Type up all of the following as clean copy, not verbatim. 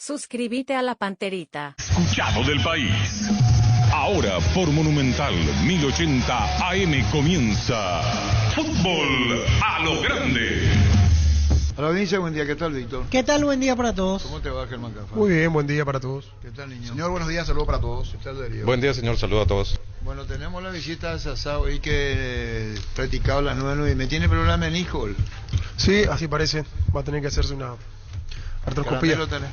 Suscríbete a La Panterita. Escuchado del país. Ahora por Monumental 1080 AM comienza Fútbol a lo Grande. A la audiencia, buen día. ¿Qué tal, Víctor? ¿Qué tal? Buen día para todos. ¿Cómo te va, Germán Cafá? Muy bien, buen día para todos. ¿Qué tal, niño? Señor, buenos días, saludos para todos. ¿Qué tal, Darío? Buen día, señor, saludo a todos. Bueno, tenemos la visita a Sasao y que practicado las 9 y me tiene problema en hijo. Sí, así parece. Va a tener que hacerse una artroscopía. ¿Caramelo tenés?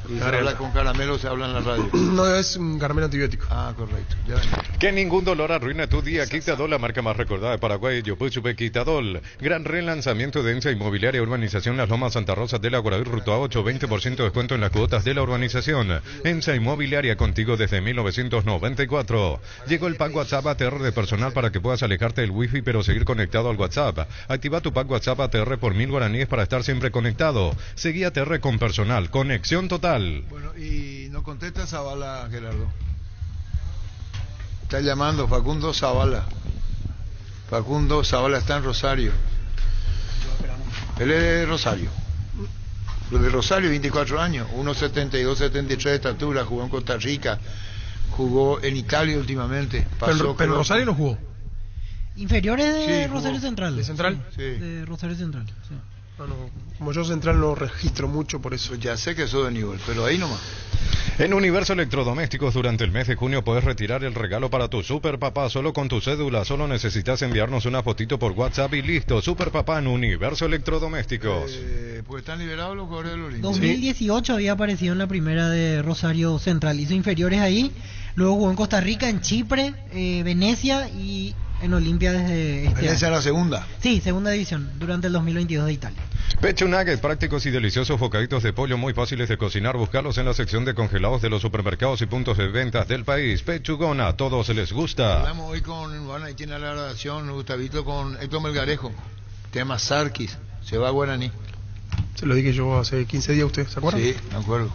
Y se habla con caramelo, se habla en la radio. No, es un caramelo antibiótico. Ah, correcto. Ya. Que ningún dolor arruine tu día. Quitadol, la marca más recordada de Paraguay. Yopuchupe Quitadol. Gran relanzamiento de Ensa Inmobiliaria Urbanización Las Lomas Santa Rosa de la Guaraví, Ruta 8. 20% de descuento en las cuotas de la urbanización. Ensa Inmobiliaria, contigo desde 1994. Llegó el pack WhatsApp ATR de personal para que puedas alejarte del wifi pero seguir conectado al WhatsApp. Activa tu pack WhatsApp ATR por 1000 guaraníes para estar siempre conectado. Seguí ATR con personal. Conexión total. Bueno, y no contesta Zavala, Gerardo. Está llamando Facundo Zavala. Facundo Zavala está en Rosario. Él es de Rosario. Lo de Rosario, 24 años, 1,72, 73 de estatura, jugó en Costa Rica, jugó en Italia últimamente. Pero Rosario no jugó. Inferiores de Sí, Rosario jugó. Central. ¿De Central? Sí. De Rosario Central, sí. No, como yo Central no registro mucho por eso. Ya sé que soy de nivel, pero ahí nomás. En Universo Electrodomésticos durante el mes de junio puedes retirar el regalo para tu super papá solo con tu cédula. Solo necesitas enviarnos una fotito por WhatsApp y listo. Super papá en Universo Electrodomésticos. Pues están liberados los jugadores de los Olímpicos. 2018 había aparecido en la primera de Rosario Central. Hizo inferiores ahí. Luego jugó en Costa Rica, en Chipre, Venecia y en Olimpia desde este Esa es año. la segunda. Sí, segunda división durante el 2022 de Italia. Pecho Nuggets, prácticos y deliciosos bocaditos de pollo muy fáciles de cocinar. Buscarlos en la sección de congelados de los supermercados y puntos de ventas del país. Pechugona, a todos les gusta. Hablamos hoy con, bueno, ahí tiene la grabación, Gustavito, con Héctor Melgarejo. Tema Sarkis, se va a Guaraní. Se lo dije yo hace 15 días a usted, ¿se acuerdan? Sí, me acuerdo.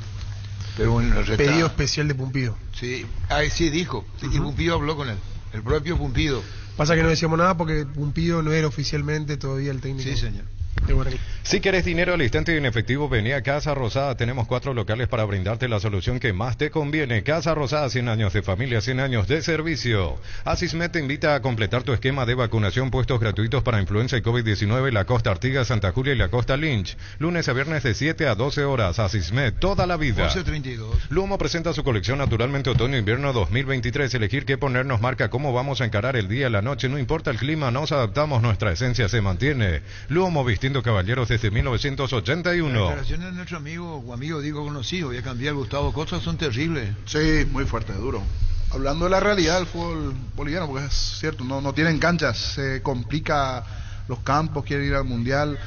Pero bueno, Pedido especial de Pumpido. Sí, sí dijo. Sí, y Pumpido habló con él. El propio Pumpido. Pasa que no decíamos nada porque Pumpido no era oficialmente todavía el técnico. Sí, señor. De Guaraní. Si querés dinero al instante y en efectivo, vení a Casa Rosada. Tenemos 4 locales para brindarte la solución que más te conviene. Casa Rosada, 100 años de familia, 100 años de servicio. Asismed te invita a completar tu esquema de vacunación. Puestos gratuitos para influenza y COVID-19, la Costa Artigas, Santa Julia y la Costa Lynch. Lunes a viernes de 7 a 12 horas. Asismed, toda la vida. 11:32. Lumo presenta su colección Naturalmente Otoño-Invierno 2023. Elegir qué ponernos marca cómo vamos a encarar el día y la noche. No importa el clima, nos adaptamos, nuestra esencia se mantiene. Lumo vistiendo caballeros desde 1981. Las declaraciones de nuestro amigo Diego conocido, voy a cambiar Gustavo Costa, son terribles. Sí, muy fuerte, duro. Hablando de la realidad del fútbol boliviano, porque es cierto, no tienen canchas, se complica los campos, quiere ir al mundial.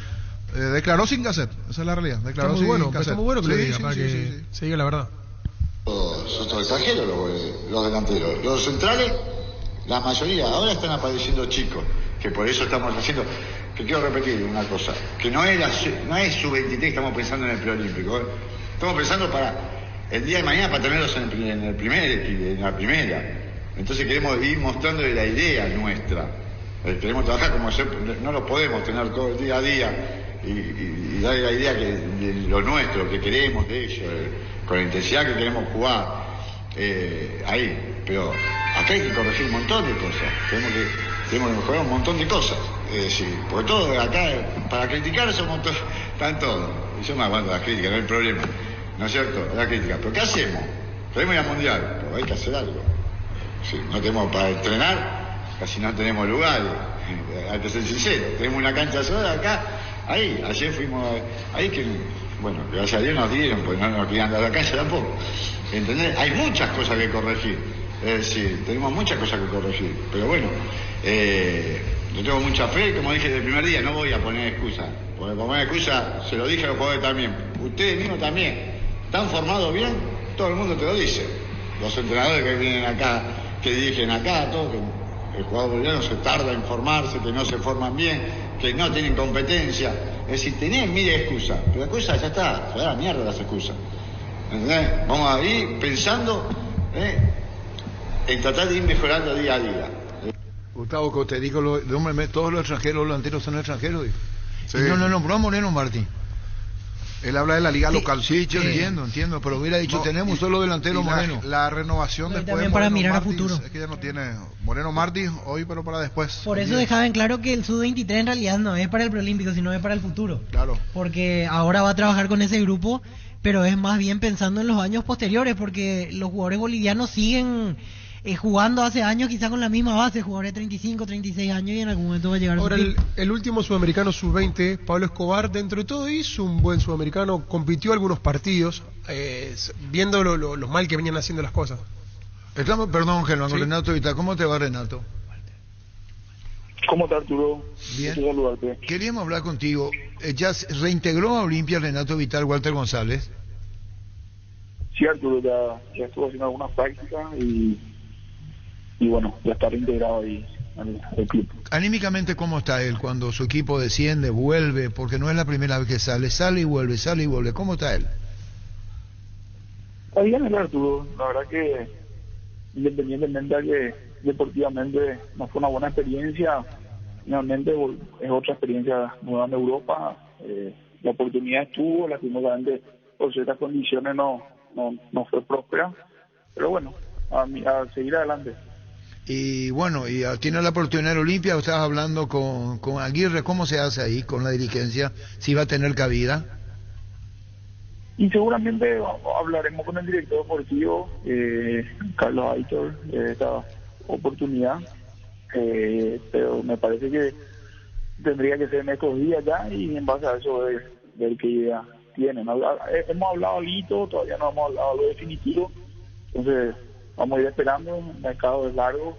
Declaró sin cassette, esa es la realidad. Declaró Está muy bueno, cassette. está muy bueno que lo diga, Sí, para sí, que sí. se diga la verdad. Son todos extranjeros los delanteros. Los centrales, la mayoría, ahora están apareciendo chicos, que por eso estamos haciendo, que quiero repetir una cosa, que no es sub-23 que estamos pensando en el preolímpico, ¿eh? Estamos pensando para el día de mañana para tenerlos en la primera. Entonces queremos ir mostrándole la idea nuestra. Queremos trabajar como no lo podemos tener todo el día a día y darle la idea de lo nuestro, que queremos de ellos, con la intensidad que queremos jugar ahí. Pero acá hay que corregir un montón de cosas, tenemos que mejorar un montón de cosas. Es decir, porque todo acá, para criticar somos todos, están todos. Y yo me aguanto las críticas, no hay problema, ¿no es cierto? La crítica. ¿Pero qué hacemos? Queremos ir al mundial, pero hay que hacer algo. Sí, no tenemos para entrenar, casi no tenemos lugares, hay que ser sincero. Tenemos una cancha sola acá, ahí, ayer fuimos ahí que, bueno, gracias a Dios nos dieron, pues no nos querían dar la cancha tampoco. ¿Entendés? Hay muchas cosas que corregir. Es decir, tenemos muchas cosas que corregir, pero bueno, yo tengo mucha fe, como dije desde el primer día, no voy a poner excusa, porque poner excusa, se lo dije a los jugadores también, ustedes mismos también, están formados bien, todo el mundo te lo dice, los entrenadores que vienen acá, que dirigen acá, todo, que el jugador boliviano se tarda en formarse, que no se forman bien, que no tienen competencia, es decir, tenés mil excusas, pero la excusa ya está, se da la mierda las excusas, ¿entendés? Vamos a ir pensando, en tratar de ir mejorando día a día. Gustavo Costa dijo, todos los extranjeros, los delanteros son extranjeros. Dijo. Sí. Y no lo nombró a Moreno Martín. Él habla de la liga local. Sí, yo entiendo, pero hubiera dicho, tenemos un solo delantero Moreno. La renovación Pero después también de para Moreno mirar a Martins, futuro. es que ya no tiene Moreno Martins hoy, pero para después. Por eso dejaba en claro que el Sub-23 en realidad no es para el preolímpico, sino es para el futuro. Claro. Porque ahora va a trabajar con ese grupo, pero es más bien pensando en los años posteriores, porque los jugadores bolivianos siguen jugando hace años quizá con la misma base, jugadores de 35, 36 años, y en algún momento va a llegar Ahora, su fin. el último sudamericano sub-20, Pablo Escobar, dentro de todo hizo un buen sudamericano, compitió algunos partidos, viendo lo mal que venían haciendo las cosas. Perdón, Germán, Sí. Renato Vita. ¿Cómo te va, Renato? ¿Cómo estás, Arturo? Bien. Quiero saludarte. Queríamos hablar contigo. ¿Ya reintegró a Olimpia Renato Vital Walter González? Sí, Arturo, ya estuve haciendo algunas prácticas y bueno, ya está reintegrado ahí al club. Anímicamente, ¿cómo está él cuando su equipo desciende, vuelve? Porque no es la primera vez que sale y vuelve, sale y vuelve. ¿Cómo está él? Está bien, Arturo. La verdad que independientemente de que deportivamente no fue una buena experiencia, finalmente es otra experiencia nueva en Europa. La oportunidad estuvo, lastimosamente por ciertas condiciones no fue próspera, pero bueno, a seguir adelante. Y bueno, tiene la oportunidad en Olimpia. Estabas hablando con Aguirre. ¿Cómo se hace ahí con la dirigencia? ¿Si va a tener cabida? Y seguramente hablaremos con el director deportivo, Carlos Aitor, de esta oportunidad, pero me parece que tendría que ser en estos días ya, y en base a eso ver qué idea tienen. Hemos hablado algo, todavía no hemos hablado algo definitivo, entonces vamos a ir esperando. El mercado es largo,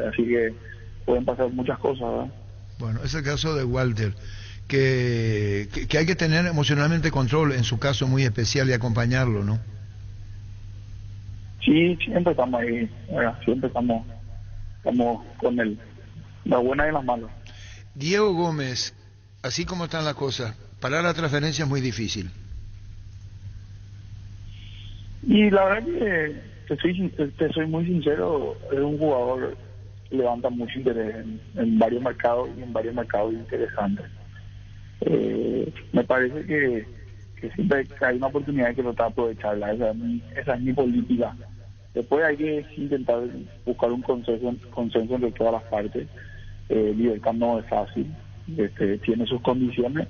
así que pueden pasar muchas cosas, ¿verdad? Bueno, es el caso de Walter, que hay que tener emocionalmente control, en su caso muy especial, y acompañarlo, ¿no? Sí, siempre estamos ahí, ¿verdad? Siempre estamos con él, las buenas y las malas. Diego Gómez, así como están las cosas, para la transferencia es muy difícil. Y la verdad que te soy muy sincero, es un jugador que levanta mucho interés en varios mercados, y en varios mercados interesantes. Me parece que siempre que hay una oportunidad que tratar de aprovecharla. Esa es mi política. Después hay que intentar buscar un consenso entre todas las partes. Libertad no es fácil, tiene sus condiciones,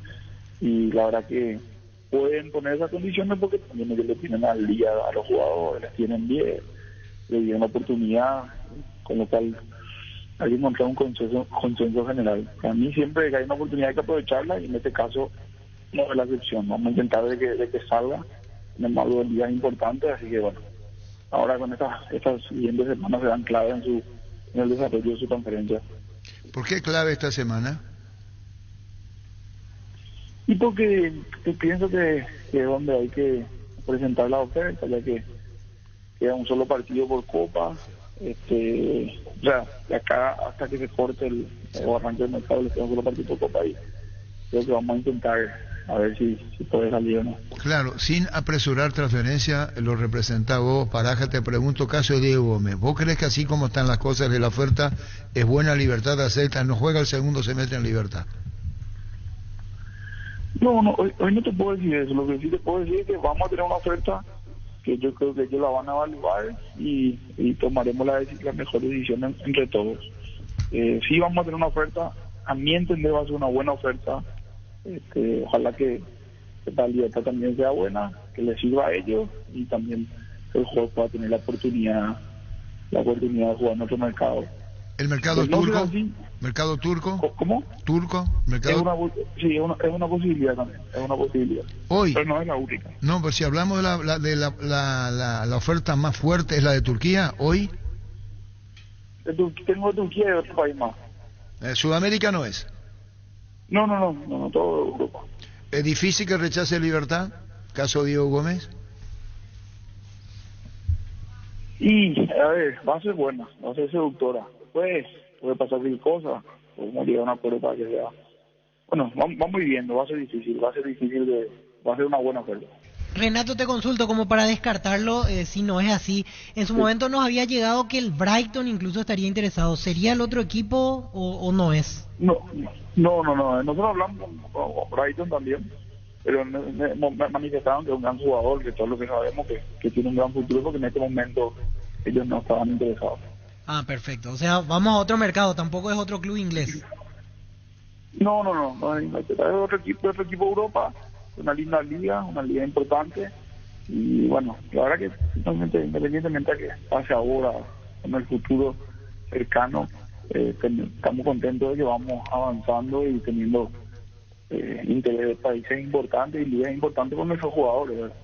y la verdad que pueden poner esas condiciones porque también ellos le tienen al día a los jugadores, les tienen bien, le dieron una oportunidad, con lo cual hay que encontrar un consenso general. Para mí siempre que hay una oportunidad hay que aprovecharla, y en este caso no es la excepción. Vamos a intentar de que salga. Tenemos algo de días importantes, así que bueno, ahora con estas siguientes semanas serán clave en el desarrollo de su conferencia. ¿Por qué clave esta semana? Y porque pienso que es donde hay que presentar la oferta, ya que queda un solo partido por copa. O sea, de acá hasta que se corte o arranque el mercado, le queda un solo partido por copa, y creo que vamos a intentar a ver si puede salir o no. Claro, sin apresurar transferencia, lo representa vos. Paraja, te pregunto, caso de Diego Gómez, ¿vos crees que así como están las cosas de la oferta, es buena Libertad de aceptar? No juega el segundo semestre en Libertad. No, hoy no te puedo decir eso. Lo que sí te puedo decir es que vamos a tener una oferta que yo creo que ellos la van a evaluar, y tomaremos la mejor decisión entre todos. Sí vamos a tener una oferta, a mi entender va a ser una buena oferta. Ojalá que la Libertad también sea buena, que les sirva a ellos, y también que el jugador pueda tener la oportunidad de jugar en otro mercado. ¿El mercado no turco? Así, ¿Mercado turco? ¿cómo? ¿Turco? ¿Mercado? Sí, es una posibilidad también, es una posibilidad. Hoy. Pero no es la única. No, pero si hablamos de la oferta más fuerte, es la de Turquía, hoy. Tengo Turquía y otro país más. Sudamérica no es. No, todo Europa. ¿Es difícil que rechace Libertad? Caso Diego Gómez. Y, a ver, va a ser buena, va a ser seductora. Después puede pasar cualquier cosa, podemos llegar a un acuerdo para que sea. Bueno, vamos viendo, va a ser difícil, va a ser una buena oferta. Renato, te consulto como para descartarlo, si no es así. En su momento nos había llegado que el Brighton incluso estaría interesado. ¿Sería el otro equipo o no es? No. Nosotros hablamos con Brighton también. pero me manifestaron que es un gran jugador, que todos lo que sabemos que tiene un gran futuro, porque en este momento ellos no estaban interesados. Ah, perfecto. O sea, vamos a otro mercado, tampoco es otro club inglés. No, es otro equipo de Europa, una linda liga, una liga importante, y bueno, la verdad que independientemente de que pase ahora, en el futuro cercano, estamos contentos de que vamos avanzando y teniendo interés de países importantes y ligas importantes con nuestros jugadores, ¿verdad?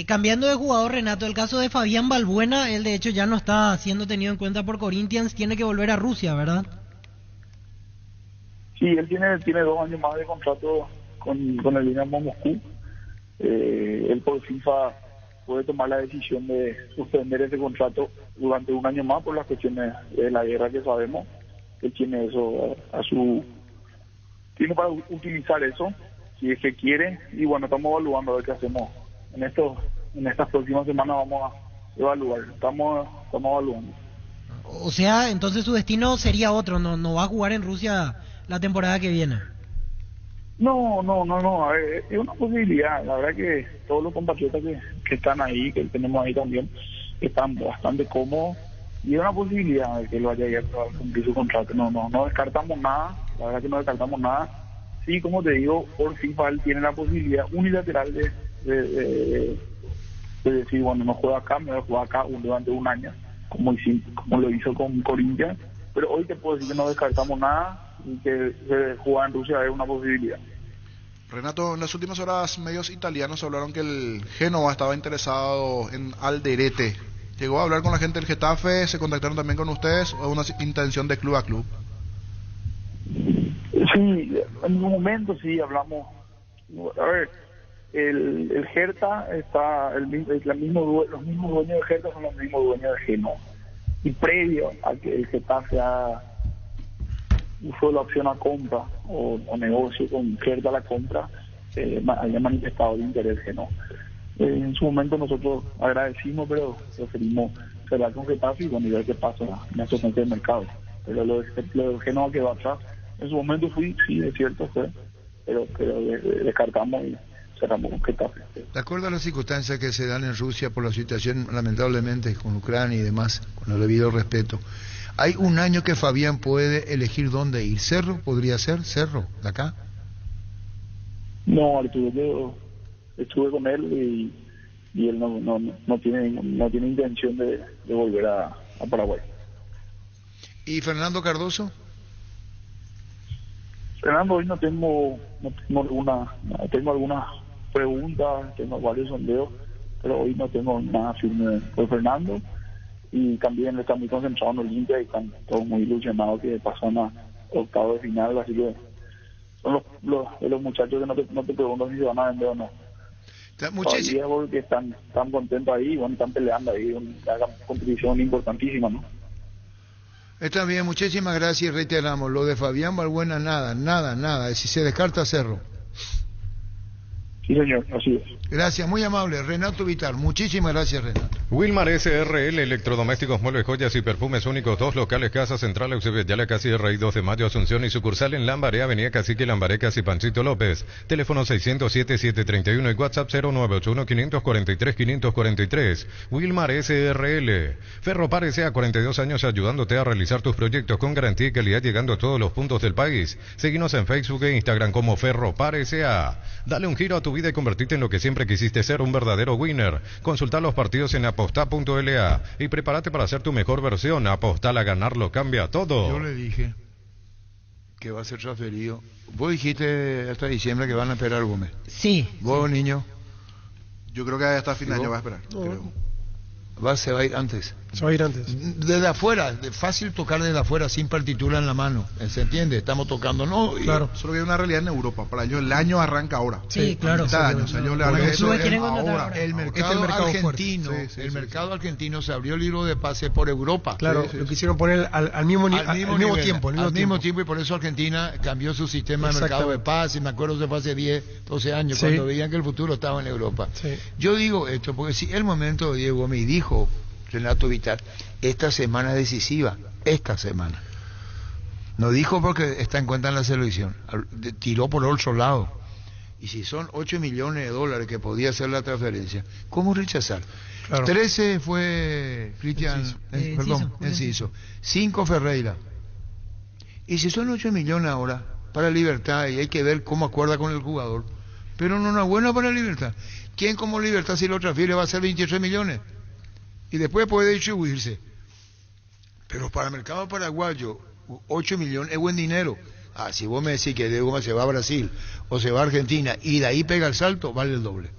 Cambiando de jugador, Renato, el caso de Fabián Balbuena, él de hecho ya no está siendo tenido en cuenta por Corinthians, tiene que volver a Rusia, ¿verdad? Sí, él tiene 2 años más de contrato con el Dinamo Moscú. Él por FIFA puede tomar la decisión de suspender ese contrato durante 1 año más por las cuestiones de la guerra que sabemos. Él tiene eso tiene para utilizar eso si es que quiere, y bueno, estamos evaluando a ver qué hacemos. En estas próximas semanas vamos a evaluar, estamos evaluando. O sea, entonces su destino sería otro, no va a jugar en Rusia la temporada que viene. No, es una posibilidad. La verdad que todos los compatriotas que están ahí, que tenemos ahí también, están bastante cómodos, y es una posibilidad de que lo vaya a cumplir su contrato. No descartamos nada, la verdad que no descartamos nada. Sí, como te digo, por FIFA él tiene la posibilidad unilateral de decir, bueno, no juega acá, me voy a jugar acá durante 1 año, como lo hizo con Corinthians, pero hoy te puedo decir que no descartamos nada y que jugar en Rusia es una posibilidad. Renato, en las últimas horas medios italianos hablaron que el Génova estaba interesado en Alderete. ¿Llegó a hablar con la gente del Getafe? ¿Se contactaron también con ustedes o una intención de club a club? Sí, en un momento sí hablamos. A ver, el Hertha está los mismos dueños de Hertha son los mismos dueños de Genoa, y previo a que el Getafe usó la opción a compra o negocio con Hertha la compra, había manifestado el interés Genoa. En su momento nosotros agradecimos, pero preferimos cerrar con Getafe y bueno, y ver qué pasa en la secuencia del mercado. Pero lo de Genoa quedó atrás. En su momento sí, es cierto, pero descartamos y cerramos con Getafe. De acuerdo a las circunstancias que se dan en Rusia por la situación, lamentablemente, con Ucrania y demás, con el debido respeto, hay 1 año que Fabián puede elegir dónde ir. ¿Cerro? ¿Podría ser Cerro, de acá? No, Arturo, yo estuve con él y él no tiene intención de volver a Paraguay. ¿Y Fernando Cardoso? Fernando, hoy no tengo algunas preguntas, tengo varios sondeos, pero hoy no tengo nada firme por Fernando, y también está muy concentrado en Olimpia y están todos muy ilusionados que pasan a octavos de final, así que son los muchachos que no te preguntan si se van a vender o no. Todavía porque están contentos ahí, bueno, están peleando ahí, una competición importantísima, ¿no? Está bien, muchísimas gracias y reiteramos, lo de Fabián Balbuena nada, si se descarta Cerro. Sí, señor, así es. Gracias, muy amable. Renato Vitar, muchísimas gracias, Renato. Wilmar SRL, electrodomésticos, muebles, joyas y perfumes únicos, 2 locales, Casa Central, Eusebio Yala, Casi Rey 2 de Mayo, Asunción, y sucursal en Lambaré, Avenida Cacique, Lambaré, Casi Pancito López. Teléfono 607-731 y WhatsApp 0981-543-543. Wilmar SRL. Ferropar S.A. 42 años ayudándote a realizar tus proyectos con garantía y calidad, llegando a todos los puntos del país. Seguinos en Facebook e Instagram como Ferropar S.A. Dale un giro a tu vida y convertirte en lo que siempre quisiste ser, un verdadero winner. Consulta los partidos en aposta.la y prepárate para ser tu mejor versión. Apostar a ganarlo cambia todo. Yo le dije que va a ser transferido. Vos dijiste hasta diciembre que van a esperar Gómez. Sí. ¿Vos, niño? Yo creo que hasta fin de año va a esperar. Se va a ir antes. Se va a ir antes. Desde afuera, fácil tocar desde afuera sin partitura en la mano. ¿Se entiende? Estamos tocando, ¿no? Claro. Solo que hay una realidad en Europa. Para ellos el año arranca ahora. Sí, claro. Cada año. O sea, yo le hago eso ahora. El mercado argentino, mercado argentino se abrió el libro de pase por Europa. Claro, lo quisieron poner al mismo tiempo. Al mismo tiempo, y por eso Argentina cambió su sistema de mercado de pase. Me acuerdo que fue hace 10, 12 años, cuando veían que el futuro estaba en Europa. Sí. Yo digo esto porque si el momento de Diego me dijo Renato Vitar, esta semana es decisiva, esta semana. No dijo porque está en cuenta en la selección, tiró por otro lado. Y si son 8 millones de dólares que podía hacer la transferencia, ¿cómo rechazar? Claro. 13 fue Cristian, Enciso. 5 Ferreira. Y si son 8 millones ahora para Libertad, y hay que ver cómo acuerda con el jugador, pero no es buena para Libertad. ¿Quién como Libertad si lo transfiere va a ser 23 millones? Y después puede distribuirse. Pero para el mercado paraguayo, 8 millones es buen dinero. Si vos me decís que Diego se va a Brasil o se va a Argentina y de ahí pega el salto, vale el doble.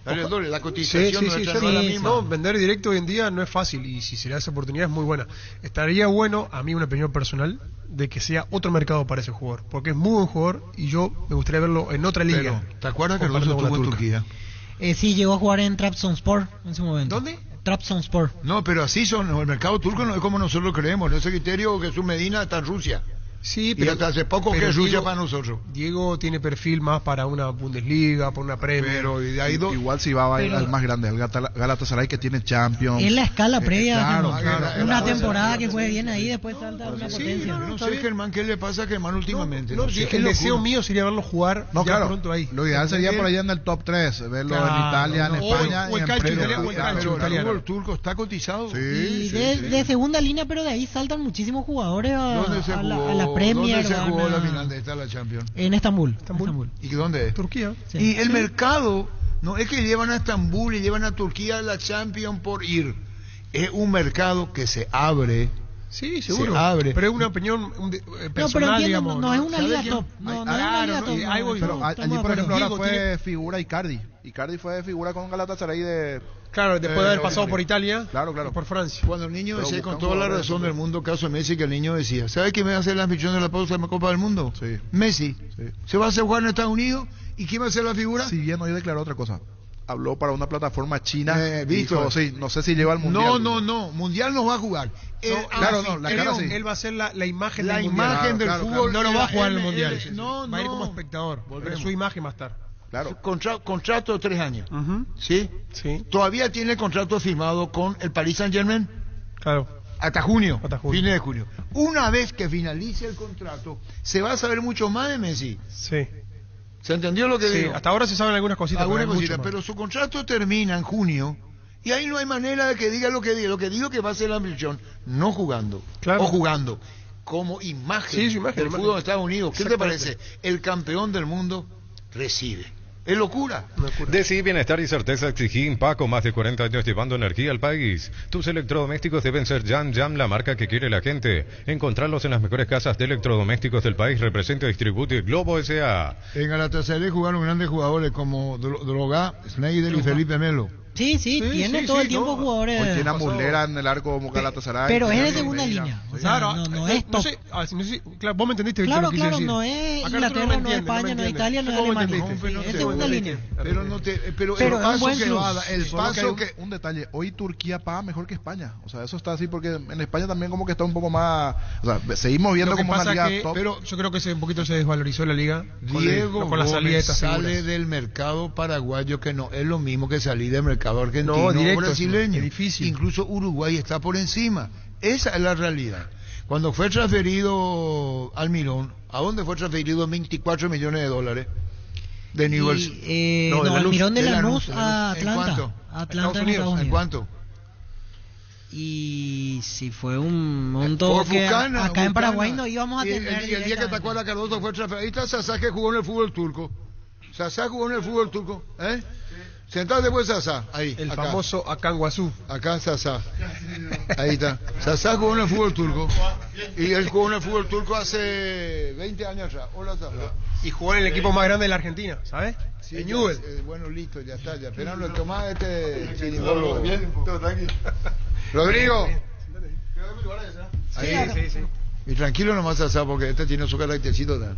Vale el doble, la cotización no es la misma. No, vender directo hoy en día no es fácil y si se le da esa oportunidad es muy buena. Estaría bueno, a mí una opinión personal, de que sea otro mercado para ese jugador, porque es muy buen jugador y yo me gustaría verlo en otra liga. Pero, ¿te acuerdas que Cardoso estuvo en Turquía? Sí, llegó a jugar en Trabzonspor en su momento. ¿Dónde? Trabzonspor. No, pero así son, el mercado turco no es como nosotros creemos, no es ese criterio que Jesús Medina está en Rusia. Sí, pero y hasta hace poco que es Rusia para nosotros. Diego tiene perfil más para una Bundesliga, para una Premier. Pero igual si va a ir al más grande, al Galatasaray que tiene Champions. Es la escala previa, claro, una temporada que juegue bien ahí, después salta a una potencia. No sé, Germán, ¿qué le pasa a Germán últimamente? No, el deseo mío sería verlo jugar pronto ahí. Lo ideal sería por allá en el top 3, verlo en Italia, en España o el calcio italiano. Pero el fútbol turco está cotizado. Sí, de segunda línea, pero de ahí saltan muchísimos jugadores a la Premier. ¿Dónde se jugó la final de la Champions? En Estambul. ¿Y dónde es? Turquía. Sí. Y el mercado, no es que llevan a Estambul y llevan a Turquía a la Champions por ir. Es un mercado que se abre. Sí, seguro. Se abre. Pero es una opinión personal, digamos. No es una liga top. No es una liga top. Pero allí, por ejemplo, ahora fue figura Icardi. Icardi fue figura con Galatasaray de... Claro, después de haber pasado por Italia, claro. por Francia. Cuando el niño decía, con toda la razón del mundo, caso de Messi, que el niño decía, ¿sabe quién va a hacer la anfitrión de la pausa de la Copa del Mundo? Sí. Messi. Sí. ¿Se va a hacer jugar en Estados Unidos? ¿Y quién va a ser la figura? Si bien hoy declaró otra cosa. Habló para una plataforma china. ¿Visto? Dijo, sí, no sé si lleva al Mundial. No. Mundial no va a jugar. Él va a ser la imagen del Mundial. Del fútbol. No va a jugar en el Mundial. Va a ir como espectador. Pero su imagen va a estar. Claro. Contrato de 3 años. ¿Sí? Sí. Todavía tiene el contrato firmado con el Paris Saint-Germain. Claro. Hasta junio. Fines de junio. Una vez que finalice el contrato, se va a saber mucho más de Messi. Sí. ¿Se entendió lo que digo? Sí, hasta ahora se saben algunas cositas. Pero su contrato termina en junio y ahí no hay manera de que diga lo que diga. Lo que digo que va a ser la ambición, no jugando, o jugando como imagen, del fútbol de Estados Unidos. ¿Qué te parece? El campeón del mundo recibe. Es locura. Decí Bienestar y Certeza Exigín, Paco, más de 40 años llevando energía al país. Tus electrodomésticos deben ser Jam, la marca que quiere la gente. Encontrarlos en las mejores casas de electrodomésticos del país. Representa y distribuye Globo S.A. En Galatasaray jugaron grandes jugadores como Drogá, Schneider y Felipe Melo. Sí, tiene todo el tiempo jugadores. Hoy tiene a Muslera en el arco como Galatasaray. Pero es de segunda línea. O sea, no es top. Claro, vos me entendiste. Claro, no es Inglaterra, no es España, no es Italia, no es Alemania. Es segunda línea. Pero el paso que va, el paso que... Un detalle, hoy Turquía paga mejor que España. O sea, eso está así porque en España también como que está un poco más... O sea, seguimos viendo como una liga top. Pero yo creo que un poquito se desvalorizó la liga. Diego con la salida de estas sale del mercado paraguayo, que no es lo mismo que salir del mercado argentino o brasileño. Incluso Uruguay está por encima. Esa es la realidad. Cuando fue transferido Almirón, ¿a dónde fue transferido 24 millones de dólares? De Newell's. Almirón de Lanús a Atlanta. Estados Unidos. ¿En cuánto? Y si fue un todo que acá en Paraguay no íbamos a tener. Y el día que atacó a la Cardoso fue transferido. Ahí está Sasá, que jugó en el fútbol turco. Sasá jugó en el fútbol turco. Sentate pues Sasá, ahí. El famoso Akanguazú. Acá Sasá. Ahí está. Sasá jugó en el fútbol turco. Y él jugó en el fútbol turco hace 20 años atrás. Hola Sasá. Y jugó en el equipo más grande de la Argentina, ¿sabes? Sí, en Newell's. Bueno, listo, ya está. Ya esperando el tomás chirimbolo. Bien, todo tranquilo. Rodrigo. Ahí. Sí. Y tranquilo nomás Sasá, porque este tiene su caractercito tan...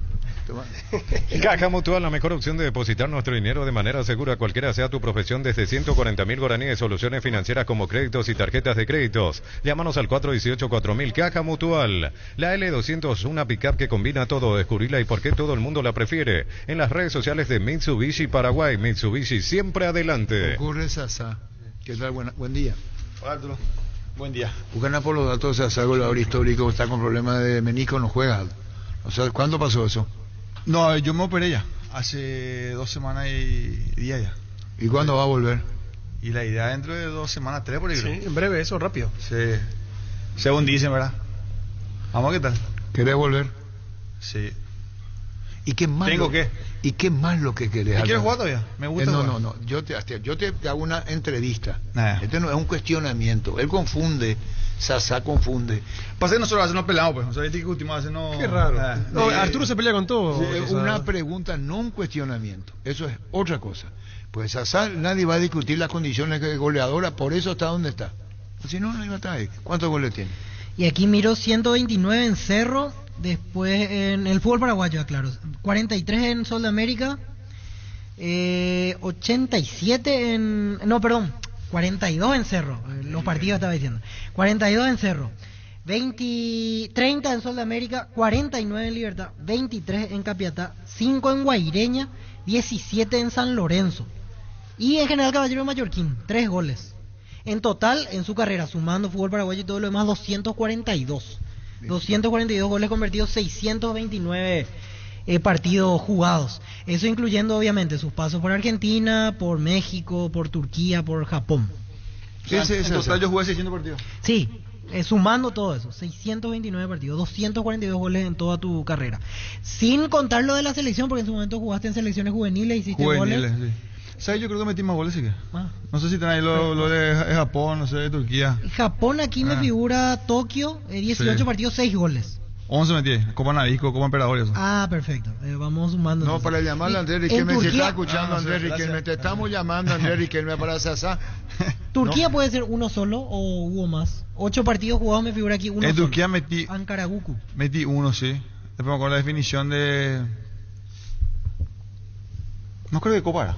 Caja Mutual, la mejor opción de depositar nuestro dinero de manera segura, cualquiera sea tu profesión, desde 140.000 guaraníes, soluciones financieras como créditos y tarjetas de créditos. Llámanos al 418-4000. Caja Mutual, la L200, una pickup que combina todo. Descubrirla y por qué todo el mundo la prefiere en las redes sociales de Mitsubishi Paraguay. Mitsubishi, siempre adelante. Ocurre Sasá. ¿Qué tal? Buen día. Hola, Arturo. Buen día. Buscan por los datos de Sasá, goleador histórico, está con problemas de menisco, no juega. O sea, ¿cuándo pasó eso? No, yo me operé ya. Hace 2 semanas y día ya. ¿Y cuándo va a volver? Y la idea dentro de 2 semanas, 3 por ahí. Sí, creo. en breve, eso, rápido. Sí. Según dicen, ¿verdad? Vamos, ¿qué tal? ¿Querés volver? Sí. ¿Y qué más? ¿Tengo qué? ¿Y qué más lo que querés? ¿Quieres jugar todavía? Me gusta no, jugar. no. Yo te hago una entrevista. Nah. Este no es un cuestionamiento. Él confunde. Sasa confunde. Pasa que nosotros a veces nos peleamos, pues. O sea, que último a veces no... Qué raro. No, Arturo se pelea con todo. Sí, o es sea, una pregunta, no un cuestionamiento. Eso es otra cosa. Pues Sasa, nadie va a discutir las condiciones de goleadora, por eso está donde está. Si no, no iba a estar ahí. ¿Cuántos goles tiene? Y aquí miró 129 en Cerro, después en el fútbol paraguayo, claro. 43 en Sol de América, 87 en... No, perdón, 42 en Cerro, los partidos estaba diciendo. 42 en Cerro, 30 en Sol de América, 49 en Libertad, 23 en Capiatá, 5 en Guaireña, 17 en San Lorenzo. Y en General Caballero Mallorquín, 3 goles. En total, en su carrera, sumando fútbol paraguayo y todo lo demás, 242. 242 goles convertidos, 629 partidos jugados. Eso incluyendo, obviamente, sus pasos por Argentina, por México, por Turquía, por Japón. Sí, en total yo jugué 600 partidos. Sí, sumando todo eso, 629 partidos, 242 goles en toda tu carrera. Sin contar lo de la selección, porque en su momento jugaste en selecciones juveniles, hiciste Juveniles, goles. sí. ¿Sabes? Yo creo que metí más goles, sí que. Ah. No sé si tenés ahí lo de Japón, no sé, de Turquía. Japón, aquí me figura Tokio, 18 Sí. partidos, 6 goles. 11 metí, Copa Navisco, Copa Emperador y eso. Ah, perfecto. Vamos sumando. No, entonces. para llamarle a Andrés En Riquelme, si Turquía- está escuchando Ah, Andrés sí, Riquelme, gracias. te estamos llamando Andrés Riquelme para Sasa. Turquía No. puede ser uno solo o hubo más. 8 partidos jugados me figura aquí uno En solo. Turquía metí Ankaragucu. uno, sí. Después me acuerdo la definición de... No creo que Copa era.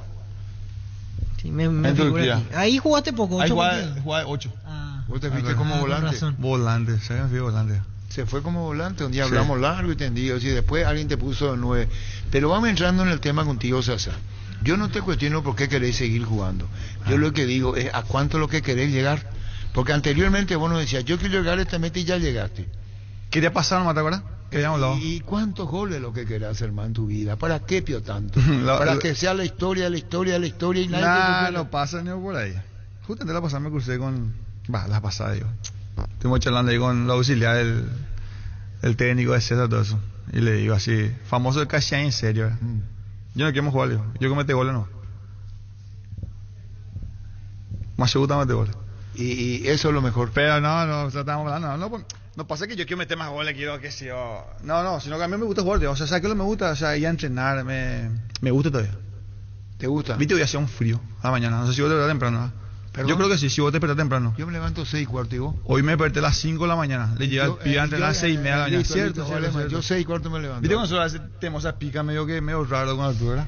Sí, me En figura Turquía. aquí. Ahí jugaste poco, Ahí 8 jugaba partidos. 8. Ah, Vos te fuiste como con volante. razón. Volante, se me fui volante. Se fue como volante, un día Sí. hablamos largo y tendido, y después alguien te puso de 9. Pero vamos entrando en el tema contigo, Sasa. Yo no te cuestiono por qué querés seguir jugando. Yo lo que digo es a cuánto lo que querés llegar. Porque anteriormente vos nos decías, yo quiero llegar a esta meta y ya llegaste. Quería pasar, ¿no te acuerdas? Que habíamos hablado. ¿Y cuántos goles lo que querés hacer más en tu vida? ¿Para qué pio tanto? La- Para la- que sea la historia y nadie Nah, te no pasa ni por ahí. Justamente la pasada me crucé con... la pasada, digo. Estuvimos charlando ahí con la auxiliar el técnico de César, todo eso. Y le digo así, famoso de Caxián, en serio. Yo no quiero jugar, digo. Yo que mete goles, no. Más se gusta meter goles. Y eso es lo mejor. Pero no, o sea, estamos hablando, no pasa que yo quiero meter más goles, quiero que si yo... No, sino que a mí me gusta jugar, tío. O sea, ¿sabes qué es lo que me gusta? O sea, ir a entrenar, me gusta todavía. ¿Te gusta? Viste, hoy hacía un frío a la mañana, no sé si vos te despertás temprano, ¿no? ¿Perdón? Yo creo que sí, si vos te despertás temprano. Yo me levanto 6:15 y vos. Hoy me desperté a las 5 de la mañana, le llegué al pibe a entrenar a las 6:30 de la mañana. Listo, Cierto, listo, cierto, vale, cierto. yo 6:15 me levanto. Viste, cuando nosotros a veces tenemos esa pica medio raro con Arturo, ¿verdad?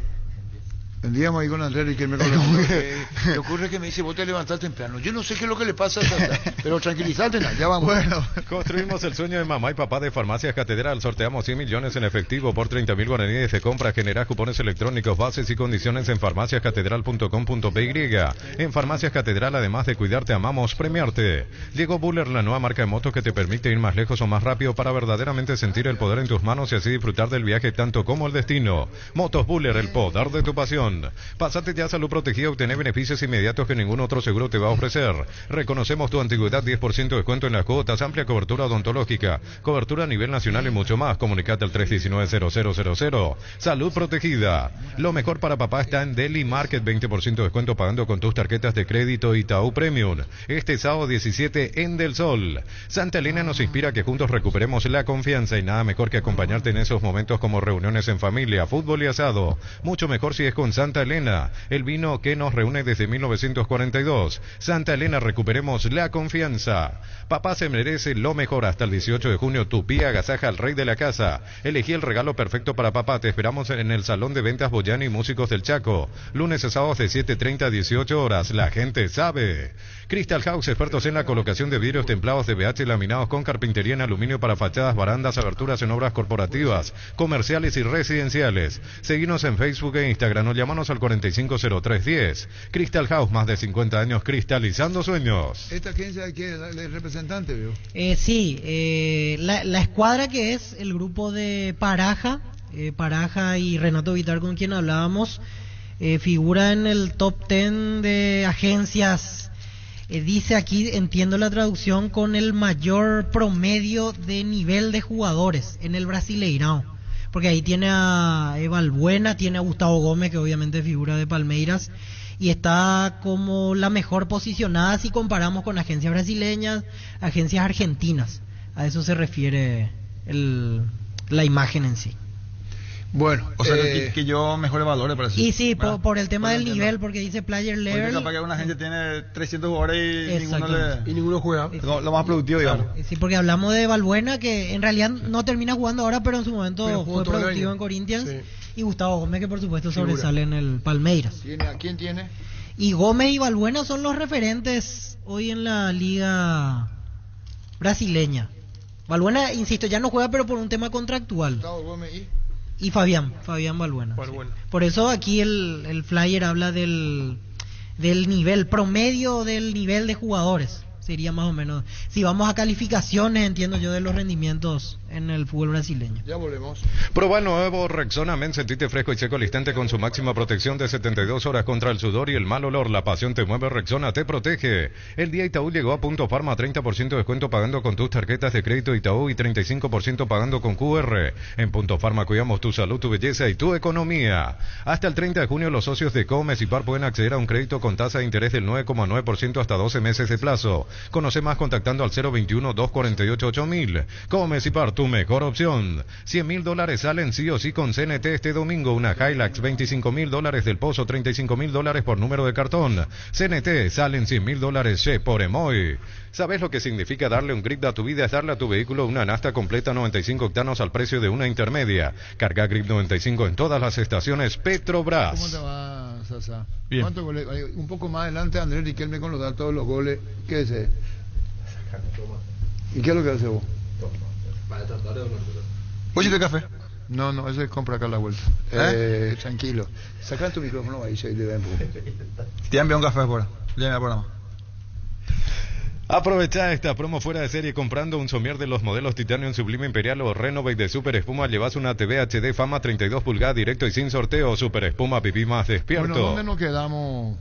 Vendríamos ahí con Andrés y que me me ocurre que me dice, vos te levantás temprano. Yo no sé qué es lo que le pasa a Sasa, pero tranquilízate, ya vamos. Bueno, Construimos el sueño de mamá y papá de Farmacias Catedral. Sorteamos 100 millones en efectivo por 30.000 guaraníes de compra. Generás cupones electrónicos, bases y condiciones en farmaciascatedral.com.py. En Farmacias Catedral, además de cuidarte, amamos premiarte. Llegó Buller, la nueva marca de motos que te permite ir más lejos o más rápido para verdaderamente sentir el poder en tus manos y así disfrutar del viaje tanto como el destino. Motos Buller, el poder de tu pasión. Pásate ya a Salud Protegida y obtener beneficios inmediatos que ningún otro seguro te va a ofrecer. Reconocemos tu antigüedad, 10% de descuento en las cuotas, amplia cobertura odontológica, cobertura a nivel nacional y mucho más. Comunicate al 319-0000. Salud Protegida. Lo mejor para papá está en Deli Market, 20% de descuento pagando con tus tarjetas de crédito Itaú Premium. Este sábado 17 en Del Sol. Santa Elena nos inspira a que juntos recuperemos la confianza y nada mejor que acompañarte en esos momentos como reuniones en familia, fútbol y asado. Mucho mejor si es con Santa Elena, el vino que nos reúne desde 1942. Santa Elena, recuperemos la confianza. Papá se merece lo mejor. Hasta el 18 de junio, Tupí agasaja al rey de la casa. Elegí el regalo perfecto para papá. Te esperamos en el Salón de Ventas Boyani Músicos del Chaco. Lunes a sábados de 7:30 a 18 horas. La gente sabe. Crystal House, expertos en la colocación de vidrios templados de BH laminados con carpintería en aluminio para fachadas, barandas, aberturas en obras corporativas, comerciales y residenciales. Seguinos en Facebook e Instagram o llámanos al 450310. Crystal House, más de 50 años cristalizando sueños. Esta agencia aquí es el representante, ¿vio? Sí, la escuadra que es el grupo de Paraja, Paraja y Renato Vitar, con quien hablábamos, figura en el top 10 de agencias. Dice aquí, entiendo la traducción, con el mayor promedio de nivel de jugadores en el Brasileirão. Porque ahí tiene a Valbuena, tiene a Gustavo Gómez, que obviamente figura de Palmeiras, y está como la mejor posicionada si comparamos con agencias brasileñas, agencias argentinas. A eso se refiere la imagen en sí. Bueno, O sea, que yo mejore valores para eso. Y sí, ¿verdad? por el tema Pues del entiendo. nivel, porque dice player Porque level. capaz que una gente tiene 300 jugadores y ninguno Exactamente. Y ninguno juega. lo más productivo, digamos. Sí, porque hablamos de Valbuena, que en realidad no termina jugando ahora, pero en su momento Pero jugó fue todo el productivo año. en Corinthians. Sí. Y Gustavo Gómez, que por supuesto Figura. sobresale en el Palmeiras. ¿a quién tiene? Y Gómez y Valbuena son los referentes hoy en la liga brasileña. Valbuena, insisto, ya no juega, pero por un tema contractual. Gustavo Gómez Y Fabián Valbuena. Valbuena. Sí. Por eso aquí el flyer habla del nivel promedio, del nivel de jugadores. Sería más o menos. Si vamos a calificaciones, entiendo yo, de los rendimientos en el fútbol brasileño. Ya volvemos. Proba el nuevo Rexona Men, sentite fresco y seco al instante con su máxima protección de 72 horas contra el sudor y el mal olor. La pasión te mueve, Rexona te protege. El día Itaú llegó a Punto Farma, 30% de descuento pagando con tus tarjetas de crédito Itaú y 35% pagando con QR. En Punto Farma cuidamos tu salud, tu belleza y tu economía. Hasta el 30 de junio los socios de Comes y Par pueden acceder a un crédito con tasa de interés del 9,9% hasta 12 meses de plazo. Conoce más contactando al 021-248-8000. Comes y Par, tu mejor opción. $100,000 salen sí o sí con CNT este domingo. Una Hilux, $25,000 del Pozo, $35,000 por número de cartón. CNT, salen $100,000 che por Emoy. ¿Sabes lo que significa darle un grip a tu vida? Es darle a tu vehículo una nafta completa 95 octanos al precio de una intermedia. Carga Grip 95 en todas las estaciones Petrobras. ¿Cómo te va, Sasa? Bien. ¿Cuántos goles? Un poco más adelante, Andrés Riquelme con los datos de los goles. ¿Qué es ese? ¿Y qué es lo que hace vos? Oye, de café. No, ese compra acá a la vuelta. Tranquilo. Saca tu micrófono ahí, se le da un poco. Te han enviado un café por ahí. Ya el programa. Aprovecha esta promo fuera de serie comprando un somier de los modelos Titanium Sublime Imperial o Renovate de Super Espuma. Llevas una TV HD Fama 32 pulgadas directo y sin sorteo. Super Espuma, viví más despierto. Bueno, ¿dónde nos quedamos?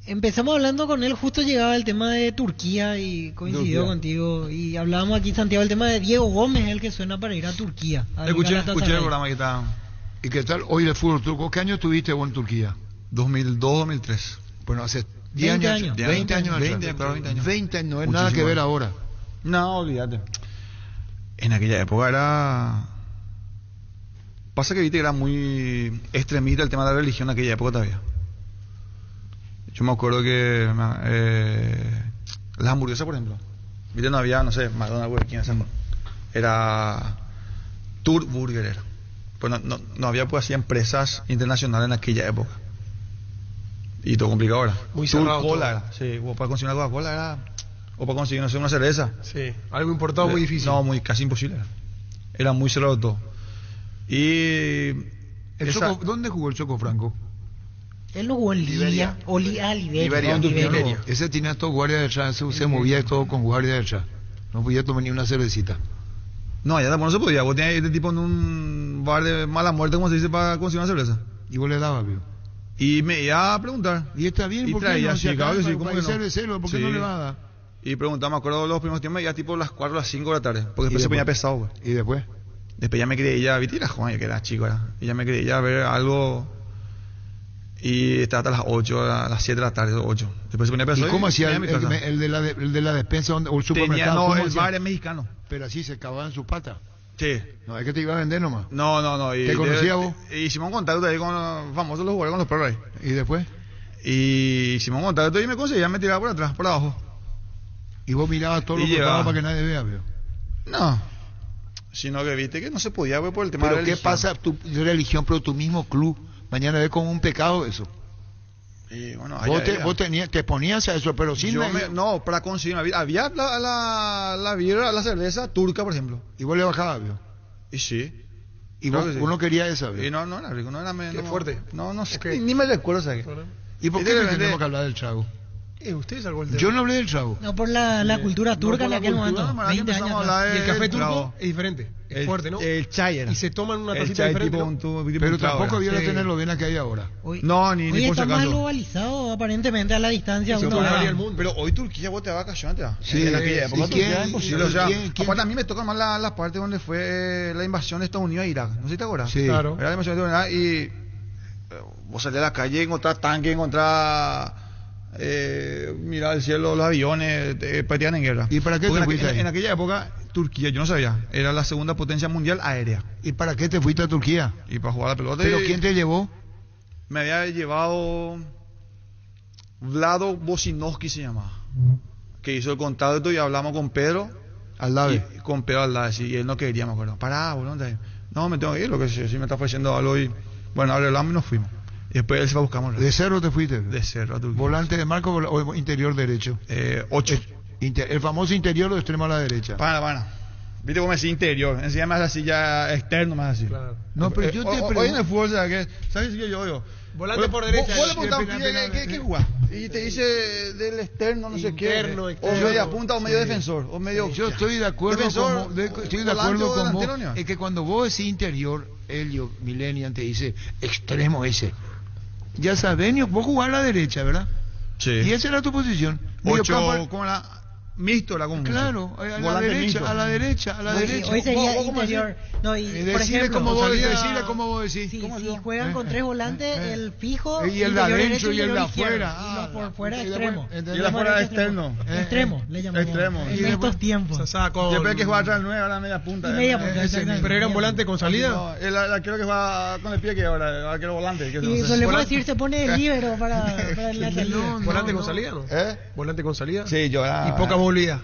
Empezamos hablando con él, justo llegaba el tema de Turquía y coincidió Turquía. contigo. Y hablábamos aquí, Santiago, el tema de Diego Gómez, el que suena para ir a Turquía. al Escuché Galatasaray. el programa que está ¿Y qué tal hoy de fútbol turco? ¿Qué año tuviste vos en Turquía? 2002-2003. Bueno, hace 10 20 años. años. 20 años atrás. 20, claro, 20 años. 20 años, no es Muchísimo. nada que ver ahora. No, olvídate. En aquella época era... Pasa que viste que era muy extremista el tema de la religión en aquella época todavía. Yo me acuerdo que las hamburguesas, por ejemplo, viste, no había, no sé, McDonald's, Burger King, era Tour Burger era. Pues no había pues así empresas internacionales en aquella época. Y todo complicado era. Muy Tour cerrado Cola todo. era. Sí, o para conseguir una Coca-Cola era... O para conseguir, no sé, una cerveza. Sí, algo importado muy difícil. No, casi imposible. Era muy cerrado todo. Y... ¿Dónde jugó el Choco Franco? Él no jugó en Liberia. Liberia. No, ese tenía todo guardia detrás, se movía todo con guardia detrás. No podía tomar ni una cervecita. No, allá tampoco no se podía. Vos tenías este tipo en un bar de mala muerte, como se dice, para conseguir una cerveza. Y vos le dabas, vio. Y me iba a preguntar. Y está bien, Y ¿por qué traía, no? sí, claro que sí, ¿cómo que no? Cervecero, ¿por qué Sí. no le va a dar? Y preguntaba, me acuerdo los primeros tiempos, ya tipo las 4 o las 5 de la tarde. Porque ¿Y después se ponía después? pesado, güey. ¿Y después? Después ya me quería ya, viste, la joven, yo que era chico, era. Y ya me quería ya ver algo. Y estaba hasta las 8, a las 7 de la tarde, 8. Después se ponía ¿Y pesado. cómo hacía me iba a mi casa. el de la despensa o el Tenía, supermercado? no, ¿Cómo el hacía? bar es mexicano. Pero así se cavaban sus patas. Sí. No, es que te iba a vender nomás. No. Y ¿Te conocía vos? Hicimos un contacto ahí con los famosos, los jugadores, con los perros ahí. ¿Y después? Y hicimos un contacto y me conseguía, me tiraba por atrás, por abajo. Y vos mirabas todo Y lo que llevaba. para que nadie vea, veo. No. Sino que viste que no se podía ver por el tema Pero de la ¿qué religión. pasa tu religión, pero tu mismo club? Mañana ves como un pecado eso. Y bueno, Vos te ponías a eso, pero sin... no, para conseguir había la birra, la cerveza turca, por ejemplo. Y vos le bajabas, veo. Y sí. Y Claro vos, que sí. uno quería esa, veo. Y no era rico, no era Qué fuerte. No sé, Ok. ni me recuerdo, ¿sabes? ¿Y por Y qué de no repente- tenemos que hablar del trago? Usted salvó el tema. Yo no hablé del trago. No, por la cultura turca en aquel momento, 20 años atrás. Y el café turco es diferente, es fuerte, ¿no? El chai era. Y se toman una El tacita chai diferente, tipo ¿no? Pero tampoco había Sí. la tenerlovena que hay ahora. Hoy, No, ni hoy por está si más acaso. globalizado, aparentemente, a la distancia. Sí, uno se va- varía el mundo. Pero hoy Turquía vos te vas a vacaciones, Sí, en aquella época ¿y Turquía quién- es imposible. y O sea, quién- aparte a mí me tocan más las partes donde fue la invasión de Estados Unidos a Irak. No sé si te acuerdas. Sí. Claro. Era la invasión de Estados Unidos y vos salís a la calle y encontrás tanques, encontrás mirar el cielo, los aviones, practican en guerra. ¿Y para qué Porque te fuiste ahí? en aquella época Turquía, yo no sabía, era la segunda potencia mundial aérea. ¿Y para qué te fuiste a Turquía? Y para jugar a la pelota. ¿Pero y quién te llevó? me había llevado Vlado Bosinovsky se llamaba, que hizo el contacto y hablamos con Pedro. Al lado. Y con Pedro al lado, y él no quería, me acuerdo. Pará, boludo, ¿dónde hay? No, me tengo que ir, lo que sé, si me está ofreciendo algo y... Bueno, arreglamos y nos fuimos. Y después él se va a buscar. ¿De cerro te fuiste? De cerro a Turquía. ¿Volante de marco o interior derecho? 8. El famoso interior o extremo a la derecha. Pana. Viste cómo me decía interior, encima más así ya externo, más así. Claro. No, pero yo te Hoy en pregunto. el fútbol, ¿sabes qué? ¿Sabes qué yo? Volante por derecha. Vos le preguntás, Espera, ¿qué jugás? Y te dice del externo, no sé qué. Interno, O externo. media punta o medio defensor. O medio... Yo estoy de acuerdo Defensor, con vos, estoy de volante acuerdo o con vos. delantero, ¿no? Es que cuando vos decís interior, Helio Millennium te dice extremo ese. Ya sabés, vos jugás a la derecha, ¿verdad? Sí. Y esa era tu posición. 8, Mediocampo- ¿cómo era? Mixto era como. Claro, a la Volante derecha, mixto. a la derecha, a la Hoy, derecha. hoy sería ¿Vos cómo interior. No, y, por Decile ejemplo, cómo vos salida- decile cómo vos decís. si ¿Cómo yo? juegan con tres volantes, el fijo, Y el de interior adentro derecho y el de interior izquierdo, afuera. y los por fuera y después- extremo. ¿entendés? Y el afuera externo. Extremo, le llamamos. Extremo. En Y estos después- tiempos. Sasá con... Siempre hay que jugar atrás 9, ahora media punta. Y media punta, ese exactamente. ¿Pero era un volante con salida? No, el arquero que juega con el pie que ahora, el arquero volante. Que Y no sé. solemos Volante. decir, se pone de líbero para la salida. No, ¿Volante no, con salida, no? ¿Eh? ¿Volante con salida? Sí, yo era... Y poca movilidad.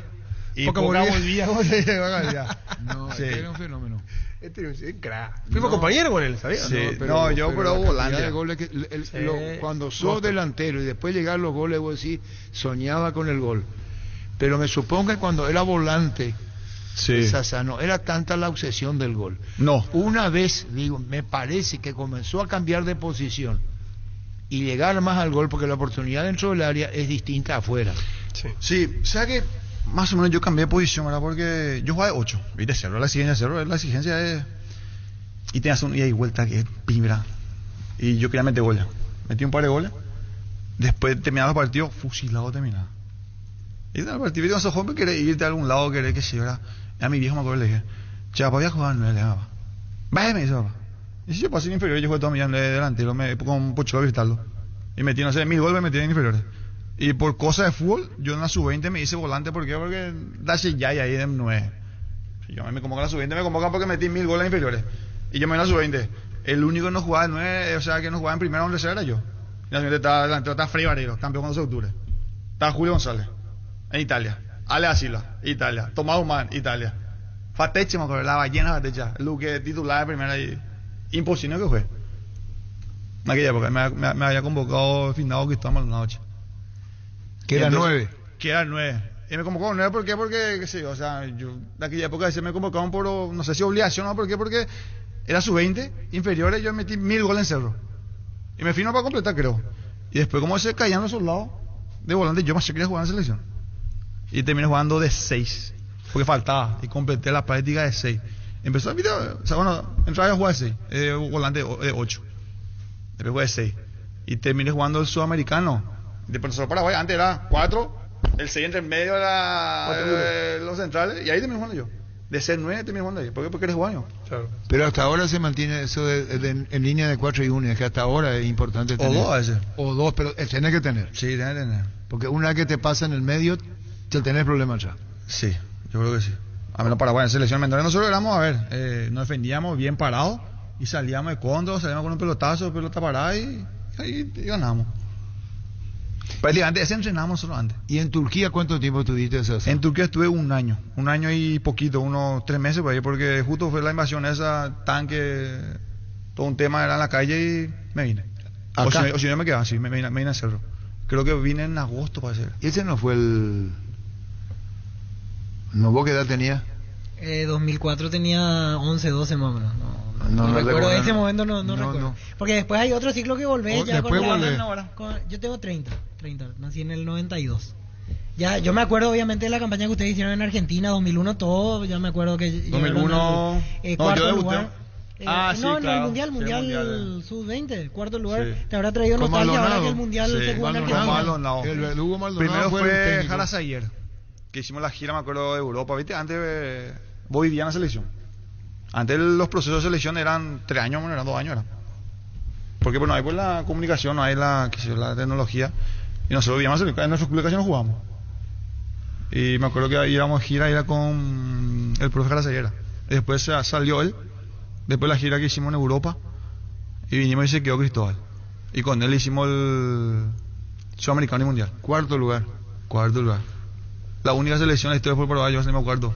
Y poca poca movilidad. movilidad, ¿cómo se dice? Poca movilidad. No, Sí. era un fenómeno. Este es un crack. Fuimos compañeros con él, ¿sabías? Sí. No, yo, pero la volante. cantidad de goles cuando sos delantero y después llegar los goles, vos decís, soñaba con el gol. Pero me supongo que cuando era volante, Sí. Sasa, no era tanta la obsesión del gol. No. Una vez, digo, me parece que comenzó a cambiar de posición y llegar más al gol porque la oportunidad dentro del área es distinta afuera. Sí. Sí, o sea que más o menos yo cambié de posición, ¿verdad? Porque yo jugaba de 8, ¿viste? Cerro, la exigencia es... Y tenías un ida y vuelta que es pibra. Y yo quería meter goles. Metí un par de goles. Después terminaba el partido, fusilado terminaba. Y en el partido, viste, sos joven, querés irte a algún lado, querés que se ¿verdad? Y a mi viejo me acuerdo, le dije, che, papá, voy a jugar 9, le dije, papá. Vaya, me dice, papá. Y si yo pasé en inferior, yo jugué todo mi año de delantero, con Pocholo Cristaldo. Y metí, no sé, 1000 goles me metí en inferiores. Y por cosas de fútbol, yo en la sub-20 me hice volante, ¿por qué? Porque dache ya y ahí de 9. Si yo me convocan a la sub-20, me convocan porque metí 1000 goles en inferiores. Y yo me voy a la sub-20. El único que no jugaba en 9, o sea, que no jugaba en primera o en tercera era yo. Y la sub-20 estaba delantero, estaba Frei Barreiro, campeón con 12 de octubre. Estaba Julio González, en Italia. Ale Asila, Italia. Tomás Humán, Italia. Fateche, me acuerdo, la ballena Fatecha. Luque titular de primera y imposible que fue. En aquella época me había convocado Finado Cristóbal Maldonado. Que era 9. Que era 9. Y me convocó 9, ¿por qué? Porque, qué sé yo, o sea, yo de aquella época se me convocaban por, no sé si obligación o por qué, porque era sub-20, inferiores, yo metí 1000 goles en Cerro. Y me fino para completar, creo. Y después, como se caían los soldados de volante, yo más quería jugar en selección. Y terminé jugando de 6, porque faltaba, y completé la práctica de 6. Empezó el video, o sea, bueno, entraba a jugar de 6, volante de 8. Después jugué de 6. Y terminé jugando el sudamericano. De profesor Paraguay, antes era 4, el 6 entre en medio era los centrales, y ahí terminé jugando yo. De ser 9 terminé jugando ahí. ¿Por qué? Porque eres guaño. Claro. Pero hasta ahora se mantiene eso en línea de 4 y 1, es que hasta ahora es importante tener. O 2 a veces. O 2, pero tenés que tener. Sí, tenés que tener. Porque una vez que te pasa en el medio, te tenés problemas ya. Sí, yo creo que sí. A menos Paraguay en selección menor. Nosotros éramos, a ver, nos defendíamos bien parados y salíamos de condo, salíamos con un pelotazo, pelota parada y ganábamos. Prácticamente ese entrenábamos solo antes. ¿Y en Turquía cuánto tiempo tuviste esas? En Turquía estuve un año y poquito, unos 3 meses por ahí, porque justo fue la invasión esa, tanque, todo un tema era en la calle y me vine. ¿Acá? O si no me quedaba, sí, me vine a Cerro. Creo que vine en agosto para hacer. ¿Y ese no fue el... ¿No vos qué edad tenías? 2004 tenía 11, 12 más o menos. No recuerdo, recuerdo. ese momento no recuerdo. Porque después hay otro ciclo que volvés ya después volvés. yo tengo 30, nací en el 92. Ya, yo me acuerdo obviamente de la campaña que ustedes hicieron en Argentina, 2001 todo, ya me acuerdo que 2001 cuarto yo debuté. lugar. Sí, no, claro. en el Mundial Sub-20, cuarto lugar. Sí. Te habrá traído Con nostalgia ahora Maldonado. que el Mundial se jugó en Argentina. El Verdugo Maldonado Primero fue el fue técnico. Jara Sayer, que hicimos la gira, me acuerdo, de Europa. ¿Viste? Antes vos vivías en la selección. Antes los procesos de selección eran 3 años, bueno, eran 2 años. Porque bueno, hay pues la comunicación, no hay la tecnología. Y nosotros vivíamos en nuestra publicación nos jugábamos. Y me acuerdo que íbamos a gira, era con el profe Jara Sayer. Y después salió él, después la gira que hicimos en Europa. Y vinimos y se quedó Cristóbal. Y con él hicimos el Sudamericano y Mundial. Cuarto lugar. La única selección de la historia fue por Paraguay, yo no me acuerdo.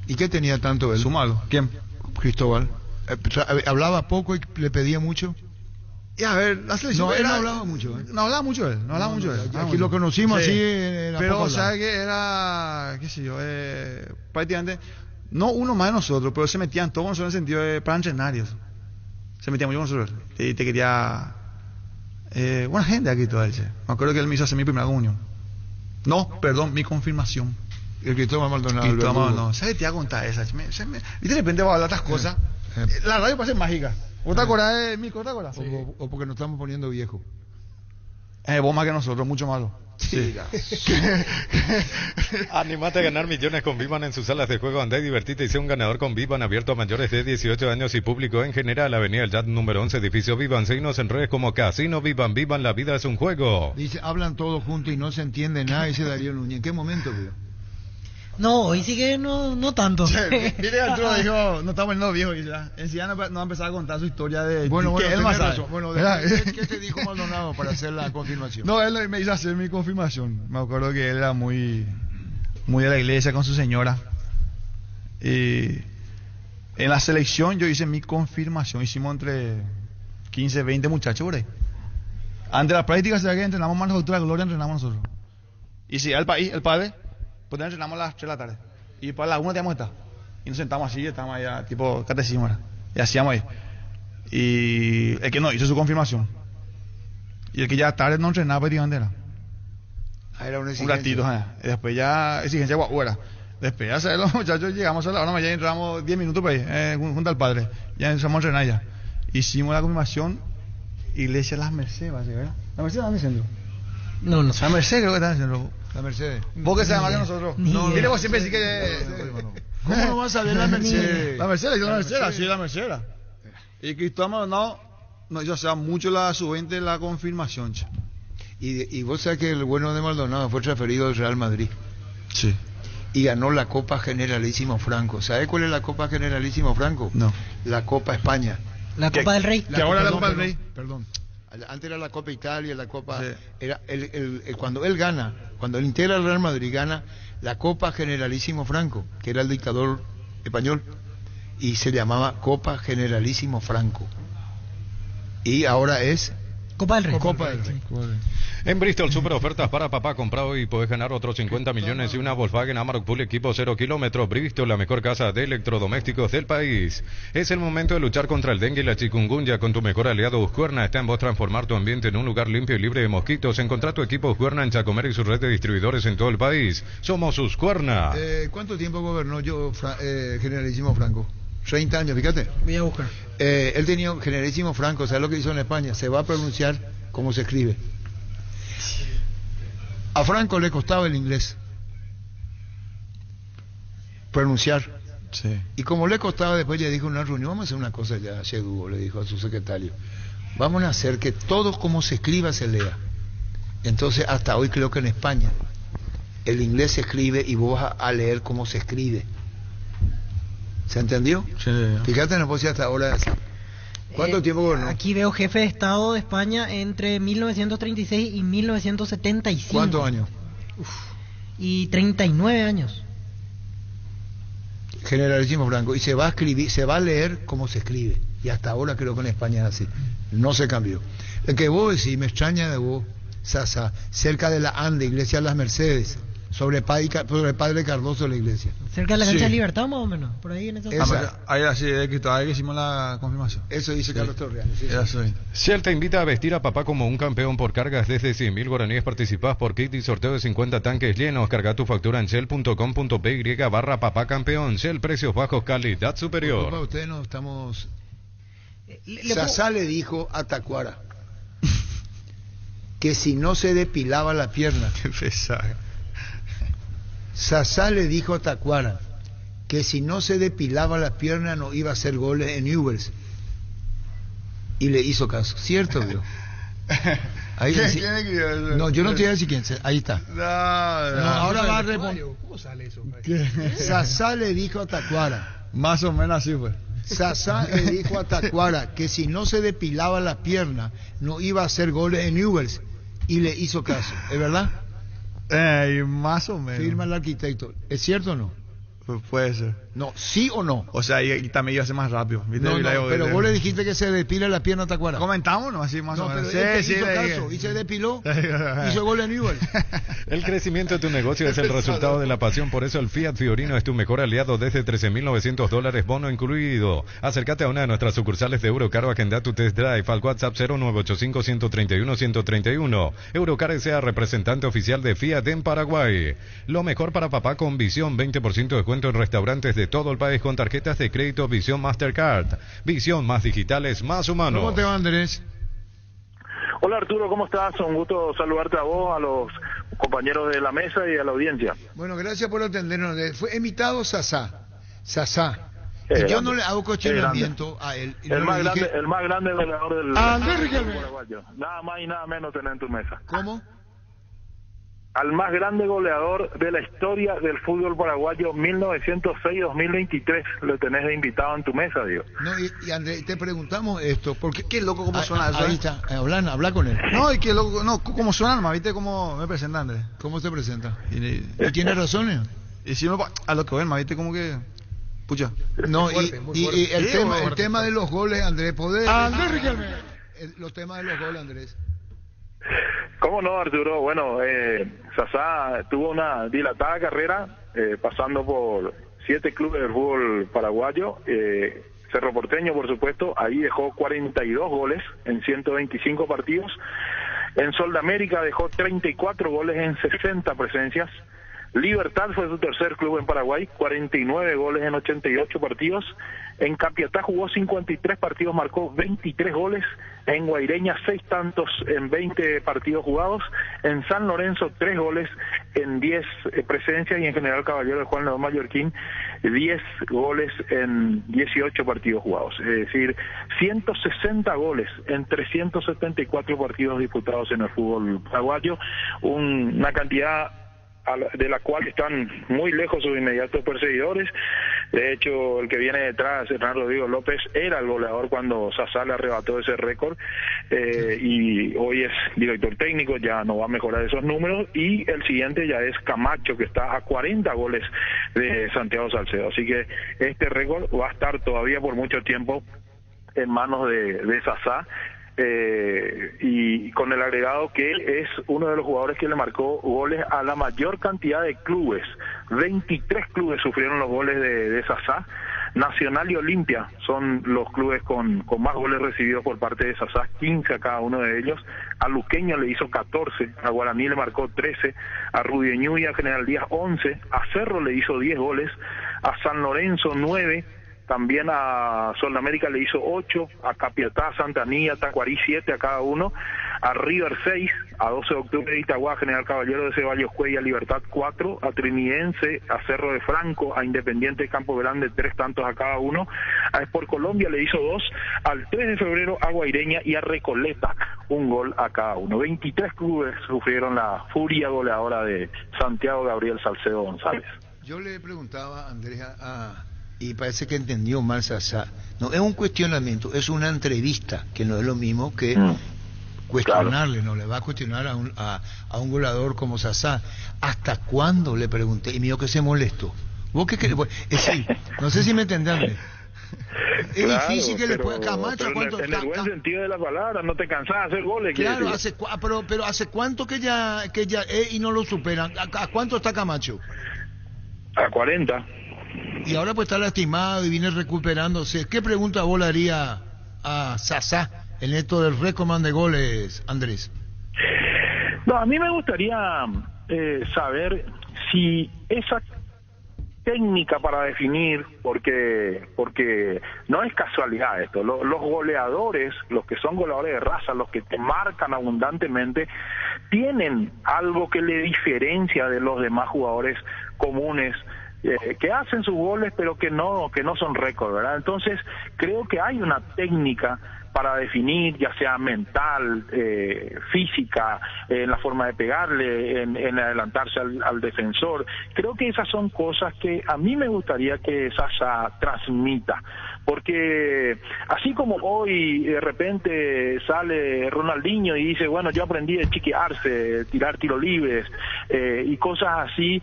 ¿Y qué tenía tanto él? Sumalo. ¿Quién? Cristóbal. Hablaba poco y le pedía mucho. Y a ver, la selección. No, él no hablaba mucho. No hablaba mucho él. Aquí lo conocimos Sí. así. Era Pero, poco o sea, hablaba. que era, qué sé yo, prácticamente, no uno más de nosotros, pero se metían todos nosotros en el sentido de para entrenar y eso. Se metía mucho con nosotros. Y te quería. Buena gente aquí toda él. Me acuerdo que él me hizo hacer mi primera comunión. No, perdón, mi confirmación. El Cristóbal Maldonado. Cristóbal Maldonado. ¿Sabes? Te voy a contar esa. Y de repente va a hablar otras cosas. La radio parece mágica. ¿Vos te acordás de Mico? ¿Te acordás? O porque nos estamos poniendo viejos. Vos más que nosotros, mucho malo. Sí. Animate a ganar millones con Vivan en sus salas de juego. Andá y divertite y sea un ganador con Vivan, abierto a mayores de 18 años y público en general. Avenida El Yat número 11, edificio Vivan. Seguinos en redes como Casino Vivan. Vivan, la vida es un juego. Dice, hablan todos juntos y no se entiende nada. Ese Darío Núñez. ¿En qué momento, vio? No, hoy sí que no tanto. Mire, Arturo dijo, no estamos poniendo viejos. Encima nos va a empezar a contar su historia de Bueno, que él tiene más sabe. razón. Bueno, ¿qué te dijo Maldonado para hacer la confirmación? No, él me hizo hacer mi confirmación. Me acuerdo que él era muy de la iglesia con su señora. Y en la selección yo hice mi confirmación. Hicimos entre 15, 20 muchachos por ahí. Antes de la práctica, se ve que entrenamos Manufactura Gloria, entrenamos nosotros. Y si el país, el padre, pues entrenamos a las 3 de la tarde. Y para las 1 teníamos que estar. Y nos sentamos así, estábamos allá, tipo catecismo. Y hacíamos ahí. Y el que no hizo su confirmación. Y el que ya tarde no entrenaba prácticamente era. Era una Un ratito, y después ya exigencia guaguera. Después ya sabes, los muchachos llegamos a la hora, ya entramos 10 minutos por ahí, junto al padre. Ya empezamos a entrenar ya. Hicimos la confirmación, Iglesia Las Mercedes, ¿verdad? ¿La Mercedes dónde está en el centro? No sé. La Mercedes creo que está en el centro. La Mercedes. Vos que sabes más que nosotros. No, mire, vos siempre decís que... ¿Cómo no vas a ver la Mercedes? La Mercedes, la Mercedes, sí, la Mercedes. Y Cristóbal Maldonado nos hizo hacer mucho la sub-20 la confirmación. Che. Y vos sabés que el bueno de Maldonado fue transferido del Real Madrid. Sí. Y ganó la Copa Generalísimo Franco. ¿Sabés cuál es la Copa Generalísimo Franco? No. La Copa España. La Copa del Rey. Que ahora la Copa del Rey. Perdón. Antes era la Copa Italia, la Copa... Sí. Era cuando él gana, cuando él integra el Real Madrid, gana la Copa Generalísimo Franco, que era el dictador español, y se llamaba Copa Generalísimo Franco. Y ahora es... Copa del Rey. Copa del Rey. En Bristol, super ofertas para papá. Compra hoy y podés ganar otros 50 millones y una Volkswagen Amarok Pool equipo 0 kilómetros. Bristol, la mejor casa de electrodomésticos del país. Es el momento de luchar contra el dengue y la chikungunya con tu mejor aliado Husqvarna. Está en vos transformar tu ambiente en un lugar limpio y libre de mosquitos. Encontrá tu equipo Husqvarna en Chacomer y su red de distribuidores en todo el país. Somos Husqvarna. ¿Cuánto tiempo gobernó Generalísimo Franco? 30 años, fíjate. Voy a buscar. Él tenía Generalísimo Franco, ¿sabes lo que hizo en España? Se va a pronunciar como se escribe. A Franco le costaba el inglés pronunciar. Sí. Y como le costaba, después le dijo en una reunión, vamos a hacer una cosa ya, Chedugo, le dijo a su secretario. Vamos a hacer que todo como se escriba se lea. Entonces, hasta hoy creo que en España el inglés se escribe y vos vas a leer cómo se escribe. ¿Se entendió? Sí. Fíjate, no puedo decir hasta ahora así. ¿Cuánto tiempo gobernó? Aquí veo jefe de Estado de España entre 1936 y 1975. ¿Cuántos años? Y 39 años. Generalísimo Franco. Y se va a escribir, se va a leer como se escribe. Y hasta ahora creo que en España es así. No se cambió. El que vos decís, me extraña de vos, Sasa, cerca de la Ande, Iglesia de las Mercedes, sobre Padre Cardoso de la iglesia. Cerca de la cancha de Libertad, más o menos, por ahí en esa Esa. Ahí así de que todavía hicimos la confirmación. Eso dice Carlos Torreal. Sí, sí. Shell te invita a vestir a papá como un campeón por cargas desde 100.000 guaraníes. Participás por kit y sorteo de 50 tanques llenos. Carga tu factura en shell.com.py/papá campeón. Shell, precios bajos, calidad superior. Para ustedes no estamos... Sassá le dijo a Tacuara que si no se depilaba la pierna... Qué pesado. Sassá le dijo a Tacuara que si no se depilaba la pierna no iba a hacer goles en Newell's. Y le hizo caso. ¿Cierto, bro? Ahí ¿Quién no, yo no te voy a decir quién. Ahí está. No, ahora va a responder. ¿Cómo sale eso? Sassá le dijo a Tacuara. Más o menos así fue. Sassá le dijo a Tacuara que si no se depilaba la pierna no iba a hacer goles en Newell's. Y le hizo caso. ¿Es verdad? Más o menos. Firma el arquitecto. ¿Es cierto o no? Puede ser. No, ¿sí o no? O sea, y también iba a ser más rápido. ¿Viste? No, pero vos le dijiste que se depila la pierna a Tacuara. Comentamos, ¿no? Así más o menos. Pero él hizo caso y se depiló. Hizo gol en Newell's. El crecimiento de tu negocio es el resultado de la pasión. Por eso el Fiat Fiorino es tu mejor aliado desde $13.900, bono incluido. Acércate a una de nuestras sucursales de Eurocar o agenda tu test drive al WhatsApp 0985-131-131. Eurocar sea representante oficial de Fiat en Paraguay. Lo mejor para papá con Visión, 20% de descuento en restaurantes de todo el país con tarjetas de crédito Visión Mastercard. Visión, más digitales, más humanos. ¿Cómo te va, Andrés? Hola Arturo, ¿cómo estás? Un gusto saludarte a vos, a los compañeros de la mesa y a la audiencia. Bueno, gracias por atendernos. Fue invitado Sassá. Y yo no le hago cuestionamiento a él. El más grande goleador del paraguayo. Nada más y nada menos tener en tu mesa. ¿Cómo? Al más grande goleador de la historia del fútbol paraguayo, 1906-2023, lo tenés de invitado en tu mesa, digo. No, y Andrés, te preguntamos esto, porque qué loco cómo suena eso. Ahí está, habla con él. No, y qué loco, no, cómo suena, nomás, ¿viste cómo me presenta Andrés? ¿Cómo se presenta? ¿Y tiene razón? Y si no, a lo que ven, ¿viste? Como que... Pucha. No, y el tema de los goles, Andrés, los temas de los goles, Andrés. ¿Cómo no, Arturo? Bueno, Sassá tuvo una dilatada carrera, pasando por 7 clubes del fútbol paraguayo, Cerro Porteño, por supuesto, ahí dejó 42 goles en 125 partidos, en Sol de América dejó 34 goles en 60 presencias, Libertad fue su tercer club en Paraguay, 49 goles en 88 partidos. En Capiatá jugó 53 partidos, marcó 23 goles. En Guaireña 6 tantos en 20 partidos jugados. En San Lorenzo 3 goles en 10 presencias. Y en General Caballero de Juan León Mallorquín 10 goles en 18 partidos jugados. Es decir, 160 goles en 374 partidos disputados en el fútbol paraguayo. Una cantidad de la cual están muy lejos sus inmediatos perseguidores. De hecho, el que viene detrás, Hernán Rodrigo López, era el goleador cuando Sassá le arrebató ese récord, y hoy es director técnico, ya no va a mejorar esos números, y el siguiente ya es Camacho, que está a 40 goles de Santiago Salcedo. Así que este récord va a estar todavía por mucho tiempo en manos de Sassá. Y con el agregado que él es uno de los jugadores que le marcó goles a la mayor cantidad de clubes. 23 clubes sufrieron los goles de Sassá. Nacional y Olimpia son los clubes con más goles recibidos por parte de Sassá, 15 a cada uno de ellos. A Luqueño le hizo 14, a Guaraní le marcó 13, a Rubieñú y a General Díaz 11, a Cerro le hizo 10 goles, a San Lorenzo 9, también a Sol de América le hizo 8, a Capiatá, Santanía, Tacuarí 7 a cada uno, a River 6, a 12 de octubre de Itagua, General Caballero de Ceballos Cuey, a Libertad 4, a Trinidense, a Cerro de Franco, a Independiente de Campo Grande 3 tantos a cada uno, a Sport Colombia le hizo 2, al 3 de febrero a Guaireña y a Recoleta 1 gol a cada uno. 23 clubes sufrieron la furia goleadora de Santiago Gabriel Salcedo González. Yo le preguntaba a Andrés y parece que entendió mal Sassá. No es un cuestionamiento, es una entrevista, que no es lo mismo que cuestionarle. Claro. No le va a cuestionar a un goleador como Sassá. ¿Hasta cuándo? Le pregunté, y mío que se molestó. ¿Vos qué querés? Es decir, no sé si me entendés. Es Claro, difícil que le pero- pueda Camacho. pero ¿Cuánto en el buen sentido de la palabra, no te cansás de hacer goles. quiere Claro, decir. pero hace cuánto que ya y no lo superan. ¿A cuánto está Camacho? A 40. Y ahora pues está lastimado y viene recuperándose. ¿Qué pregunta vos le haría a Sasá en esto del récord de goles, Andrés? No, a mí me gustaría saber si esa técnica para definir, porque no es casualidad esto, los goleadores, los que son goleadores de raza, los que te marcan abundantemente, tienen algo que le diferencia de los demás jugadores comunes que hacen sus goles pero que no son récord, ¿verdad? Entonces creo que hay una técnica para definir, ya sea mental, física, en la forma de pegarle, en adelantarse al defensor. Creo que esas son cosas que a mí me gustaría que Sasa transmita, porque así como hoy de repente sale Ronaldinho y dice, bueno, yo aprendí de chiquearse, tirar tiros libres y cosas así,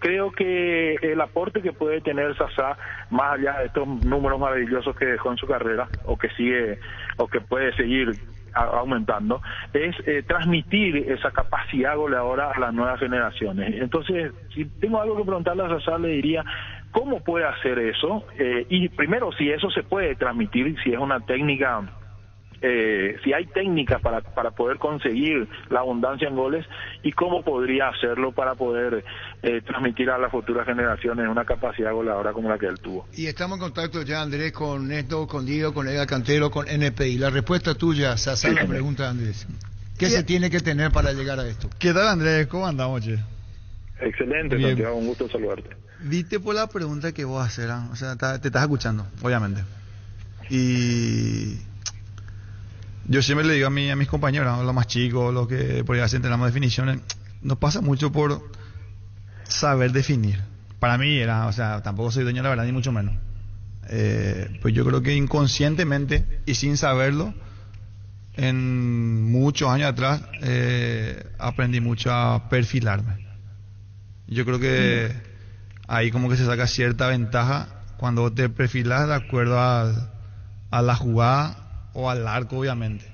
creo que el aporte que puede tener Sasa, más allá de estos números maravillosos que dejó en su carrera, o que sigue, o que puede seguir aumentando, es transmitir esa capacidad goleadora a las nuevas generaciones. Entonces, si tengo algo que preguntarle a Sasa, le diría cómo puede hacer eso, y primero si eso se puede transmitir, si es una técnica, si hay técnicas para poder conseguir la abundancia en goles, y cómo podría hacerlo para poder transmitir a las futuras generaciones una capacidad goleadora como la que él tuvo. Y estamos en contacto ya, Andrés, con Néstor, con Diego, con Edgar Cantero, con NPI. La respuesta tuya, Sasá, la pregunta de Andrés. ¿Qué se tiene que tener para llegar a esto? ¿Qué tal, Andrés? ¿Cómo andamos, che? Excelente, Bien. Santiago, un gusto saludarte. Viste por la pregunta que vos haces, ¿ah? O sea, te estás escuchando, obviamente. Y yo siempre le digo a mis compañeros, ¿no? Los más chicos, los que por ahí hacen entrenamos definiciones, nos pasa mucho por saber definir. Para mí era, o sea, tampoco soy dueño de la verdad, ni mucho menos. Pues yo creo que inconscientemente y sin saberlo, en muchos años atrás, aprendí mucho a perfilarme. Yo creo que ahí como que se saca cierta ventaja cuando te perfilas de acuerdo a la jugada o al arco, obviamente.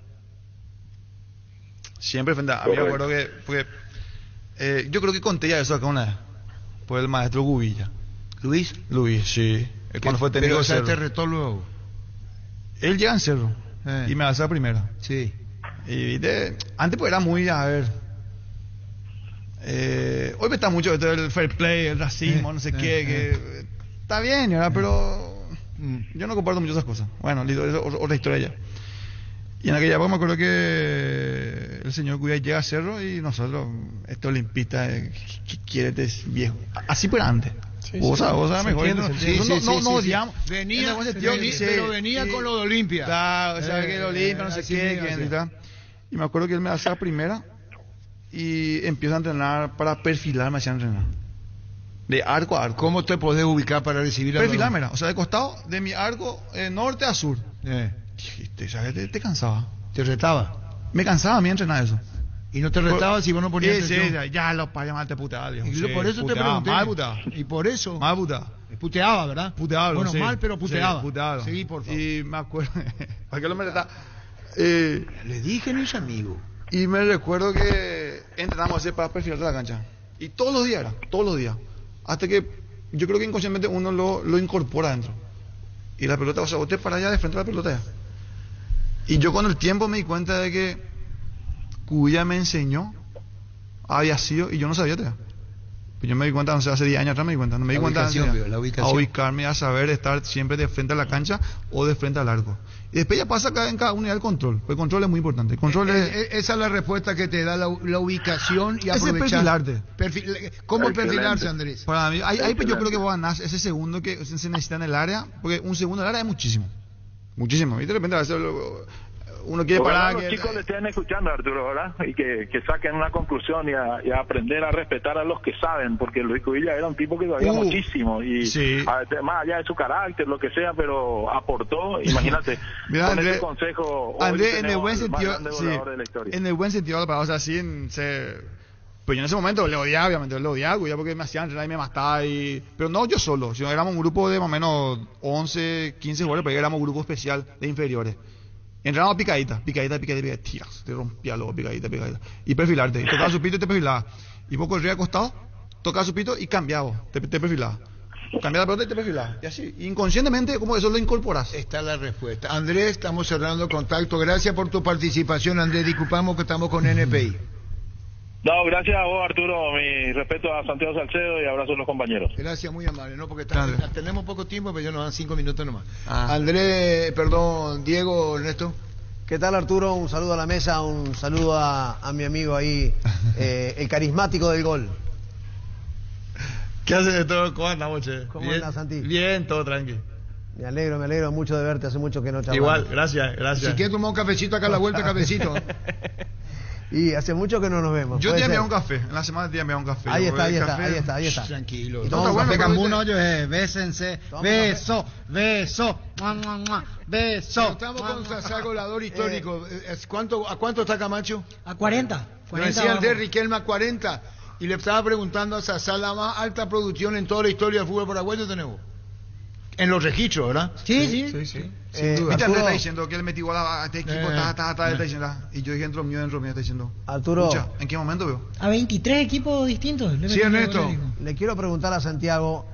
Siempre frente a mí me acuerdo que porque, yo creo que conté ya eso acá una vez por el maestro Gubilla. ¿Luis? Luis, sí. Cuando fue técnico Pero, de Cerro. te retó luego. Él llega en Cerro y me hace la primera. Sí. Y antes pues era muy, a ver, hoy me está mucho esto del fair play, el racismo, no sé qué, que está bien, ¿verdad? Pero yo no comparto mucho esas cosas. Bueno, listo, eso es otra historia ya. Y en aquella época me acuerdo que el señor Cuyay llega a Cerro y nosotros, este olimpista, ¿qué quiere este viejo? Así por antes. Sí, Vos sabés mejor. No odiamos. Venía, Sí. pero venía con lo de Olimpia. Claro, o sea, que el Olimpia, no sé qué, y tal. Y me acuerdo que él me hace la primera y empiezo a entrenar para perfilar, me hacían entrenar. De arco a arco. ¿Cómo te podés ubicar para recibir a Perfilarme, o sea, de costado, de mi arco norte a sur. Te cansaba. ¿Te retaba? Me cansaba a mí entrenar eso. ¿Y no te retaba si vos no ponías Sí, atención? ya los padres más te puteaban, viejo. Y por eso te puteaba, pregunté. mal puteaba. Y por eso. Mal puteaba. Puteaba, ¿verdad? Puteaba, Bueno, sí. mal, pero puteaba. Sí, puteaba. Seguí, por favor. Y me acuerdo. ¿Para qué lo me retaba? Le dije a mis amigos. Y me recuerdo que entrenamos a hacer para perfilar de la cancha. Y todos los días era, todos los días. Hasta que yo creo que inconscientemente uno lo incorpora adentro. Y la pelota, o sea, usted para allá de frente a la pelota ya. Y yo con el tiempo me di cuenta de que Cuya me enseñó, había sido, y yo no sabía todavía. Yo me di cuenta, no sé, hace 10 años atrás me di cuenta. No me di cuenta la ubicación. a ubicarme, a saber estar siempre de frente a la cancha o de frente al arco. Y después ya pasa en cada unidad el control. El control es muy importante. El control esa es la respuesta que te da la ubicación y es aprovechar. perfilarte. ¿Cómo perfilarse, Andrés? Para mí, ahí pues yo creo que vos ganás ese segundo que se necesita en el área, porque un segundo en el área es muchísimo. Muchísimo. Y de repente a veces uno quiere parar. Los chicos le estén escuchando, Arturo, ¿verdad? Y que saquen una conclusión y a aprender a respetar a los que saben, porque Luis Cubilla era un tipo que sabía muchísimo y sí. Más allá de su carácter, lo que sea, pero aportó, imagínate, Mira, con Andrés, ese consejo. Andrés, en el buen sentido, de la historia. en el buen sentido de la palabra, o sea, sin ser Pero yo en ese momento le odiaba, obviamente, le odiaba porque me hacían entrenar y me mataba. Pero no yo solo, sino éramos un grupo de más o menos 11, 15 jugadores, pero éramos un grupo especial de inferiores. Entrábamos picadita, tías, te rompía luego picadita. Y perfilarte, y tocaba su pito y te perfilaba. Y vos corrías acostado, tocaba su pito y cambiabas, te perfilaba. Cambiaba la pelota y te perfilaba. Y así, inconscientemente, como eso lo incorporas. Está la respuesta. Andrés, estamos cerrando contacto. Gracias por tu participación, Andrés. Disculpamos que estamos con NPI. No, gracias a vos, Arturo. Mi respeto a Santiago Salcedo y abrazo a los compañeros. Gracias, muy amable, ¿no? Porque tenemos poco tiempo, pero ya nos dan 5 minutos nomás. Diego, Ernesto. ¿Qué tal, Arturo? Un saludo a la mesa, un saludo a mi amigo ahí, el carismático del gol. ¿Qué haces de todo? ¿Cómo andamos, che? ¿Cómo andas, Santi? Bien, todo tranqui. Me alegro mucho de verte, hace mucho que no charlamos. Igual, gracias. Si quieres tomar un cafecito acá a la vuelta, cafecito. Y hace mucho que no nos vemos. Yo te envié un café, en la semana te envié un café. Ahí está. Tranquilo. No, bueno, Camuno, bésense, beso. Estamos con Sasá, goleador histórico. ¿A cuánto está Camacho? A 40. Me decía el de Riquelme a 40. Y le estaba preguntando a Sasá, la más alta producción en toda la historia del fútbol paraguayo tenemos. En los registros, ¿verdad? Sí. Sin duda. Arturo está diciendo que él metió igual a este equipo, está diciendo. Y yo dije, entro mío, está diciendo. Arturo. Escucha, ¿en qué momento veo? A 23 equipos distintos. Sí, Ernesto. Le quiero preguntar a Santiago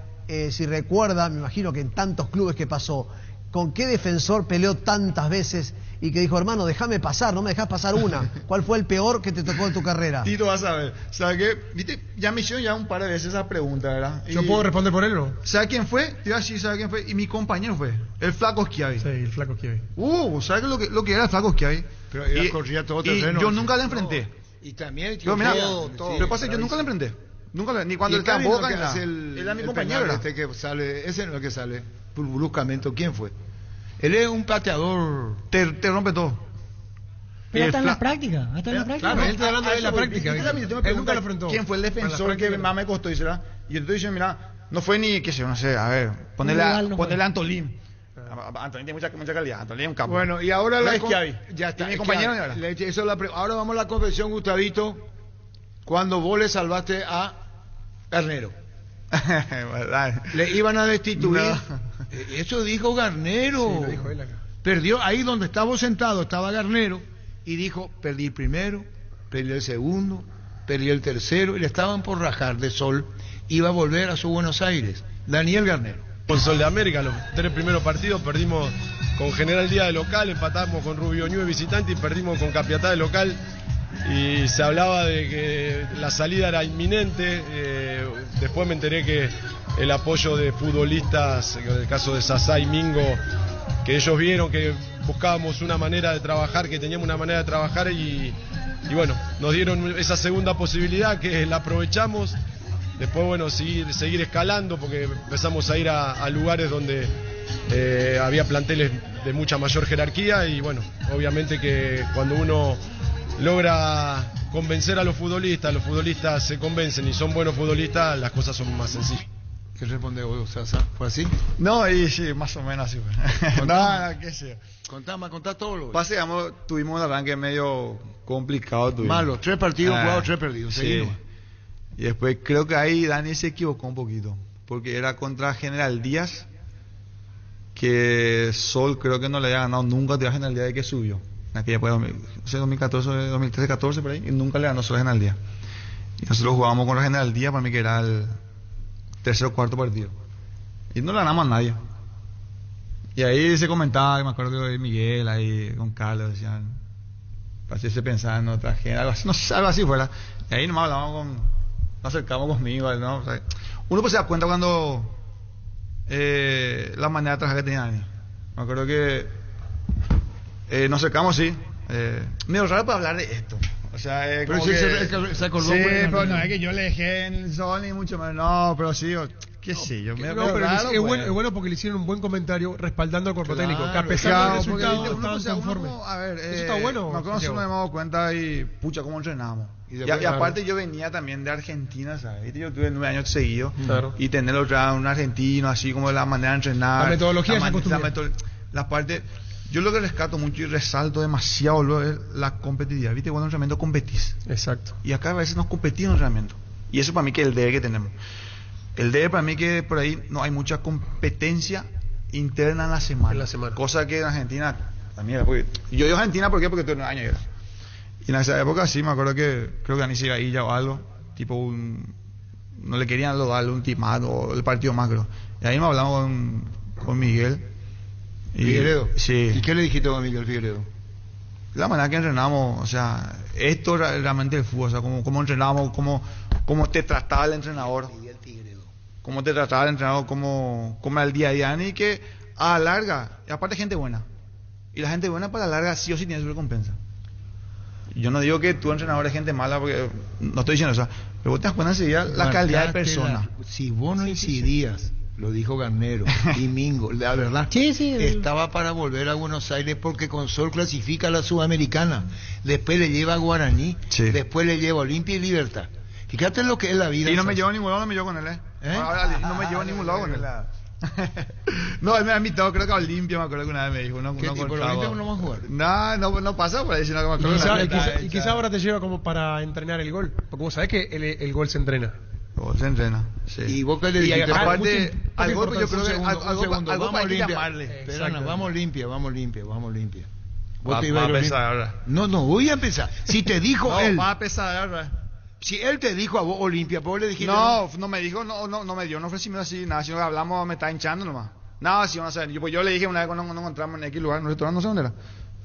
si recuerda, me imagino que en tantos clubes que pasó, ¿con qué defensor peleó tantas veces y que dijo, hermano, déjame pasar, no me dejas pasar una? ¿Cuál fue el peor que te tocó en tu carrera? Tito, vas a ver. ¿Sabes qué? ¿Viste? Ya me hicieron ya un par de veces esa pregunta, ¿verdad? ¿Yo puedo responder por él o no? ¿Sabes quién fue? Te iba a decir, ¿sabes quién fue? Y mi compañero fue. El Flaco Schiavi. Sí, el Flaco Schiavi. ¿Sabes lo que era el Flaco Schiavi? Pero él corría todo terreno. Y yo nunca le enfrenté. No. Y también... Pero mira, pero pasa que yo nunca le enfrenté. Ni cuando él estaba en Boca, era mi compañero. Que sale, ese no es el que sale bruscamente. ¿Quién fue? Él es un pateador. Te rompe todo. Pero hasta en la práctica. Claro, él está hablando de la práctica. Él nunca lo enfrentó. ¿Quién fue el defensor que más me costó? Y yo te estoy diciendo, mira, no fue ni, qué sé yo, no sé, a ver, ponele a Antolín. Antolín tiene mucha calidad, Antolín es un capo. Bueno, y ahora ya está mi compañero. Ahora vamos a la confesión, Gustavito, cuando vos le salvaste a Garnero. Le iban a destituir. Eso dijo Garnero. Sí, lo dijo él acá. Perdió ahí donde estaba sentado, estaba Garnero, y dijo, perdí el primero, perdí el segundo, perdí el tercero, y le estaban por rajar de Sol, iba a volver a su Buenos Aires. Daniel Garnero. Con Sol de América, los 3 primeros partidos perdimos con General Díaz de local, empatamos con Rubio Ñu de visitante y perdimos con Capiatá de local. Y se hablaba de que la salida era inminente. Después me enteré que el apoyo de futbolistas, en el caso de Sasá y Mingo, que ellos vieron que buscábamos una manera de trabajar, que teníamos una manera de trabajar y bueno, nos dieron esa segunda posibilidad que la aprovechamos. Después, bueno, seguir escalando porque empezamos a ir a lugares donde había planteles de mucha mayor jerarquía y bueno, obviamente que cuando uno logra convencer a los futbolistas se convencen y son buenos futbolistas, las cosas son más sencillas. ¿Qué responde vos, Sasa? ¿Fue así? No, y sí, más o menos así fue. No, qué sé. Contá todo lo que tuvimos un arranque medio complicado. Malo, 3 partidos jugados, 3 perdidos. Sí. Y después creo que ahí Dani se equivocó un poquito, porque era contra General Díaz, que Sol creo que no le había ganado nunca a General Díaz de que subió. En aquella época, 2014, 2013, 14 por ahí, y nunca le ganó Sol a General Díaz. Y nosotros jugábamos con la General Díaz, para mí que era el 3er o 4 partido. Y no le ganamos a nadie. Y ahí se comentaba, me acuerdo que Miguel, ahí con Carlos, decían, parece que se pensaba en otra gente, algo así, no sé, algo así fuera. Y ahí nomás hablábamos nos acercamos conmigo, ¿no? O sea, uno pues se da cuenta cuando la manera de trabajar que tenía Dani. Me acuerdo que nos acercamos, sí. Medio raro para hablar de esto. O sea, pero como sí, que se acordó. Sí, pero no es que yo le dejé en el sol ni mucho más. No, pero sí, qué sé yo. Es bueno porque le hicieron un buen comentario respaldando al cuerpo técnico. Que a pesar del resultado estaban conformes. A ver, eso está bueno. Nosotros nos hemos dado cuenta y pucha cómo entrenamos. Y aparte yo venía también de Argentina, ¿sabes? Yo tuve 9 años seguidos. Claro. Y tener otra un argentino así como la manera de entrenar. La metodología la parte. Yo lo que rescato mucho y resalto demasiado lo es la competitividad. ¿Viste? Cuando en un entrenamiento competís. Exacto. Y acá a veces nos competimos en entrenamiento. Y eso para mí que es el debe que tenemos. El debe para mí que por ahí no hay mucha competencia interna en la semana. Cosa que en Argentina también. Yo digo Argentina ¿por qué? Porque tuve 9 años era. Y en esa época sí me acuerdo que creo que Anis Gailla o algo, tipo no le querían darle un timado o el partido más creo. Y ahí me hablamos con Miguel. Figueredo. Sí. ¿Y qué le dijiste a Miguel Figueredo? La manera que entrenamos, o sea, esto es realmente el fútbol, o sea, cómo entrenábamos, cómo te trataba el entrenador. Cómo te trataba el entrenador, cómo era el día a día. Y que a la larga, y aparte gente buena. Y la gente buena para la larga sí o sí tiene su recompensa. Yo no digo que tu entrenador es gente mala, porque no estoy diciendo eso. Pero vos te das cuenta enseguida la calidad de persona. Si vos no incidías, lo dijo Garnero y Mingo, la verdad, estaba para volver a Buenos Aires porque Consol clasifica a la Sudamericana. Después le lleva a Guaraní, después le lleva a Olimpia y Libertad. Fíjate lo que es la vida. Y no me llevo a ningún lado, no me llevo con él, Ahora, no me llevo a ningún lado con él. No, él me ha invitado, creo que a Olimpia, me acuerdo que una vez me dijo. ¿Qué tipo? ¿Por Olimpia no vas a jugar? No pasa por ahí, sino que me acuerdo. Y quizá ahora te lleva como para entrenar el gol. Porque vos sabés que el gol se entrena. Se entrena, sí. Y vos que le dijiste, aparte, al golpe yo creo que algo para llamarle. Vamos limpia. Va a empezar ahora. No voy a empezar. Si te dijo él. Va a empezar ahora. Si él te dijo a vos Olimpia, vos le dijiste. No me dijo, no me dio un ofrecimiento así, nada, sino que hablamos, me está hinchando nomás. No, si vamos a ver. Yo le dije una vez cuando nos encontramos en X lugar, en un restaurante, no sé dónde era.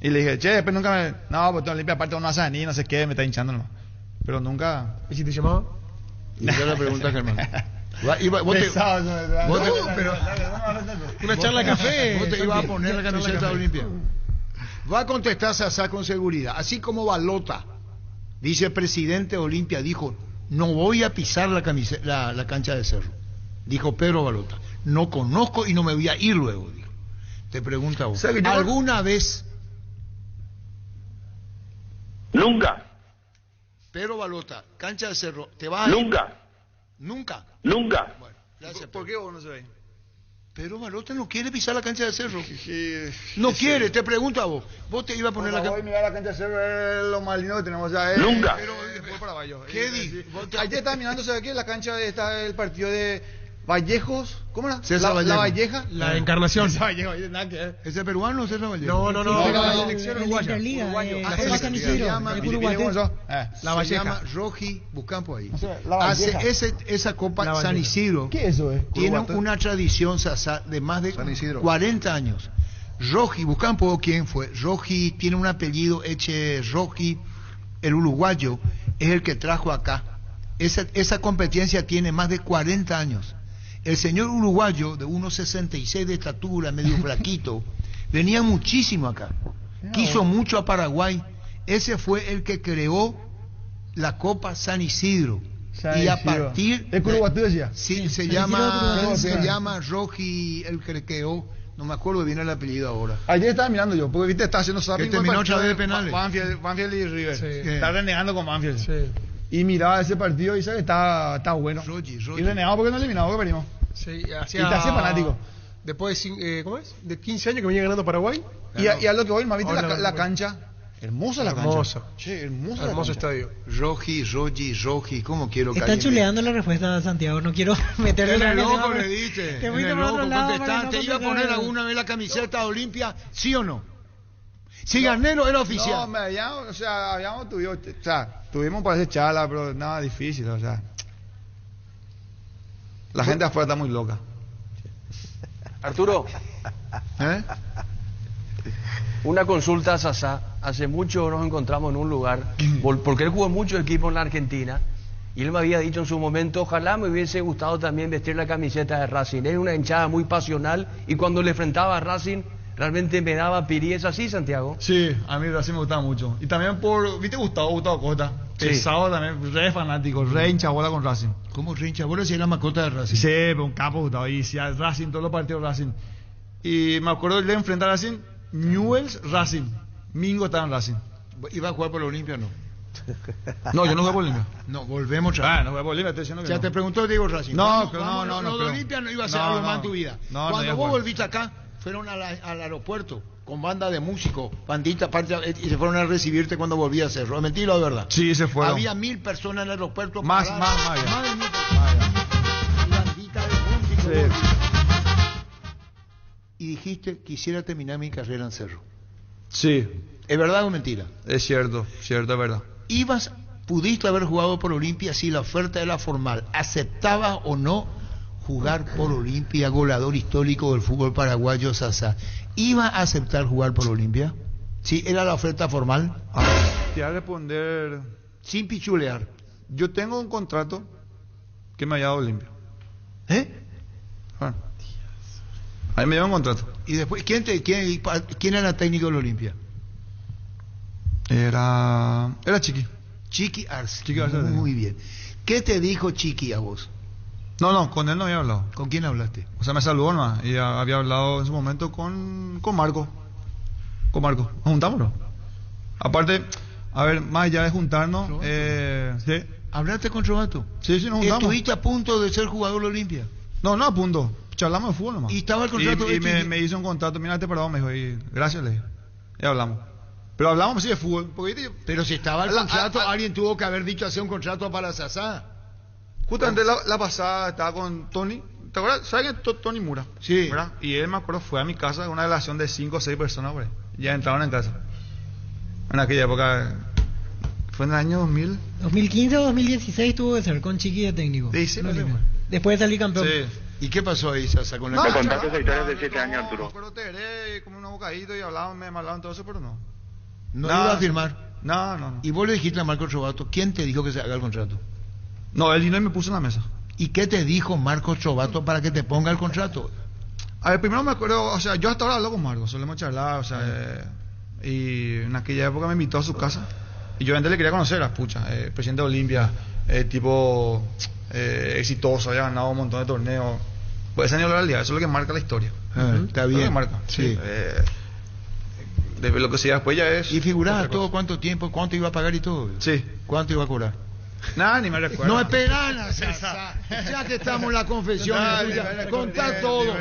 Y le dije, che, después nunca me. No, pues Olimpia, aparte no vas a venir, no sé qué, me está hinchando nomás. Pero nunca. ¿Y si te llamaba? Y yo le pregunto a Germán. Una charla de café. Vos te ibas a poner la camiseta de Olimpia. Va a contestar Sasá con seguridad. Así como Balota, vicepresidente de Olimpia, dijo: no voy a pisar la cancha de Cerro. Dijo Pedro Balota: no conozco y no me voy a ir luego. Dijo. Te pregunta vos, ¿alguna vez? Nunca. Pedro Balota, cancha de Cerro, ¿te vas a ir? Nunca. Bueno, gracias. ¿Por qué vos no se ve? Pedro Balota no quiere pisar la cancha de Cerro. No quiere, te pregunto a vos. Vos te ibas a poner la cancha. Voy a mirar la cancha de Cerro, es lo más lindo que tenemos ya. Nunca. Pero después para abajo. ¿Qué dices? Ayer estaba mirando, ¿sabes qué? La cancha está el partido de Vallejos, ¿cómo era? César Vallejo. La Valleja. La Encarnación. César Vallejo, nada que ver. ¿Ese peruano o César Vallejo? No. La selección uruguaya. La Valleja. Se llama Roji Buscampo ahí. Hace esa Copa San Isidro. ¿Qué es eso? Tiene una tradición de más de 40 años. Roji Buscampo, ¿quién fue? Roji tiene un apellido, Eche Roji, el uruguayo, es el que trajo acá. Esa competencia tiene más de 40 años. El señor uruguayo, de 1,66 de estatura, medio flaquito, venía muchísimo acá. Quiso mucho a Paraguay. Ese fue el que creó la Copa San Isidro. Y a partir... ¿Es Curuguatú decía? Sí, se llama Roji, el que creó... No me acuerdo bien el apellido ahora. Ayer estaba mirando yo, porque viste, está haciendo zapping. Que terminó otra vez de penales. Banfield y River. Sí. Está renegando con Banfield. Sí. Y miraba ese partido y dice que está bueno. Roji. Y renegado porque no eliminado, que venimos. Sí, Y te hace fanático. Después de, ¿cómo es? De 15 años que venía ganando Paraguay. Y a lo que voy, ¿viste la cancha? Hermosa la cancha. Che, hermosa. Hermoso estadio. Roji, ¿cómo quiero que Está chuleando la respuesta de Santiago, no quiero meterle en la el loco le diste. Te fuiste por otro lado. ¿Te iba a poner alguna vez la camiseta de Olimpia, sí o no? Si Garnero era oficial. No, tuvimos para hacer charla, pero nada difícil, La gente afuera está muy loca. Arturo, una consulta a Sasá. Hace mucho nos encontramos en un lugar, porque él jugó muchos equipos en la Argentina, y él me había dicho en su momento, ojalá me hubiese gustado también vestir la camiseta de Racing. Es una hinchada muy pasional, y cuando le enfrentaba a Racing, realmente me daba pirí. ¿Es así, Santiago? Sí, a mí Racing me gustaba mucho. Y también ¿viste Gustavo Costa? Sí. Pesado también, re fanático, re hincha bola con Racing. ¿Cómo re hincha bola si era la mascota de Racing? Sí, pero un capo Gustavo, y si a Racing, todos los partidos Racing. Y me acuerdo de enfrentar a Racing, Newell's Racing. Mingo estaba en Racing. ¿Iba a jugar por la Olimpia o no? No, yo no jugué por Olimpia. No, volvemos a... no jugué por Olimpia, estoy diciendo que te preguntó Diego Racing. No, Lo de Olimpia no iba a ser algo más en tu vida. No, Cuando vos volviste acá, fueron al aeropuerto con banda de músicos, bandita aparte, y se fueron a recibirte cuando volví a Cerro. ¿Es mentira o de verdad? Sí, se fueron. Había 1000 personas en el aeropuerto. Más de 1000 personas. Y bandita de músicos. Sí. Y dijiste, quisiera terminar mi carrera en Cerro. Sí. ¿Es verdad o mentira? Es cierto, es verdad. ¿Pudiste haber jugado por Olimpia si la oferta era formal? ¿Aceptabas o no jugar por Olimpia, goleador histórico del fútbol paraguayo Sasa? ¿Iba a aceptar jugar por Olimpia? ¿Sí? ¿Era la oferta formal? Te voy a responder... Sin pichulear. Yo tengo un contrato que me ha dado Olimpia. Bueno. Ahí me dio un contrato. ¿Y después quién era técnico del Olimpia? Era Chiqui. Chiqui Arce. Chiqui Arce. Muy bien. ¿Qué te dijo Chiqui a vos? No, con él no había hablado. ¿Con quién hablaste? O sea, me saludó nomás. Y había hablado en su momento con Marco. Con Marco. Nos juntamos, ¿no? Aparte, a ver, más allá de juntarnos, ¿sí? ¿Hablaste con Trovato? Sí, nos juntamos. ¿Estuviste a punto de ser jugador de Olimpia? No a punto. Charlamos de fútbol nomás. ¿Y estaba el contrato? Y me hizo un contrato. Mira, parado, me dijo. Y gracias, le dije. Y hablamos. Pero hablamos sí de fútbol. Pero si estaba el contrato, alguien tuvo que haber dicho hacer un contrato para Sasá. Justamente la pasada estaba con Tony. ¿Te acuerdas? ¿Sabes que Tony Mura? Sí. ¿Verdad? Y él, me acuerdo, fue a mi casa con una relación de 5 o 6 personas, hombre. Ya entraron en casa. En aquella época. Fue en el año 2000. 2015 o 2016 tuvo que ser con Chiqui de técnico. Sí, después de salir campeón. Sí. ¿Y qué pasó ahí, Sasa, con Me contaste esa historia de 7 años, Arturo. Me acuerdo, te como un bocadito y me hablaban todo eso, pero no. ¿No iba a firmar? No. ¿Y vos le dijiste a Marco Trovato, quién te dijo que se haga el contrato? No, él vino y me puso en la mesa. ¿Y qué te dijo Marco Trovato para que te ponga el contrato? A ver, primero me acuerdo, o sea, yo hasta ahora hablo con Marco, solemos charlar, o sea, y en aquella época me invitó a su casa. Y yo antes le quería conocer a Pucha, presidente de Olimpia, tipo exitoso, había ganado un montón de torneos. Pues ese año de la realidad, eso es lo que marca la historia. Está bien. Lo que marca. Sí. Desde lo que se después ya es. ¿Y figuraba todo cuánto tiempo, cuánto iba a pagar y todo? Sí. ¿Cuánto iba a cobrar? Nada, ni me recuerdo. No esperan, ya que estamos en la confesión, contá todo.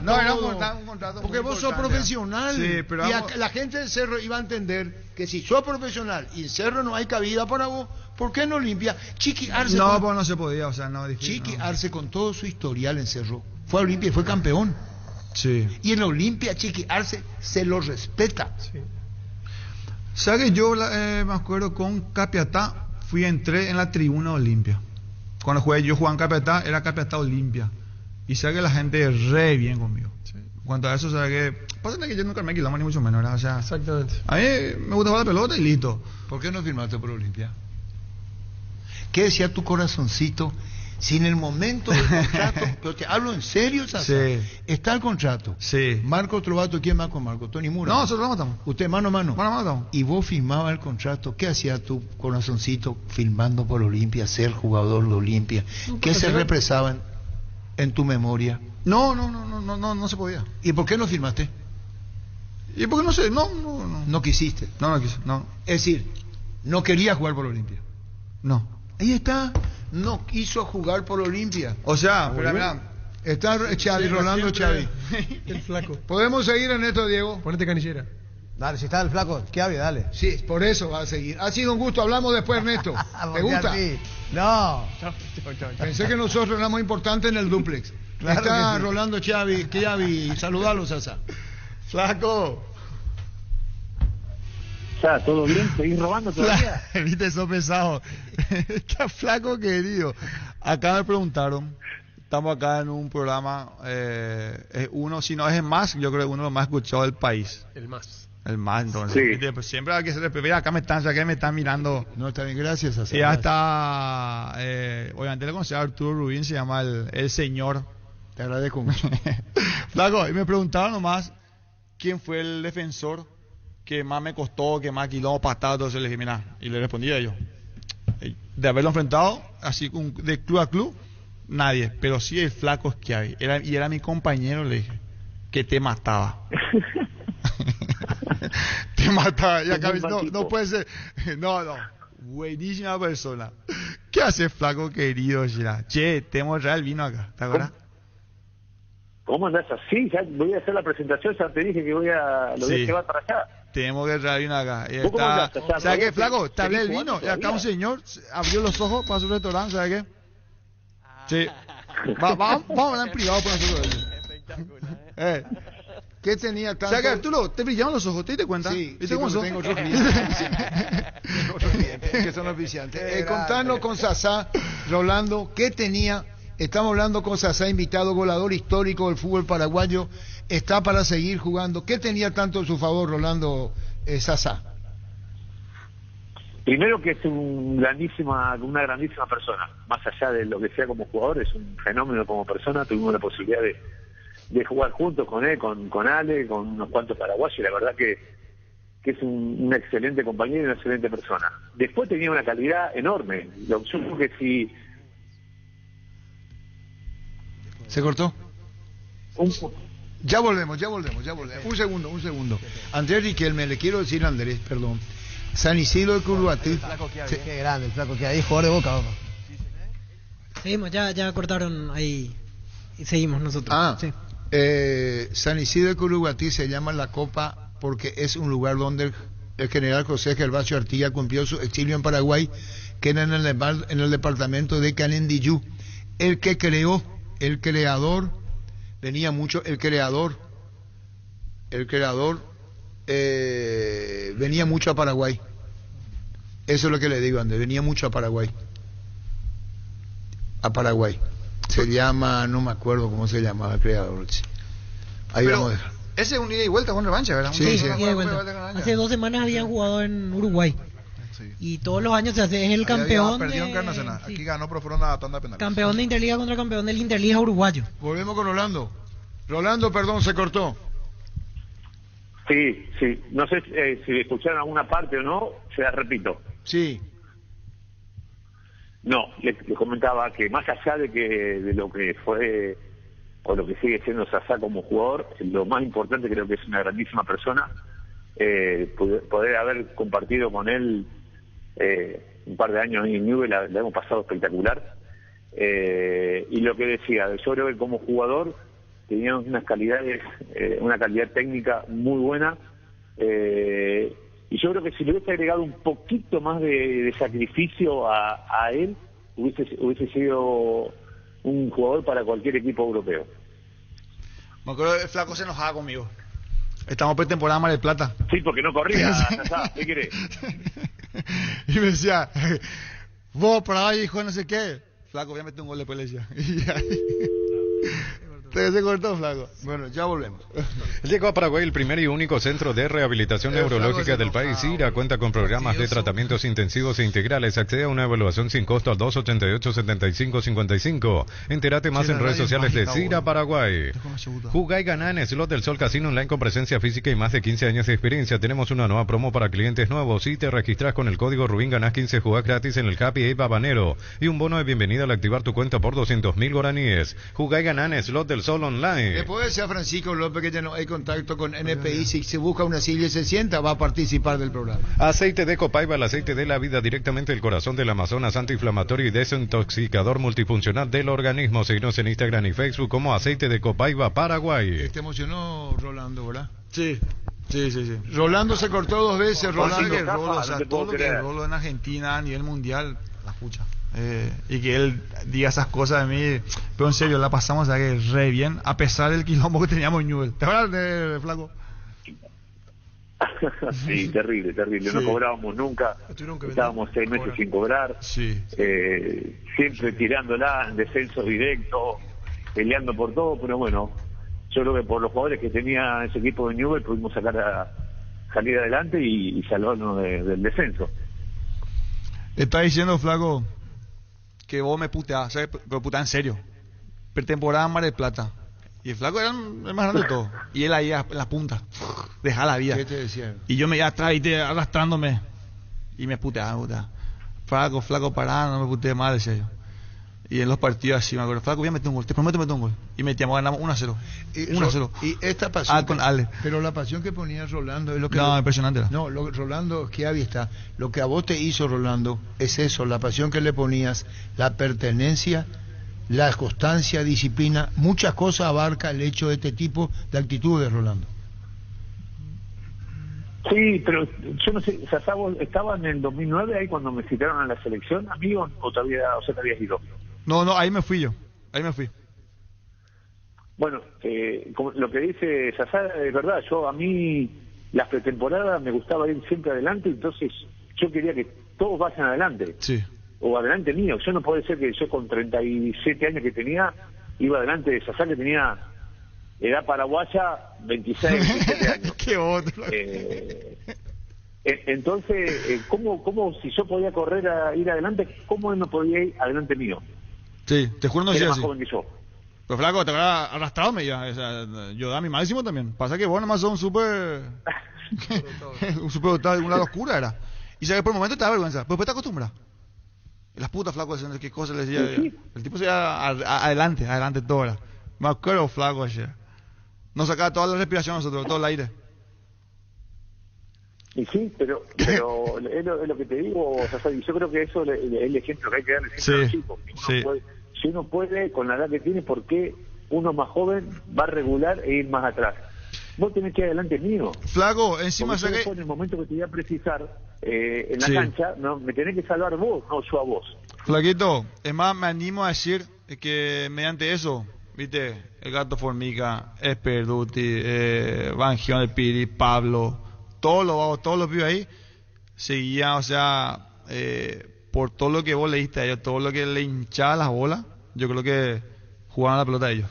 No, era un contrato. Porque vos sos profesional. Sí, pero y la gente del Cerro iba a entender que si sos profesional y en Cerro no hay cabida para vos, ¿por qué no Olimpia? Chiqui Arce. No, pues no se podía, o sea, no difícil. Chiqui Arce, con todo su historial en Cerro, fue a Olimpia y fue campeón. Sí. Y en Olimpia, Chiqui Arce se lo respeta. Sí. ¿Sabes que yo me acuerdo con Capiatá? Entré en la tribuna Olimpia. Cuando yo jugaba en Capiatá, era Capiatá Olimpia. Y sé que la gente re bien conmigo. Sí. En cuanto a eso, sabe que pasa que yo nunca me alquilaba ni mucho menos, ¿verdad? O sea, exactamente. A mí me gusta jugar la pelota y listo. ¿Por qué no firmaste por Olimpia? ¿Qué decía tu corazoncito? Si en el momento del contrato, pero te hablo en serio, Sasa, sí. Está el contrato. Sí. Marco Trovato, ¿quién más con Marco? Tony Mura. No, nosotros lo matamos. Usted mano a mano. Mano a mano. Y vos firmabas el contrato. ¿Qué hacía tu corazoncito firmando por Olimpia, ser jugador de Olimpia? ¿Qué se represaba en tu memoria? No se podía. ¿Y por qué no firmaste? ¿Y por qué no sé? No quisiste. No quise, no. Es decir, no quería jugar por Olimpia. No. Ahí está. No quiso jugar por Olimpia. O sea, mira. Está Xavi, sí, Rolando Xavi. El flaco. ¿Podemos seguir en esto, Diego? Ponete canillera. Dale, si está el flaco, Xavi, dale. Sí, por eso va a seguir. Ha sido un gusto, hablamos después, Ernesto. ¿Te gusta? No. Pensé que nosotros éramos importantes en el duplex. Claro, está sí. Rolando Xavi, saludalo, Sasa. Flaco. O sea, ¿todo bien? ¿Seguís robando todavía? Viste, eso pesado. Qué flaco querido. Acá me preguntaron, estamos acá en un programa, es uno, si no es el más, yo creo que uno de los más escuchados del país. El más, entonces. Sí. Pues siempre hay que ser, mira, acá me están mirando. No, está bien, gracias. Y hasta, obviamente le conocí a Arturo Rubín, se llama el señor. Te agradezco mucho. Flaco, y me preguntaron nomás, ¿quién fue el defensor que más me costó, que más quilombo, patado? Entonces le dije, mira, y le respondí a ellos, de haberlo enfrentado así de club a club, nadie, pero sí el flaco Schiavi, era mi compañero, le dije, que te mataba. Te mataba, y acá no puede ser, no, buenísima persona. ¿Qué hace, flaco querido? Che, te hemos traído el vino acá, ¿te acuerdas? ¿Cómo andás así? Ya voy a hacer la presentación, ya te dije que lo voy a llevar para allá. Tenemos que traer una acá. ¿Vos cómo andás allá? ¿Sabes qué, flaco? Te hablé el ¿Seguís vino. jugando Y acá todavía? un señor abrió los ojos para su restaurante, ¿sabes qué? Sí. Vamos a hablar en privado por nosotros. ¿Qué tenía tanto? ¿Sabes qué, Arturo? Te brillaban los ojos, ¿te diste cuenta? Sí, ¿Viste sí, cómo porque son? tengo otros clientes. Tengo otros clientes que son oficiantes. Contanos con Sasá, Rolando, ¿qué tenía? Estamos hablando con Sasá, invitado goleador histórico del fútbol paraguayo. Está para seguir jugando. ¿Qué tenía tanto en su favor, Rolando Sasá? Primero que es una grandísima persona. Más allá de lo que sea como jugador, es un fenómeno como persona. Tuvimos la posibilidad de jugar juntos con él, con Ale, con unos cuantos paraguayos, y la verdad que es un excelente compañero y una excelente persona. Después tenía una calidad enorme. Yo creo que si... ¿Se cortó? Ya volvemos. Un segundo. Andrés Riquelme, le quiero decir a Andrés, perdón. San Isidro de Curuguatí. Qué grande el flaco que hay, jugador de Boca. Seguimos, ya cortaron ahí. Y seguimos nosotros. Sí. San Isidro de Curuguatí se llama la Copa porque es un lugar donde el general José Gervasio Artigas cumplió su exilio en Paraguay, que era en el departamento de Canindeyú. El creador, venía mucho, venía mucho a Paraguay. Eso es lo que le digo, Andrés, venía mucho a Paraguay. Se llama, no me acuerdo cómo se llamaba el creador. Ahí Pero vamos a dejar. ese es un ida y vuelta con revancha, ¿verdad? Sí. ida y vuelta. Hace 2 semanas habían jugado en Uruguay. Y todos los años se hace, es el campeón perdió en Carnacional. Aquí ganó, pero fueron a la tanda penal. Campeón de Interliga contra campeón del Interliga uruguayo. Volvemos con Rolando. Rolando, perdón, se cortó. Sí. No sé si escucharon alguna parte o no, se la repito. Sí. No, le comentaba que más allá de lo que fue o lo que sigue siendo Sasá como jugador, lo más importante creo que es una grandísima persona. Poder haber compartido con él un par de años en Newell, la hemos pasado espectacular. Y lo que decía, yo creo que como jugador tenía unas calidades, una calidad técnica muy buena. Y yo creo que si le hubiese agregado un poquito más de sacrificio a él, hubiese sido un jugador para cualquier equipo europeo. Me acuerdo que el flaco se enojaba conmigo. Estamos pretemporada Mar del Plata. Sí, porque no corría, ¿qué querés? Y me decía, vos por ahí, hijo, no sé qué. Flaco, voy a meter un gol después, le decía. Se cortó, flaco. Bueno, ya volvemos. Llegó a Paraguay el primer y único centro de rehabilitación neurológica del país. IRA cuenta con programas de tratamientos intensivos e integrales. Accede a una evaluación sin costo al 288-7555. Entérate más en redes sociales de CIRA Paraguay. Jugá y ganá en Slot del Sol Casino Online con presencia física y más de 15 años de experiencia. Tenemos una nueva promo para clientes nuevos. Si te registras con el código Rubín, ganás 15 jugás gratis en el Happy Ape Habanero y un bono de bienvenida al activar tu cuenta por 200.000 guaraníes. Jugá y ganá en Slot del Sol Online. Le puedo decir a Francisco López que ya no hay contacto con NPI. Si se busca una silla y se sienta, va a participar del programa. Aceite de Copaiba, el aceite de la vida directamente del corazón del Amazonas, antiinflamatorio y desintoxicador multifuncional del organismo. Seguinos en Instagram y Facebook como Aceite de Copaiba Paraguay. Te emocionó Rolando, ¿verdad? Sí. Rolando se cortó 2 veces, Rolando. Todo lo que es Rolo en Argentina a nivel mundial, la pucha. Y que él diga esas cosas de mí, pero en serio, la pasamos re bien, a pesar del quilombo que teníamos en Newell. ¿Te acuerdas de flaco? Sí, terrible. Sí. No cobrábamos nunca, estábamos 6 meses sin cobrar, siempre tirándola en descenso directo, peleando por todo, pero bueno, yo creo que por los jugadores que tenía ese equipo de Newell pudimos salir adelante y salvarnos del descenso. Está diciendo, flaco, que vos me puteás, o sea, pero puteás en serio. Pretemporada Mar del Plata. Y el flaco era el más grande de todo. Y él ahí en la punta. Deja la vida. ¿Qué te decía? Y yo me iba atrás y arrastrándome. Y me puteaba. Flaco, pará, no me puteé mal, decía yo. Y en los partidos así, me acuerdo, flaco, voy a meter un gol, te prometo meter un gol. Y metíamos, ganamos 1-0. 1-0. Y esta pasión. Con Ale. Pero la pasión que ponía Rolando es lo que. No, impresionante. No, Rolando, que está. Lo que a vos te hizo, Rolando, es eso, la pasión que le ponías, la pertenencia la constancia, disciplina, muchas cosas abarca el hecho de este tipo de actitudes, Rolando. Sí, pero yo no sé, Sasá, ¿vos estabas en el 2009 ahí cuando me citaron a la selección, amigo, o te habías ido? No, ahí me fui. Bueno, como lo que dice Sasá es verdad, a mí las pretemporadas me gustaba ir siempre adelante, entonces yo quería que todos vayan adelante. Sí. O adelante mío. Yo no puede ser que yo con 37 años que tenía, iba adelante de Sasá que tenía edad paraguaya, 26, 27 años. ¡Qué otro! Entonces, ¿cómo si yo podía correr a ir adelante, cómo él no podía ir adelante mío? Sí, te juro no Era decía más así. joven que yo. Pero flaco, te habrá arrastrado ya. O sea, yo da mi máximo también. Pasa que vos nomás sos un súper... un súper dotado de un lado oscura era. Y sabes, por el momento te da vergüenza, pero después te acostumbras. Las putas flacos, qué cosas les decía. Sí. El tipo se iba adelante todo era. Me acuerdo flaco ayer. Nos sacaba toda la respiración nosotros, todo el aire. Y sí, pero es lo que te digo, Sasá, y yo creo que eso es el ejemplo que hay que darle siempre a los chicos. Si uno puede, con la edad que tiene, ¿por qué uno más joven va a regular e ir más atrás? Vos tenés que ir adelante mío. Flaco, encima porque en el momento que te voy a precisar en la cancha, no, me tenés que salvar vos, no yo a vos. Flaquito, es más, me animo a decir que mediante eso, viste, el Gato Formica, Esperduti, Bangión, el Piri, Pablo, todos los pibes ahí, seguían, o sea, por todo lo que vos leíste a ellos, todo lo que le hinchaba las bolas, yo creo que jugaban la pelota a ellos.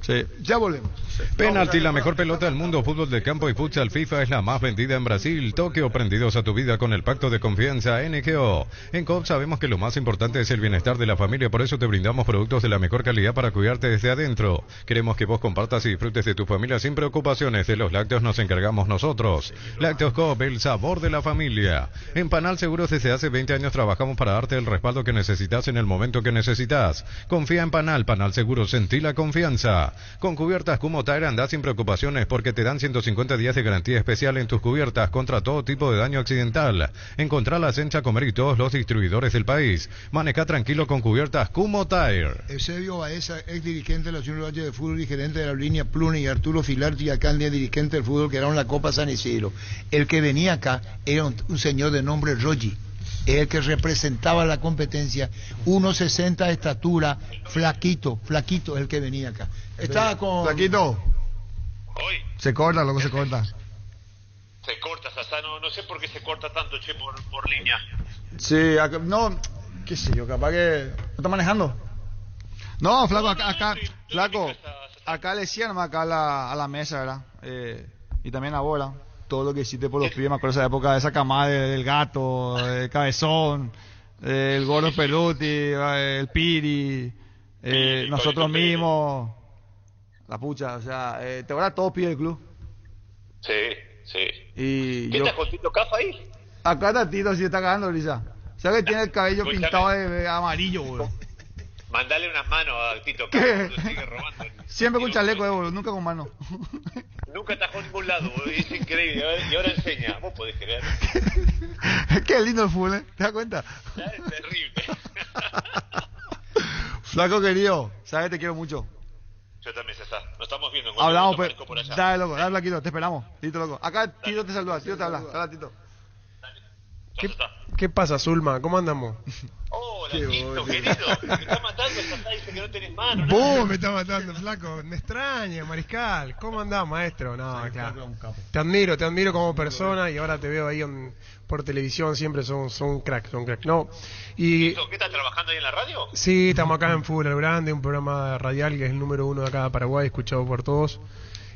Sí. Ya volvemos. Penalti, la mejor pelota del mundo, fútbol de campo y futsal FIFA es la más vendida en Brasil. Tokio, prendidos a tu vida con el pacto de confianza NGO. En Coop sabemos que lo más importante es el bienestar de la familia, por eso te brindamos productos de la mejor calidad para cuidarte desde adentro. Queremos que vos compartas y disfrutes de tu familia sin preocupaciones. De los lácteos nos encargamos nosotros. Lácteos Coop, el sabor de la familia. En Panal Seguros desde hace 20 años trabajamos para darte el respaldo que necesitas en el momento que necesitas. Confía en Panal Seguros, sentí la confianza. Con cubiertas Kumo Tire andás sin preocupaciones porque te dan 150 días de garantía especial en tus cubiertas contra todo tipo de daño accidental. Encontralas en Chacomer y todos los distribuidores del país. Maneja tranquilo con cubiertas Kumo Tire. Eusebio Baeza, ex dirigente de la Unión Uruguaya de Fútbol y gerente de la línea Pluni, y Arturo Filarti, acá dirigente del fútbol que era en la Copa San Isidro. El que venía acá era un señor de nombre Rogi. El que representaba la competencia, 1.60 de estatura, flaquito, el que venía acá. Estaba con... Flaquito. Hoy. Se corta, loco, se corta. Se corta, Sasá, no sé por qué se corta tanto, che, por línea. Sí, acá, no, qué sé yo, capaz que... ¿No está manejando? No, flaco, acá flaco, acá le decían nomás acá a la mesa, ¿verdad? Y también a bola. Todo lo que hiciste por los pibes, me acuerdo de esa época, de esa camada del Gato, el Cabezón, el Gordo Peluti, el Piri, nosotros mismos, la pucha, o sea, te acuerdas todo pide el club. Sí. Y ¿Qué yo... estás con Tito Cafa ahí? Acá está Tito, si está cagando, Lisa. ¿Sabes que tiene el cabello pintado de amarillo, boludo? Mandale unas manos a Tito Cafa, sigue robando. Siempre con chaleco, boludo, nunca con mano. Nunca atajó en ningún lado, es increíble. Y ahora enseña, vos podés creer. Qué lindo el fútbol, ¿te das cuenta? Es terrible. Flaco querido, sabes, te quiero mucho. Yo también, César. Nos estamos viendo. Hablamos, pero... Dale, loco, dale, Flaquito, te esperamos. Listo, loco. Acá Tito te saluda, Tito te habla. Hola, Tito. ¿Qué pasa, Zulma? ¿Cómo andamos? Hola, Tito, querido. Me está matando, Sasá dice que no tenés mano. Vos me estás matando, flaco. Me extraña, Mariscal. ¿Cómo andás, maestro? No, claro. Te admiro como persona y ahora te veo ahí por televisión. Siempre son un crack, No. Y... ¿Qué estás trabajando ahí en la radio? Sí, estamos acá en Fútbol Grande, un programa radial que es el número 1 de acá de Paraguay, escuchado por todos.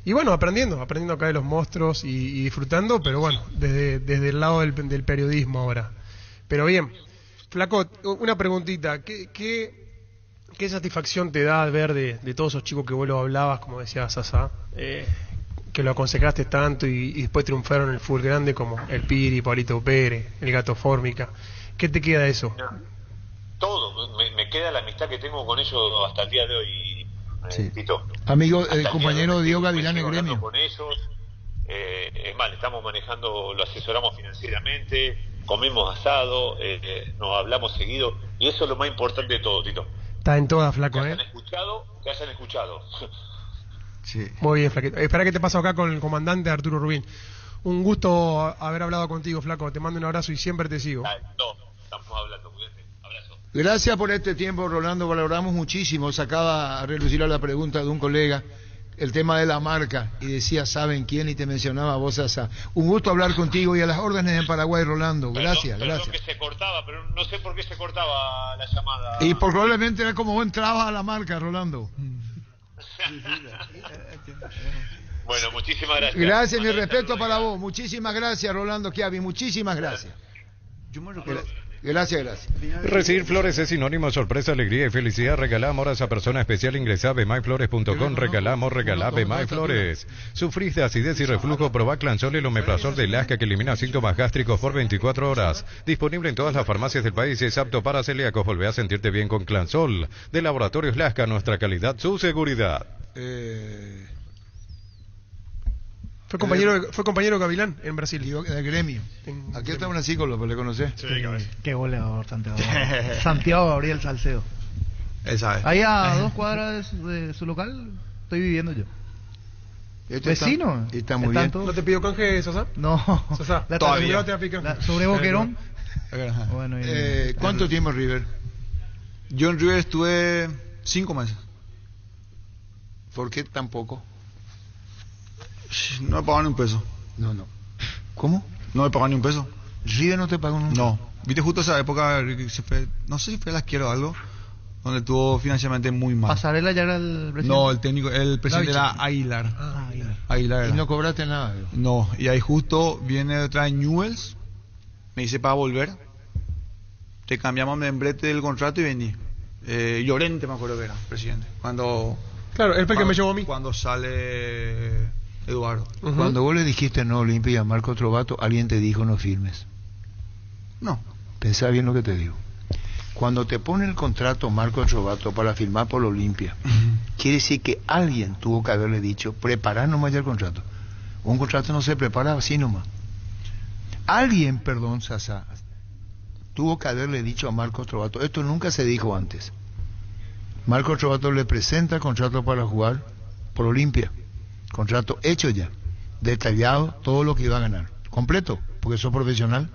Y bueno, aprendiendo acá de los monstruos y disfrutando, pero bueno, desde el lado del periodismo ahora. Pero bien, flaco, una preguntita, ¿qué satisfacción te da ver de todos esos chicos que vos lo hablabas, como decía Sasá, que lo aconsejaste tanto y después triunfaron en el fútbol grande como el Piri, Pablito Pérez, el Gato Fórmica? ¿Qué te queda de eso? Todo, me queda la amistad que tengo con ellos hasta el día de hoy, Tito. Amigo, compañero Diego Gavilán en gremio. Con ellos, es más, estamos manejando, lo asesoramos financieramente, comemos asado, nos hablamos seguido, y eso es lo más importante de todo, Tito. Está en todas, flaco, Que hayan escuchado. Sí. Muy bien, flaquito. Espera que te paso acá con el comandante Arturo Rubín. Un gusto haber hablado contigo, flaco. Te mando un abrazo y siempre te sigo. Estamos hablando, cuídate. Abrazo. Gracias por este tiempo, Rolando, valoramos muchísimo. Sacaba a relucir a la pregunta de un colega el tema de la marca y decía, ¿saben quién? Y te mencionaba vos, Sasa. Un gusto hablar contigo y a las órdenes en Paraguay, Rolando. Gracias, Perdón que se cortaba, pero no sé por qué se cortaba la llamada. Y probablemente era como vos entrabas a la marca, Rolando. Bueno, muchísimas gracias. Gracias, mi respeto para vos. Muchísimas gracias, Rolando Chiavi. Muchísimas gracias. Gracias. Recibir flores es sinónimo de sorpresa, alegría y felicidad. Regala amor a esa persona especial. Ingresa a bemaiflores.com. Regala amor, regala Bemaiflores. ¿Sufrís de acidez y reflujo? Probá Clansol, el omeprazol de Lasca que elimina síntomas gástricos por 24 horas. Disponible en todas las farmacias del país y es apto para celíacos. Volvé a sentirte bien con Clansol. De Laboratorios Lasca, nuestra calidad, su seguridad. Fue compañero de Gavilán en Brasil. Del gremio. Aquí está un psicólogo, ¿le conocés? Sí, qué goleador, Santiago. Santiago Gabriel Salcedo. Él sabe. Ahí a 2 cuadras de su local estoy viviendo yo. Vecino. Está muy bien. ¿No te pidió canje, Sasa? No. Sasa, todavía. Sobre Boquerón. Bueno, ¿cuánto tiempo en River? Yo en River estuve 5 meses. ¿Por qué tan poco? No me pagaron ni un peso. No. ¿Cómo? No me pagaron ni un peso. ¿River no te pagó nunca? No. Viste, justo esa época se fue, no sé si fue a la izquierda o algo, donde tuvo financieramente muy mal. ¿Pasarela ya era el presidente? No, el presidente era Aguilar. Aguilar. ¿Y no cobraste nada? No, y ahí justo viene otra vez Newells, me dice para volver, te cambiamos membrete del contrato y vení. Llorente me acuerdo que era, presidente. Claro, él fue el que me llevó a mí. Cuando sale Eduardo. Cuando vos le dijiste no Olimpia y a Marco Trovato, alguien te dijo no firmes. No. Pensá bien lo que te digo. Cuando te pone el contrato Marco Trovato para firmar por Olimpia, quiere decir que alguien tuvo que haberle dicho, prepará nomás ya el contrato. Un contrato no se prepara así nomás. Alguien, perdón, Sasa, tuvo que haberle dicho a Marco Trovato, esto nunca se dijo antes. Marco Trovato le presenta el contrato para jugar por Olimpia. Contrato hecho ya, detallado, todo lo que iba a ganar. Completo, porque sos profesional.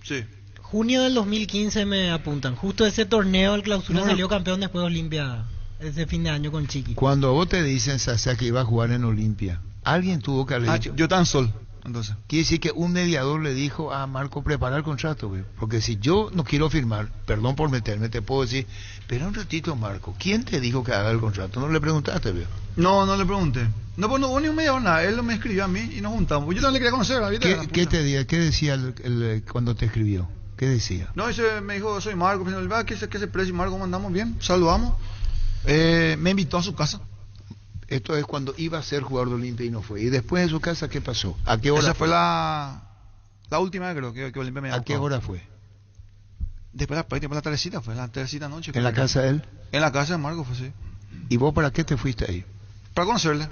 Sí. Junio del 2015 me apuntan. Justo ese torneo, el clausura, salió campeón después de Olimpia ese fin de año con Chiqui. Cuando a vos te dicen, Sasa, que iba a jugar en Olimpia, alguien tuvo que haberle dicho. Yo tan sol. Entonces, quiere decir que un mediador le dijo a Marco, prepara el contrato, güey. Porque si yo no quiero firmar, perdón por meterme, te puedo decir, pero un ratito, Marco, ¿quién te dijo que haga el contrato? No le preguntaste, güey. No le pregunté. No, pues no hubo ni un mediador, nada. Él me escribió a mí y nos juntamos. Yo no le quería conocer. ¿Qué decía cuando te escribió? ¿Qué decía? No, me dijo, soy Marco. ¿Qué se precio, Marco? Mandamos bien, saludamos. Me invitó a su casa. Esto es cuando iba a ser jugador de Olimpia y no fue. ¿Y después de su casa qué pasó? ¿A qué hora Esa fue la última, creo, que Olimpia me llamó. ¿A qué hora fue? Después de la tardecita, fue la tardecita noche. ¿En la casa de él? En la casa de Marco, fue sí. ¿Y vos para qué te fuiste ahí? Para conocerle.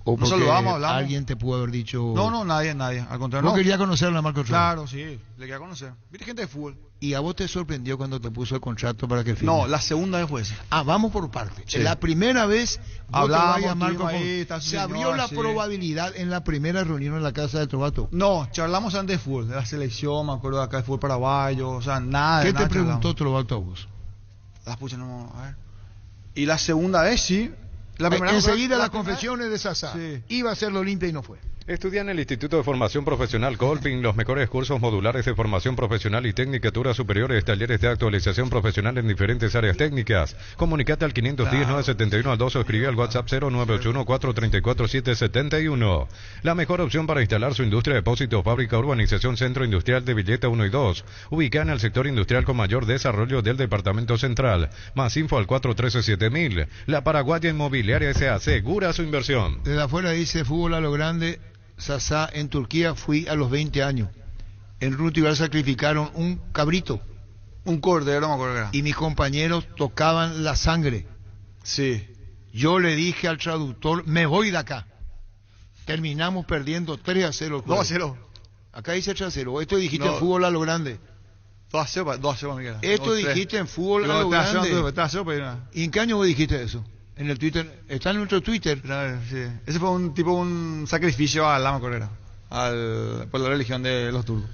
¿O porque saludamos, hablamos? ¿Alguien te pudo haber dicho...? No, nadie, al contrario. ¿Vos querías conocerle a Marco Claro, Trovato? sí, le quería conocer. Viste gente de fútbol. ¿Y a vos te sorprendió cuando te puso el contrato para que firme? No, la segunda vez fue esa. Vamos por partes. Sí. La primera vez, hablamos, Marco, ahí, se abrió la probabilidad en la primera reunión en la casa de Trovato. No, charlamos antes de fútbol, de la selección, me acuerdo de acá de fútbol paraguayo, o sea, nada. ¿Qué te preguntó Trovato a vos? Las puse, no, a ver. Y la segunda vez sí. Enseguida las confesiones de Sasa. Sí. Iba a ser la Olimpia y no fue. Estudia en el Instituto de Formación Profesional Colping los mejores cursos modulares de formación profesional y tecnicaturas superiores, talleres de actualización profesional en diferentes áreas técnicas. Comunicate al 510-971-2 o escribe al WhatsApp 0981-434-771. La mejor opción para instalar su industria, depósito, fábrica, urbanización, centro industrial de Villeta 1 y 2. Ubicada en el sector industrial con mayor desarrollo del Departamento Central. Más info al 413-7000. La Paraguaya Inmobiliaria S.A. asegura su inversión. Desde afuera dice fútbol a lo grande. Sasa, en Turquía fui a los 20 años. En Rutibar sacrificaron un cabrito. Un cordero, me acuerdo que era. Y mis compañeros tocaban la sangre. Sí. Yo le dije al traductor, me voy de acá. Terminamos perdiendo 3-0. 2-0. Acá dice 3-0. Esto dijiste No. en fútbol a lo grande. 2-0, Miguel. Esto dijiste en fútbol a lo grande. 3-0, pero ¿Y en qué año vos dijiste eso? En el Twitter. Está en nuestro Twitter. sí. Ese fue un sacrificio a Lama Correa, por la religión de los turcos.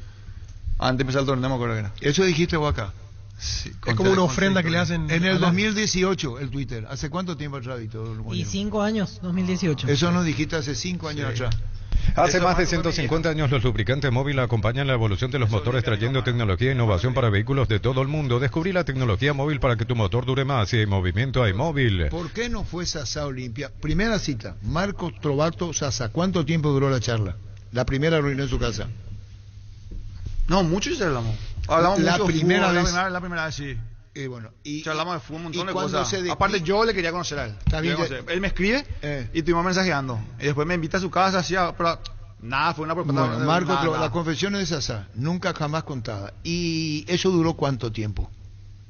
Antes de empezar el torneo, me acuerdo que era. Eso dijiste vos acá. Sí, Es como una ofrenda que le hacen. En a el la- 2018, el Twitter. ¿Hace cuánto tiempo atrás, Víctor? Y 5 años, 2018. Eso nos dijiste hace 5 años atrás. Hace Eso más de Marco 150 años los lubricantes móvil acompañan la evolución de los motores trayendo tecnología e innovación para vehículos de todo el mundo. Descubrí la tecnología móvil para que tu motor dure más. Si hay movimiento, hay móvil. ¿Por qué no fue Sasá Olimpia? Primera cita, Marcos Trovato Sasá. ¿Cuánto tiempo duró la charla? La primera reunión en su casa. No, mucho ya hablamos. Hablamos La mucho de primera fútbol, vez. La primera vez, sí. Bueno, y hablamos de fútbol, un montón de cuando cosas. se despidió- Aparte, yo le quería conocer a él. Está bien, Quería conocer. Él me escribe y estuvimos mensajeando. Y después me invita a su casa, así, pero nada, fue una propuesta. Bueno, Marco, nada. las confesiones de Sasá, nunca jamás contada. ¿Y eso duró cuánto tiempo?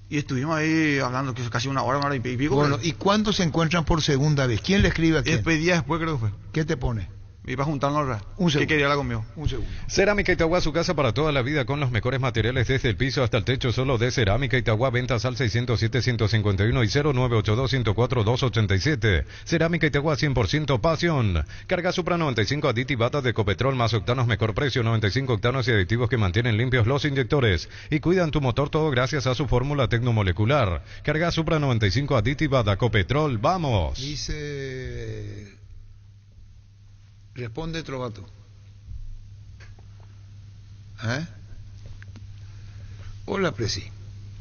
Y estuvimos ahí hablando que casi una hora y pico. Bueno, pero- ¿y cuándo se encuentran por segunda vez? ¿Quién le escribe a y quién? después, días después creo que fue. ¿Qué te pone? Y para juntarnos otra vez. Un segundo. Que quería hablar conmigo. Un segundo. Cerámica Itagua, su casa para toda la vida con los mejores materiales desde el piso hasta el techo, solo de Cerámica Itagua. Ventas al 607-151 y 0982-104-287. Cerámica Itagua, 100% pasión. Carga Supra 95 aditivada de Copetrol más octanos, mejor precio, 95 octanos y aditivos que mantienen limpios los inyectores y cuidan tu motor, todo gracias a su fórmula tecnomolecular. Carga Supra 95 aditivada Copetrol, vamos. Dice... Responde Trovato. ¿Eh? Hola, Presi.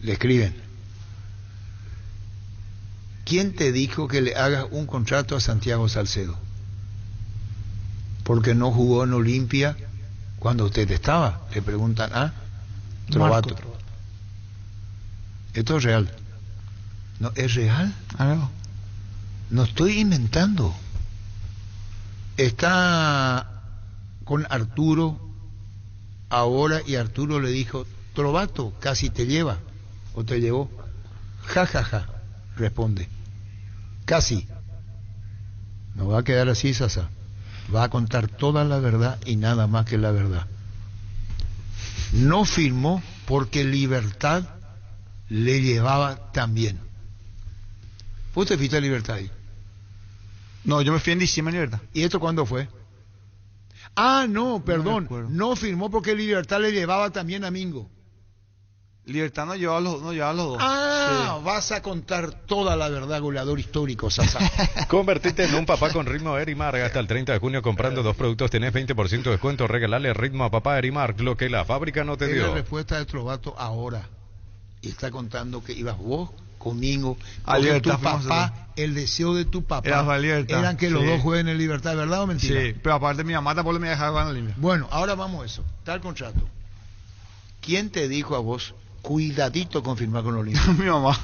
Le escriben. ¿Quién te dijo que le hagas un contrato a Santiago Salcedo? Porque no jugó en Olimpia cuando usted estaba. Le preguntan a Trovato. Esto es real. ¿No es real? No estoy inventando. Está con Arturo ahora y Arturo le dijo, Trovato, casi te lleva o te llevó. Ja, ja, ja, responde. Casi. No va a quedar así, Sasa. Va a contar toda la verdad y nada más que la verdad. No firmó porque Libertad le llevaba también. ¿Vos te fuiste a Libertad ahí? No, yo me fui en diciembre en Libertad. ¿Y esto cuándo fue? Ah, no, perdón. No firmó porque Libertad le llevaba también a Mingo. Libertad no llevaba los dos. Ah, vas a contar toda la verdad, goleador histórico, Sasa. Convertite en un papá con ritmo Erimark. Hasta el 30 de junio comprando 2 productos tenés 20% de descuento. Regalale ritmo a papá Erimark, lo que la fábrica no te Es la dio. respuesta de Trovato ahora. Y está contando que ibas vos conmigo, A porque Libertad tu fuimos papá, el deseo de tu papá Era para Libertad, eran que los sí. dos jueguen en Libertad, ¿verdad o mentira? Sí, pero aparte mi mamá tampoco me dejaba jugar en Olimpia. Bueno, ahora vamos a eso. Está el contrato. ¿Quién te dijo a vos, cuidadito con firmar con Olimpia? Mi mamá.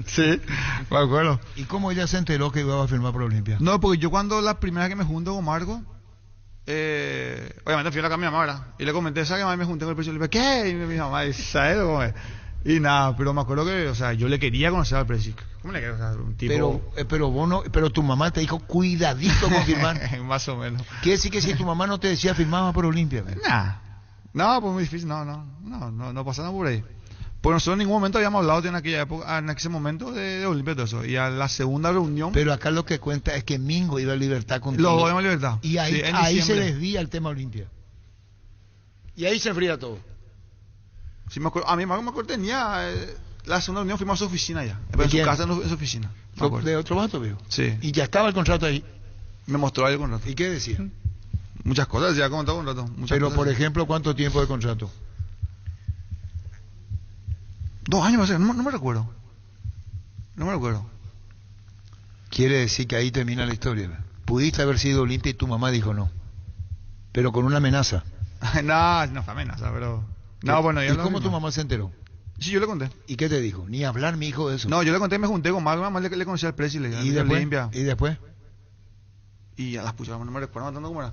Sí, me acuerdo. ¿Y cómo ella se enteró que iba a firmar por Olimpia? No, porque yo cuando la primera vez que me junto con Marco, obviamente fui a la casa de mi mamá, ¿verdad? Y le comenté, ¿sabes que me junté con el precio? Y le dije, ¿qué? Y mi mamá dice, ¿sabes cómo es? Y nada, pero me acuerdo que, o sea, yo le quería conocer al precio. ¿Cómo le quiero? O sea, un tipo... Pero vos no, pero tu mamá te dijo, cuidadito con firmar. Más o menos. Quiere decir que si tu mamá no te decía, firmaba por Olimpia. Nah. No, pues muy difícil, no pasa nada por ahí. Pues nosotros en ningún momento habíamos hablado en aquella época, en ese momento de Olimpia y todo eso. Y a la segunda reunión... Pero acá lo que cuenta es que Mingo iba a Libertad contigo. Los dos íbamos a Libertad. Y ahí, Sí, en ahí se diciembre. desvía el tema Olimpia. Y ahí se enfría todo. Sí, me acuerdo, a mí Marco me acuerdo tenía... la segunda reunión fuimos a su oficina ya. En su quién? casa, en su oficina. Me acuerdo. ¿De otro vato, veo? Sí. Y ya estaba el contrato ahí. Me mostró ahí el contrato. ¿Y qué decía? Muchas cosas, ya comentado un rato. Pero, por ejemplo, ¿cuánto tiempo de contrato? 2 años, no me recuerdo. No me recuerdo. Quiere decir que ahí termina la historia. Pudiste haber sido Olimpia y tu mamá dijo no. Pero con una amenaza. No fue amenaza, pero... No, bueno, ¿Y cómo tu mamá se enteró? Sí, yo le conté. ¿Y qué te dijo? Ni hablar, mi hijo, de eso. No, yo le conté, me junté con Marco, mamá le conocí al precio y le ¿Y después? ¿Y después? Y a las puchas, no me recuerdo tanto cómo era.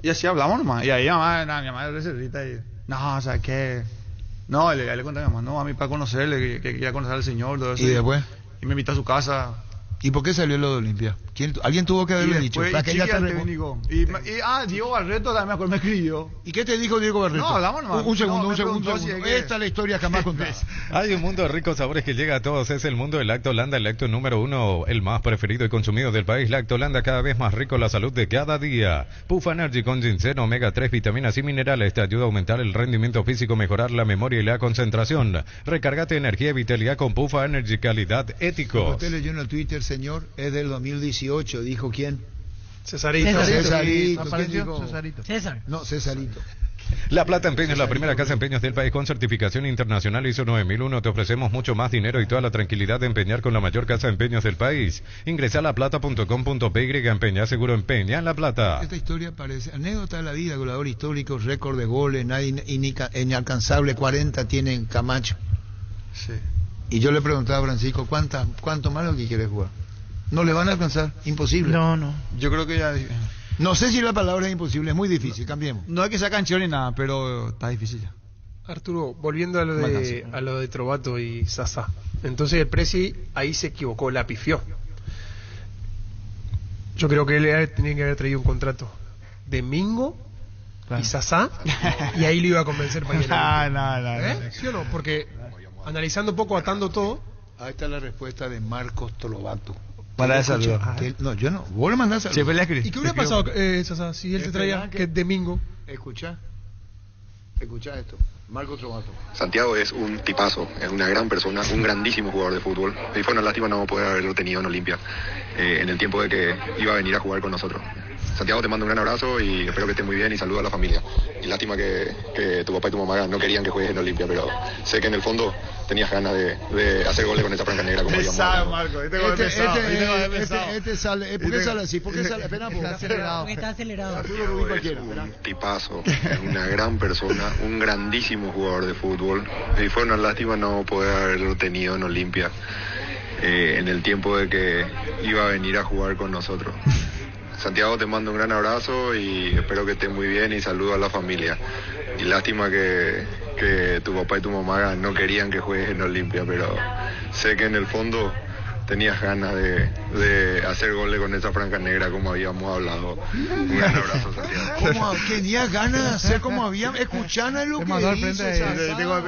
Y así hablamos nomás. Y ahí mi mamá es reservita y... No, o sea, que... No, le conté a mi mamá, no, a mí para conocerle, que quería conocer al señor, todo eso. ¿Y después? Y me invitó a su casa. ¿Y por qué salió lo de Olimpia? Alguien tuvo que haberle Y dicho. después, Para que ella Chiqui te al técnico. Diego Barreto también me acuerdo, me escribió. ¿Y qué te dijo Diego Barreto? No, hablamos nomás. Un segundo, No, un me segundo. preguntó si es que- Esta es la historia jamás contada. Hay un mundo de ricos sabores que llega a todos. Es el mundo del Lactolanda, el lácteo número 1, el más preferido y consumido del país. Lactolanda, cada vez más rico, la salud de cada día. Puff Energy con ginseng, omega 3, vitaminas y minerales te ayuda a aumentar el rendimiento físico, mejorar la memoria y la concentración. Recargate energía y vitalidad con Puff Energy, calidad ético. Usted leyó en el Twitter, señor, es del 2018. ¿Dijo quién? Cesarito. Cesarito. Apareció ¿Quién dijo? Cesarito. César. No, Cesarito. La Plata Empeños, la primera casa de empeños del país con certificación internacional ISO 9001. Te ofrecemos mucho más dinero y toda la tranquilidad de empeñar con la mayor casa de empeños del país. Ingresa a laplata.com.py, empeña seguro, empeña en La Plata. Esta historia parece anécdota de la vida, goleador histórico, récord de goles, nadie inalcanzable, 40 tiene en Camacho. Sí. Y yo le preguntaba a Francisco, ¿cuánto más lo que quiere jugar? No le van a alcanzar, imposible. No. Yo creo que ya... No sé si la palabra es imposible, es muy difícil, cambiemos. No es que sea canción ni nada, pero está difícil ya. Arturo, volviendo a lo de Trovato y Sasa. Entonces el Presi ahí se equivocó, la pifió. Yo creo que él tenía que haber traído un contrato de Mingo y Sasa, y ahí lo iba a convencer para ir a No. ¿Sí o no? Porque analizando un poco, atando todo. Ahí está la respuesta de Marcos Trovato. Para esa No, yo no. Vos le mandás a... Siempre le escribí. ¿Y qué hubiera pasado, Sasa, si él te traía que de Mingo? Escucha esto. Marcos Trovato. Santiago es un tipazo, es una gran persona, un grandísimo jugador de fútbol. Y fue una lástima no poder haberlo tenido en Olimpia en el tiempo de que iba a venir a jugar con nosotros. Santiago, te mando un gran abrazo y espero que estés muy bien y saludo a la familia. Y lástima que tu papá y tu mamá no querían que juegues en Olimpia, pero sé que en el fondo tenías ganas de hacer goles con esa franja negra como habíamos hablado. Marco, Este sale, ¿por qué sale así? ¿Por qué sale? Espera, Está acelerado. Un tipazo, es una gran persona, un grandísimo jugador de fútbol. Y fue una lástima no poder haberlo tenido en Olimpia en el tiempo de que iba a venir a jugar con nosotros. Santiago, te mando un gran abrazo y espero que estés muy bien y saludo a la familia. Y lástima que tu papá y tu mamá no querían que juegues en Olimpia, pero sé que en el fondo tenías ganas de hacer goles con esa franja negra como habíamos hablado. Un gran abrazo, Santiago. ¿Cómo tenía ganas de hacer como habíamos? Escuchando lo que dice. Tengo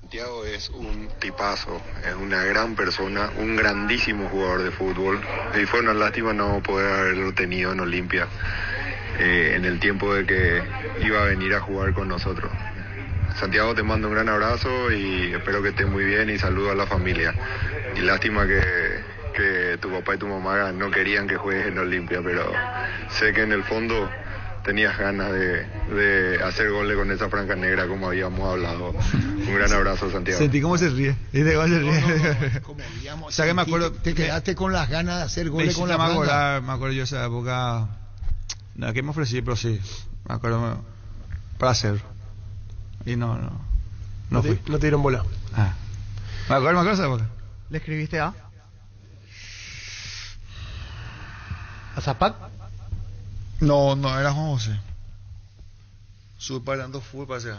Santiago es un tipazo, es una gran persona, un grandísimo jugador de fútbol. Y fue una lástima no poder haberlo tenido en Olimpia en el tiempo de que iba a venir a jugar con nosotros. Santiago, te mando un gran abrazo y espero que estés muy bien y saludo a la familia. Y lástima que tu papá y tu mamá no querían que juegues en Olimpia, pero sé que en el fondo tenías ganas de hacer goles con esa franja negra como habíamos hablado. Un gran abrazo, Santiago. Sentí cómo se ríe. ¿Viste cómo se ríe? Como habíamos O sea que me acuerdo... Te quedaste con las ganas de hacer goles con la franja. Me acuerdo yo esa época... No, que me ofrecí, pero sí. Me acuerdo para hacerlo. Y no fui. No te dieron bola. Me acuerdo esa época. ¿Le escribiste a Zapat? No, era Juan José. Sube bailando fútbol, parece.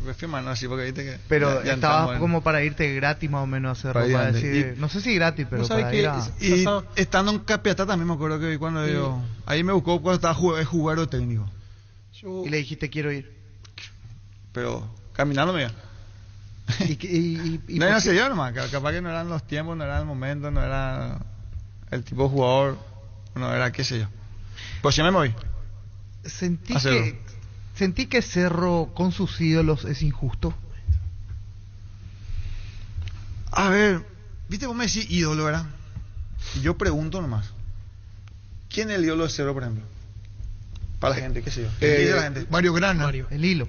Me fui mano así porque viste que... Pero estaba como para irte gratis más o menos a hacer ropa. No sé si gratis, pero para ir a... Y estando en Capiatá también me acuerdo que cuando yo... Ahí me buscó cuando estaba jugador técnico. Y le dijiste quiero ir. Pero caminando me iba. No se dio nomás, capaz que no eran los tiempos, no era el momento, no era el tipo de jugador, no era qué sé yo. Pues sí me moví. Sentí que Cerro con sus ídolos es injusto. A ver, viste, vos me decís ídolo, ¿verdad? Y yo pregunto nomás, ¿quién es el ídolo de Cerro, por ejemplo? Para la gente, qué sé yo. La gente? Mario Grana. El hilo.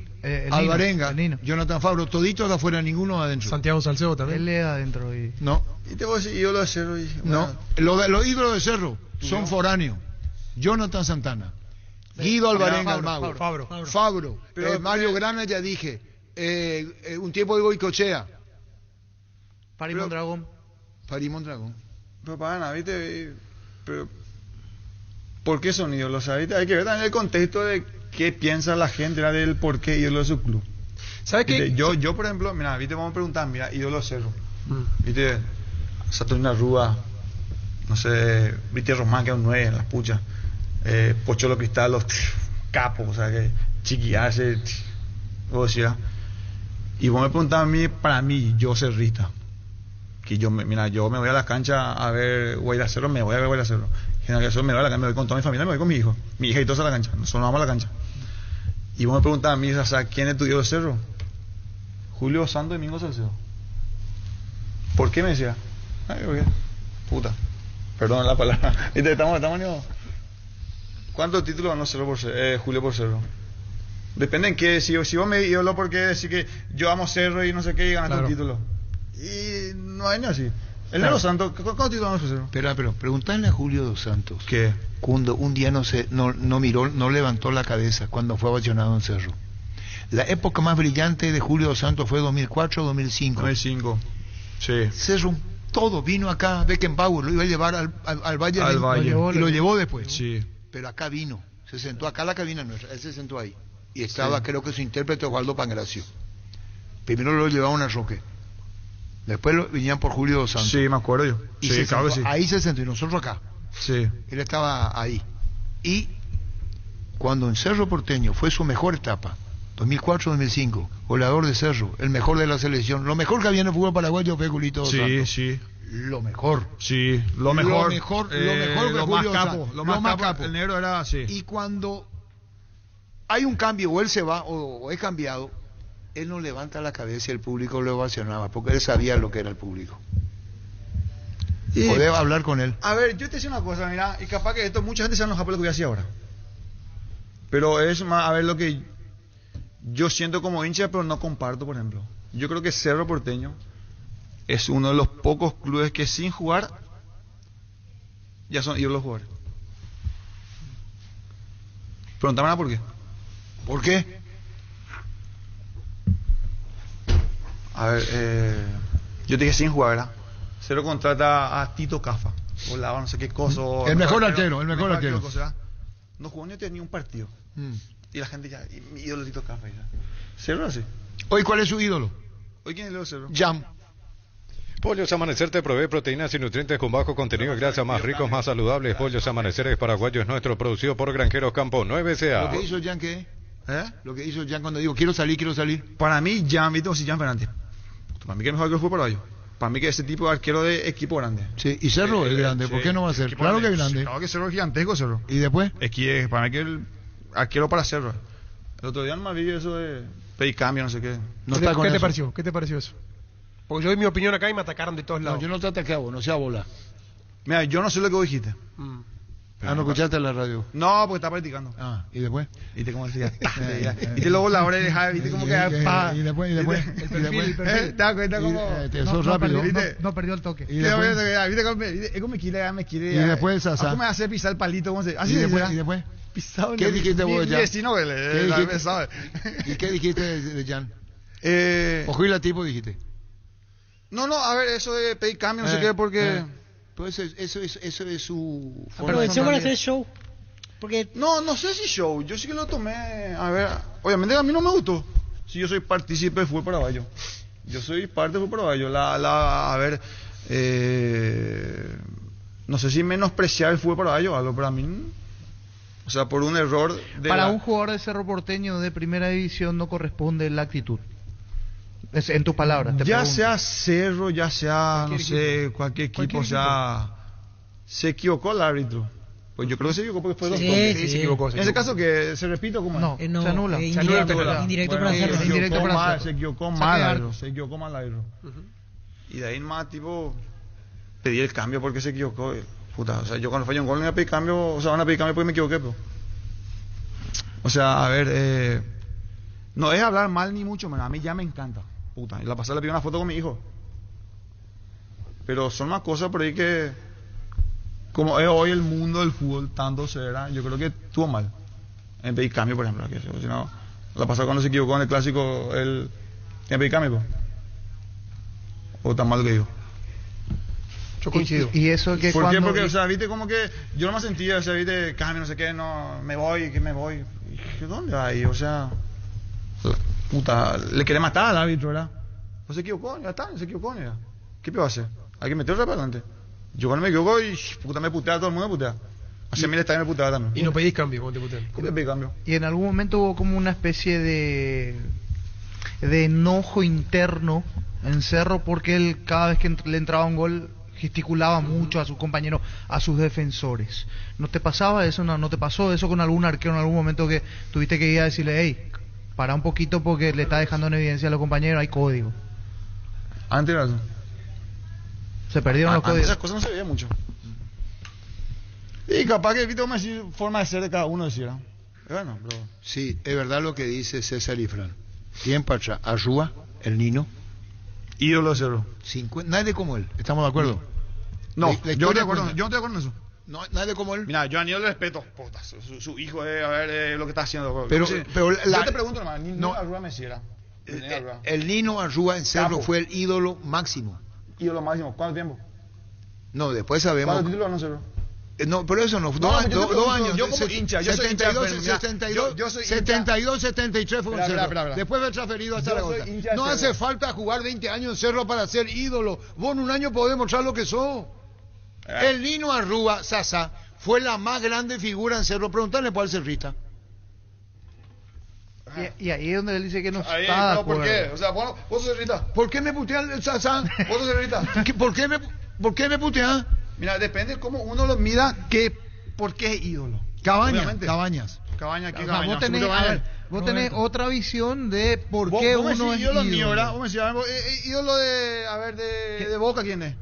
Alvarenga. Jonathan Fabro. Toditos de afuera, ninguno adentro. Santiago Salcedo también. Él es adentro. No. Y te voy a decir ídolo de Cerro. No. Los ídolos de Cerro son foráneos. Jonathan Santana. Guido Alvarenga, el mago. Fabro. Pero Mario Grana, ya dije. Un tiempo de Goicochea. Farimón Dragón. Pero para nada, ¿viste? Pero ¿por qué son ídolos? Hay que ver también el contexto de qué piensa la gente, del por qué ídolo de su club. ¿Sabes qué? Yo, por ejemplo, mira, viste, vamos a preguntar, mira, ídolo Cerro. Viste, Saturnina Rúa, no sé, Viti Román, que es un 9 en las puchas, Pocholo Cristal, los capos, o sea, que chiquillarse, vos decías. Y vos me preguntabas a mí, para mí, yo cerrista, que yo me voy a la cancha a ver Guaira Cerro, me voy a ver Guaira Cerro. General, me voy a la cancha, me voy con toda mi familia, me voy con mi hijo. Mi hija y todos a la cancha, nosotros vamos a la cancha. Y vos me preguntabas a mí, o sea, ¿quién estudió el Cerro? Julio Santo Domingo Salcedo. ¿Por qué me decía? Ay, ¿por qué? Puta. Perdón la palabra. Estamos ¿cuántos títulos ganó Cerro Julio por Cerro? Depende en qué. Si vos me dices porque decir que yo amo Cerro y no sé qué y ganaste un título. Y no hay ni así. El Negro Santos, ¿cuántos títulos ganó Cerro? Pero preguntale a Julio dos Santos. ¿Qué? Cuando un día no miró, no levantó la cabeza cuando fue ovacionado en Cerro. La época más brillante de Julio dos Santos fue 2004 o 2005. 2005. Sí. Cerro, todo vino acá, Beckenbauer lo iba a llevar al Valle, y lo llevó después. Sí. Pero acá vino, se sentó acá la cabina nuestra, él se sentó ahí. Y estaba, creo que su intérprete Osvaldo Pangracio. Primero lo llevaban a Roque. Después vinían por Julio dos Santos. Sí, me acuerdo yo. Y sí, claro, sí. Ahí se sentó y nosotros acá. Sí. Él estaba ahí. Y cuando en Cerro Porteño fue su mejor etapa, 2004-2005, goleador de Cerro, el mejor de la selección, lo mejor que había en el fútbol paraguayo fue Julito dos Santos. Sí. Lo mejor. Sí, lo mejor. Lo más capo. Lo más capo. El negro era así. Y cuando hay un cambio, o él se va, o es cambiado, él no levanta la cabeza y el público lo ovacionaba, porque él sabía lo que era el público. Podés hablar con él. A ver, yo te decía una cosa, mira, y capaz que esto mucha gente se enoja por lo que voy a decir ahora. Pero es más, a ver, lo que yo siento como hincha, pero no comparto, por ejemplo. Yo creo que Cerro Porteño es uno de los pocos clubes que sin jugar ya son ídolos jugadores. Pregúntame por qué. ¿Por qué? A ver, yo te dije sin jugar, ¿verdad? Cerro contrata a Tito Cafa, o no sé qué cosa. El mejor arquero. No jugó ni un partido. Y la gente ya, mi ídolo Tito Cafa. Cerro así. ¿Hoy cuál es su ídolo? ¿Hoy quién es el ídolo Cerro? Jam. Pollos Amanecer te provee proteínas y nutrientes con bajo contenido de grasa, más ricos, más saludables. Pollos Amaneceres Paraguayos nuestro, producido por Granjeros Campo 9CA. ¿Lo que hizo Jan qué? Lo que hizo Jan cuando digo quiero salir. Para mí, Jan, ¿viste? O si Jan Fernández. Para mí que es mejor que el fútbol paraguayo. Para mí que ese tipo de arquero de equipo grande. Sí, y Cerro es grande, ¿por qué no va a ser? Claro que es grande. Claro que Cerro es gigantesco, Cerro. ¿Y después? Es que para mí que el arquero para Cerro. El otro día no me vi eso de pedir cambio, no sé qué. ¿Qué te pareció? ¿Qué te pareció eso? Porque yo di mi opinión acá y me atacaron de todos lados. No, yo no te ataqué a vos, no sea bola. Mira, yo no sé lo que vos dijiste. ¿No escuchaste en la radio? No, porque estaba practicando. ¿Y después? Viste cómo decía. Viste luego la hora de dejar, viste como que y después. El perfil. ¿Te das cuenta cómo? Sos rápido. No perdió el toque. Viste cómo me quiere. Y después, Sasa. ¿Cómo me hace pisar el palito? ¿Y después? Pisado. ¿Qué dijiste vos, Jan? ¿Y qué dijiste de Jan? Ojo y la tipo dijiste. No, a ver, eso de pedir cambio, no sé qué, porque... Pues eso es su... Aprovechó para hacer show. Porque... No sé si show, yo sí que lo tomé... A ver, obviamente a mí no me gustó. Si yo soy partícipe del fútbol paraguayo. Yo soy parte del fútbol paraguayo. A ver... no sé si menospreciar el fútbol paraguayo o algo, pero a mí... O sea, por un error... Para un jugador de Cerro Porteño de primera división no corresponde la actitud. En tus palabras, te pregunto. Sea Cerro, ya sea, no sé, cualquier equipo, sea... Se equivocó el árbitro. Pues yo creo que se equivocó porque fue dos toques. Sí, se equivocó. En ese caso, que se repite como... No, se anula. Indirecto para Cerro. Se equivocó mal el árbitro. Y de ahí más, tipo, pedí el cambio porque se equivocó. Puta, o sea, yo cuando fallé un gol no iba a pedir cambio, o sea, van a pedir cambio porque me equivoqué, pero... O sea, a ver, no es hablar mal ni mucho menos, a mí ya me encanta. Puta, y la pasada le pido una foto con mi hijo. Pero son más cosas por ahí que, como es hoy el mundo del fútbol, tanto será, yo creo que estuvo mal en pedir cambio, por ejemplo. Que, si no, la pasada cuando se equivocó en el clásico, él tiene pedir cambio, o tan mal que digo. Yo coincido. Y eso que ¿Por qué? Porque, o sea, viste como que yo no me sentía, o sea, viste, cambio, no sé qué, no, me voy. Y dije, ¿dónde hay? O sea, puta, le quiere matar al árbitro, ¿verdad? Pues se equivocó, ya está, se equivocó, ya. ¿Qué puedo hacer? Hay que meterlo para adelante. Yo cuando me equivoco y puta me putea, todo el mundo me putea. Hace miles también me puteaba también. Y no pedís cambio cuando te putean. ¿Cómo te pedí cambio? Y en algún momento hubo como una especie de enojo interno en Cerro porque él cada vez que le entraba un gol gesticulaba mucho a sus compañeros, a sus defensores. ¿No te pasaba eso? ¿No te pasó eso con algún arquero en algún momento que tuviste que ir a decirle, hey, para un poquito porque le está dejando en evidencia a los compañeros, hay código? Antes era eso. Se perdieron los códigos. Esas cosas no se veían mucho. Y capaz que viste cómo decir forma de ser de cada uno decía. Bueno, pero... Sí, es verdad lo que dice César y Fran. Tiempo atrás, Arrúa, el Nino. Ídolo de Cerro. Nadie como él, ¿estamos de acuerdo? No, yo no estoy de acuerdo en eso. No, nadie como él. Mira, yo a Nino le respeto. Puta, su hijo es, a ver, lo que está haciendo. Pero yo te pregunto nomás, Nino Arrúa me hiciera. El Nino Arrúa en Cerro Capo. fue el ídolo máximo. Ídolo máximo, ¿cuánto tiempo? No, después sabemos. ¿Cuántos títulos ganó Cerro? No, pero eso no, No, yo te pregunto, 2 años. yo como hincha, yo soy hincha, 72, soy 72, 73 fue un Cerro. Espera. Después fue transferido a Yo Zaragoza. soy hincha de No Cerro. hace falta jugar 20 años en Cerro para ser ídolo. Vos en un año podés mostrar lo que sos. El Nino Arrúa, Sasa, fue la más grande figura en Cerro. Preguntale por el cerrista. Y ahí es donde él dice que no Ahí, está de no, ¿por acuerdo. qué? O sea, vos sos cerrita. ¿Por qué me putea el Sasa? Vos sos cerrita. ¿Por qué me putea? Mira, depende de cómo uno lo mida, por qué es ídolo. Cabañas. Cabañas, ¿qué O sea, Cabañas? vos tenés, a ver, vos tenés otra visión de por qué vos me uno decís es ídolo ídolo. mío, ¿verdad? Vos me decís, a ver, ídolo de, a ver, de Boca, ¿quién es?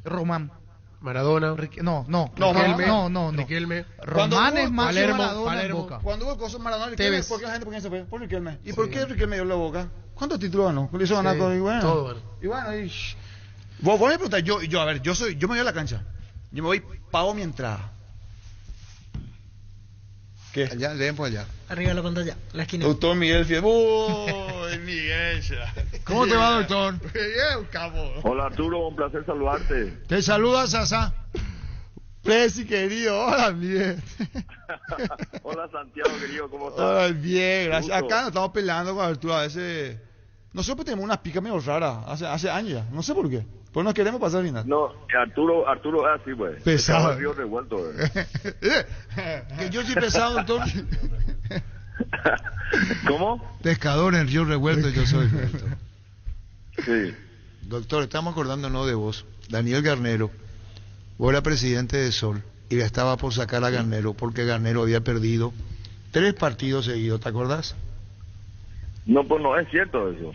Román. Maradona. No. Riquelme. Román es más Palermo, Maradona en Palermo. Boca. Cuando hubo cosas Maradona, Riquelme, Tevez. ¿por qué la gente por quién se fue? Por Riquelme. ¿Y por qué Riquelme dio la Boca? ¿Cuántos títulos ganó? Le hizo ganar todo, y bueno. Todo ganó. Y bueno, vos me preguntás, yo me voy a la cancha. Yo me voy, pago mi entrada. ¿Qué? Allá, leen por allá. Arriba lo conto ya, la esquina. Doctor Miguel Fiel. ¡Uy, Miguel! ¿Cómo te va, doctor? Bien, capo. Hola Arturo, un placer saludarte. Te saluda Sasa. Presi, querido. Hola, bien. Hola Santiago, querido, ¿cómo estás? Hola, bien, gracias. Gusto. Acá nos estamos peleando con Arturo a veces. Nosotros tenemos unas picas medio raras hace años ya. No sé por qué. Pues nos queremos pasar al final. No, Arturo es así, pues. Pesado. Río revuelto, Que yo soy pesado, doctor. ¿Cómo? Pescador en Río Revuelto yo soy. Doctor. Sí. Doctor, estamos acordándonos de vos. Daniel Garnero. Vos eras presidente de Sol y le estaba por sacar a Garnero porque Garnero había perdido 3 partidos seguidos, ¿te acordás? No, pues no es cierto eso.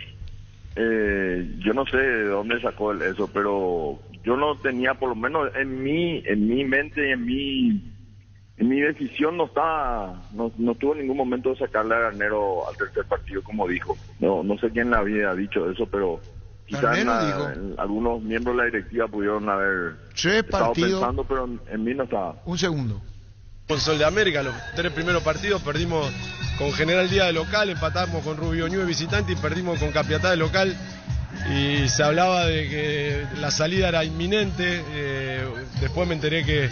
Yo no sé de dónde sacó él eso, pero yo no tenía, por lo menos en mi mente y en mi decisión no tuvo en ningún momento de sacarle a Garnero al tercer partido, como dijo. No sé quién le había dicho eso, pero quizás algunos miembros de la directiva pudieron haber 3 estado partidos. pensando, pero en mí no estaba. Un segundo. Con Sol de América, los 3 primeros partidos perdimos con General Díaz de local, empatamos con Rubio Ñu de visitante y perdimos con Capiatá de local. Y se hablaba de que la salida era inminente. Después me enteré que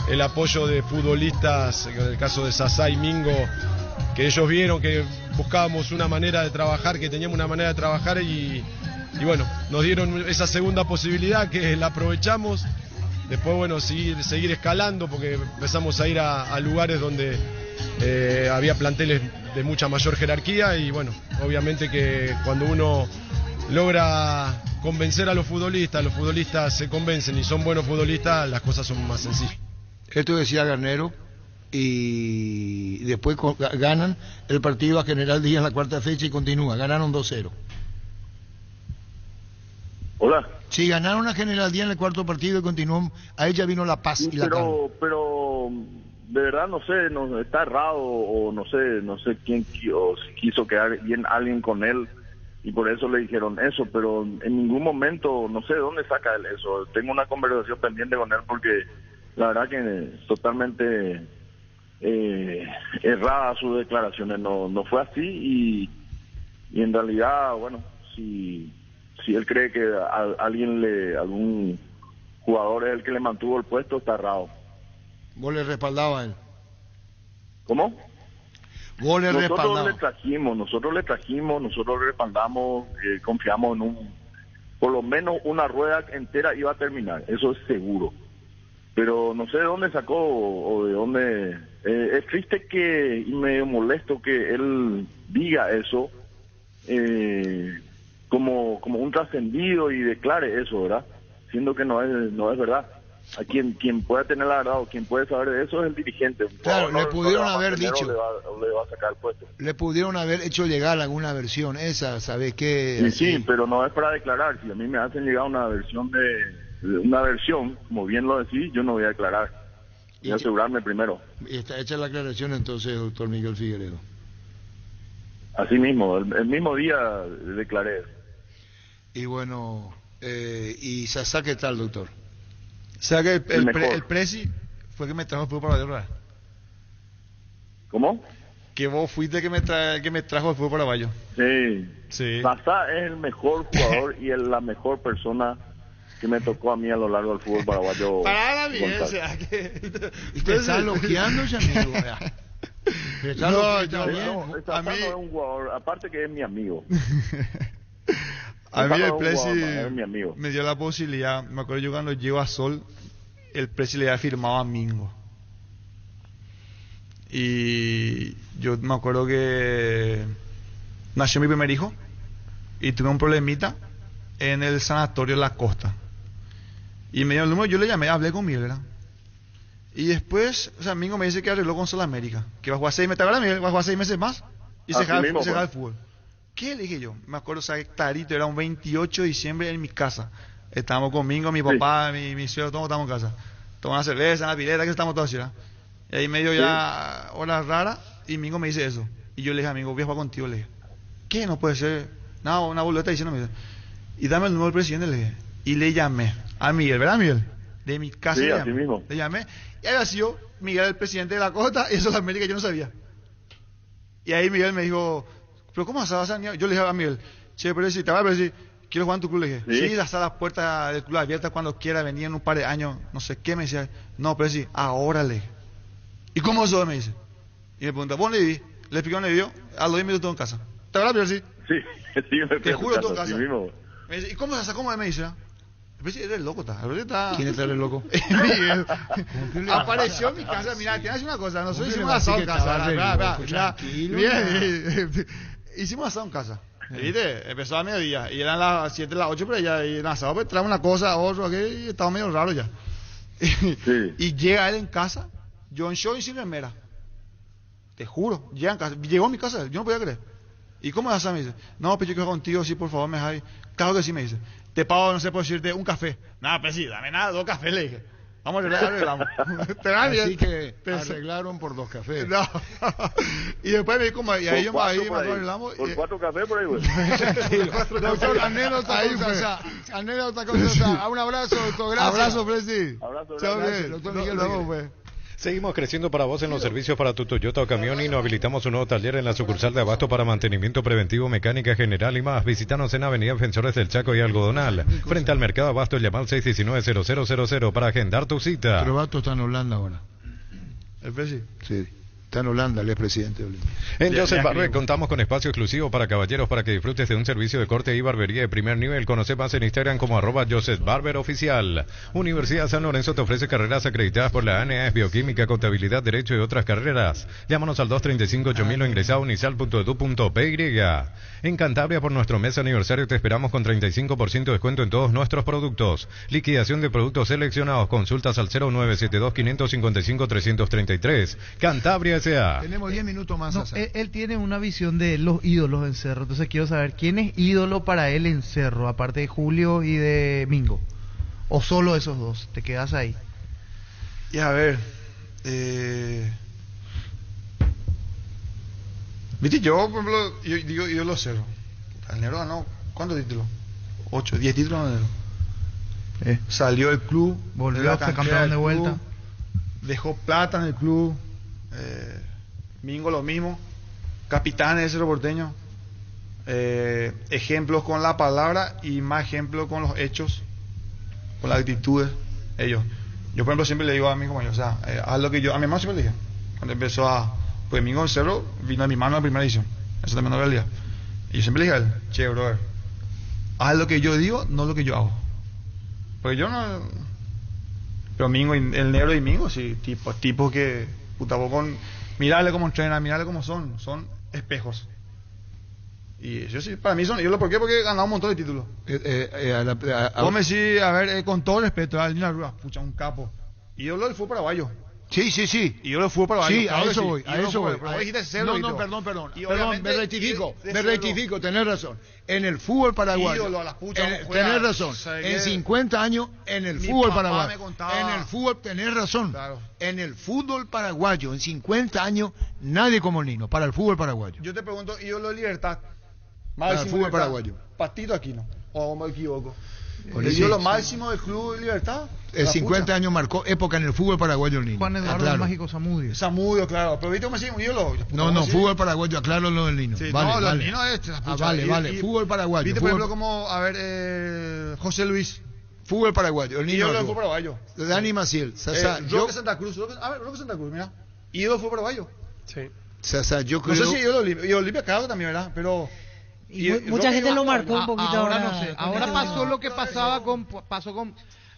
el apoyo de futbolistas, en el caso de Sasá y Mingo, que ellos vieron que buscábamos una manera de trabajar, que teníamos una manera de trabajar y bueno, nos dieron esa segunda posibilidad que la aprovechamos. Después, bueno, seguir escalando porque empezamos a ir a lugares donde había planteles de mucha mayor jerarquía y bueno, obviamente que cuando uno logra convencer a los futbolistas se convencen y son buenos futbolistas, las cosas son más sencillas. Esto decía Garnero y después ganan el partido a General Díaz en la 4ª fecha y continúa, ganaron 2-0. Hola. Sí, ganaron a General Díaz en el 4º partido y continuó, a ella vino la paz y la calma. Pero de verdad no sé, está errado o no sé quién quiso quedar bien alguien con él y por eso le dijeron eso, pero en ningún momento, no sé de dónde saca él eso. Tengo una conversación pendiente con él porque la verdad que es totalmente errada sus declaraciones, no fue así y en realidad, bueno, si él cree que algún jugador es el que le mantuvo el puesto, está errado. ¿Vos le respaldabas a él? ¿Cómo? ¿Vos le nosotros respaldabas? le trajimos, nosotros le respaldamos, confiamos por lo menos una rueda entera iba a terminar, eso es seguro. Pero no sé de dónde sacó o de dónde... es triste y medio molesto que él diga eso como un trascendido y declare eso, ¿verdad? Siendo que no es verdad. A quien pueda tener la verdad o quien puede saber de eso es el dirigente. Claro, le pudieron haber dicho. Le va a sacar el puesto. Le pudieron haber hecho llegar alguna versión, esa, ¿sabes qué? Sí, pero no es para declarar. Si a mí me hacen llegar una versión como bien lo decís, yo no voy a declarar. Voy a asegurarme primero. Y está hecha la aclaración entonces, doctor Miguel Figueredo. Así mismo, el mismo día declaré. Y bueno, ¿y Sasa qué tal, doctor? O sea que el Presi fue que me trajo el fútbol paraguayo. ¿Cómo? Que vos fuiste que me trajo el fútbol paraguayo. Sí. Sasa es el mejor jugador y la mejor persona que me tocó a mí a lo largo del fútbol paraguayo. Para bien, o sea que... ¿Te está elogiando, amigo? No, a mí no es un jugador, aparte que es mi amigo. A mí el Presi amigo. me dio la posibilidad, me acuerdo yo cuando llego a Sol, el Presi le había firmado a Mingo. Y yo me acuerdo que nació mi primer hijo y tuve un problemita en el sanatorio de la Costa. Y me dio el número, yo le llamé, hablé con Miguel, ¿verdad? Y después, o sea, Mingo me dice que arregló con Sol América, que va a jugar 6 meses, ¿verdad, Miguel? Va a jugar 6 meses más y se acaba el fútbol. ¿Qué le dije yo? Me acuerdo, o sea, clarito, era un 28 de diciembre en mi casa. Estábamos con Mingo, mi papá, mi suegro, todos estamos en casa. Tomando una cerveza, una pileta, que estamos todos así, ¿verdad? Y ahí medio ya horas raras, y Mingo me dice eso. Y yo le dije, amigo, voy a jugar contigo, le dije. ¿Qué? No puede ser. No, una boleta diciéndome. Y dame el número del presidente, le dije. Y le llamé a Miguel, ¿verdad, Miguel? De mi casa sí, le así llamé. Mismo. Le llamé. Y había sido Miguel el presidente de la Costa, y eso es América, yo no sabía. Y ahí Miguel me dijo, ¿pero cómo vas a hacer? Yo le dije a Miguel, che, pero si te va a decir, quiero jugar en tu club, le dije, sí, está las puertas del club abiertas cuando quiera, venía en un par de años, no sé qué, me decía, no, pero sí, ahora le dije. ¿Y cómo eso? Me dice. Y me pregunta, ¿vos le di? Le expliqué dónde vivió, a los 10 minutos en casa. ¿Te va a ver, sí? Sí, me te juro todo en casa. Mismo. Me dice, ¿y cómo se ¿Cómo me dice? Eres loco, está. ¿Quién está el loco? Miguel. Apareció en mi casa, mira, tienes una cosa, nosotros hicimos asado en casa. Bien, hicimos asado en casa. ¿Viste? Empezó a mediodía y eran las 7, las 8, pero ya en asado pues trae una cosa, otro, y estaba medio raro ya. Y llega él en casa, yo en show y sin remera. Te juro, llega en casa, llegó a mi casa, yo no podía creer. ¿Y cómo vas a me dice? No, pero yo quiero contigo, sí, por favor, me dejas. Claro que sí, me dice. Te pago, no sé, por decirte, un café. Nada, pues sí, dame nada, 2 cafés, le dije. Vamos a arreglamos. Así que arreglaron por 2 cafés. No. Y después me dijo, y ahí yo ahí me arreglamos. Por 4 cafés por ahí, güey. Doctor, anécdota con Sasa. Un abrazo, doctor, gracias. Abrazo, Presi. Abrazo, gracias. Doctor Miguel, pues. Seguimos creciendo para vos en los servicios para tu Toyota o camión y nos habilitamos un nuevo taller en la sucursal de Abasto para mantenimiento preventivo, mecánica general y más. Visítanos en Avenida Defensores del Chaco y Algodonal, frente al Mercado Abasto, llama al 619-0000 para agendar tu cita. Pero Abasto está en Holanda ahora. ¿El Presi? Sí. Está en Holanda, él es presidente de Holanda. En Joseph Barber contamos con espacio exclusivo para caballeros para que disfrutes de un servicio de corte y barbería de primer nivel. Conoce más en Instagram como @JosephBarberOficial. Universidad San Lorenzo te ofrece carreras acreditadas por la ANEAS, Bioquímica, Contabilidad, Derecho y otras carreras. Llámanos al 235-8000 o ingresa a unisal.edu.py. En Cantabria, por nuestro mes aniversario, te esperamos con 35% de descuento en todos nuestros productos. Liquidación de productos seleccionados. Consultas al 0972-555-333. Cantabria S.A. Tenemos 10 minutos más. No, él tiene una visión de los ídolos en Cerro. Entonces quiero saber, ¿quién es ídolo para él en Cerro? Aparte de Julio y de Mingo. ¿O solo esos dos? ¿Te quedas ahí? Y a ver... Viste, yo, por ejemplo, yo lo Cerro. El Nero ganó, ¿cuántos títulos? 8, 10 títulos en Nero. Salió del club, volvió a ser campeón de vuelta. Club, dejó plata en el club. Mingo lo mismo. Capitán de Cerro Porteño. Ejemplos con la palabra y más ejemplos con los hechos, con las actitudes. Ellos. Yo, por ejemplo, siempre le digo a mi compañero, o sea, haz lo que yo, a mi hermano siempre le dije, cuando empezó pues Mingo en Cerro, vino a mi mano en la primera edición, eso también no es realidad. Y yo siempre le dije a él, che, brother, haz lo que yo digo, no lo que yo hago. Porque yo no... Domingo, el negro y Domingo, sí, tipos que... Puta, vos con... Mirarle cómo entrenan, mirarle cómo son espejos. Y eso sí, para mí son... ¿Por qué? Porque he ganado un montón de títulos. Vos me decís, a ver, con todo respeto, a Lina Rúa, pucha, un capo. Ídolo del fútbol paraguayo. Sí. Ídolo del fútbol paraguayo. Sí, claro a eso sí. voy, a eso voy. No, perdón. Perdón, me rectifico, tenés razón. En el fútbol paraguayo. Ídolo a las puchas. Tenés razón. En 50 años, en el fútbol paraguayo. En el fútbol, tenés razón. Claro. En el fútbol paraguayo, en 50 años, nadie como el Nino, para el fútbol paraguayo. Yo te pregunto, ídolo de Libertad. Para el fútbol paraguayo. Patito Aquino, o me equivoco. ¿El ídolo máximo del Club de Libertad? 50 años marcó época en el fútbol paraguayo el Nino. Juan Eduardo el Mágico Zamudio. Zamudio, claro. Pero viste cómo me un ídolo. No, fútbol paraguayo, aclaro lo del Nino. Sí, vale, no, vale. el Nino es... vale. Fútbol paraguayo. Viste, por ejemplo, como, a ver, José Luis. Fútbol paraguayo, el Nino. Ídolo del fútbol paraguayo. Dani Maciel. Roque Santa Cruz. Roque Santa Cruz, mira. Ídolo del fútbol paraguayo. Sí. Yo creo... No sé si ídolo y Olimpia Cargo también, ¿verdad? Pero... mucha gente lo marcó un poquito. Ahora no sé. Ahora pasó lo que pasó con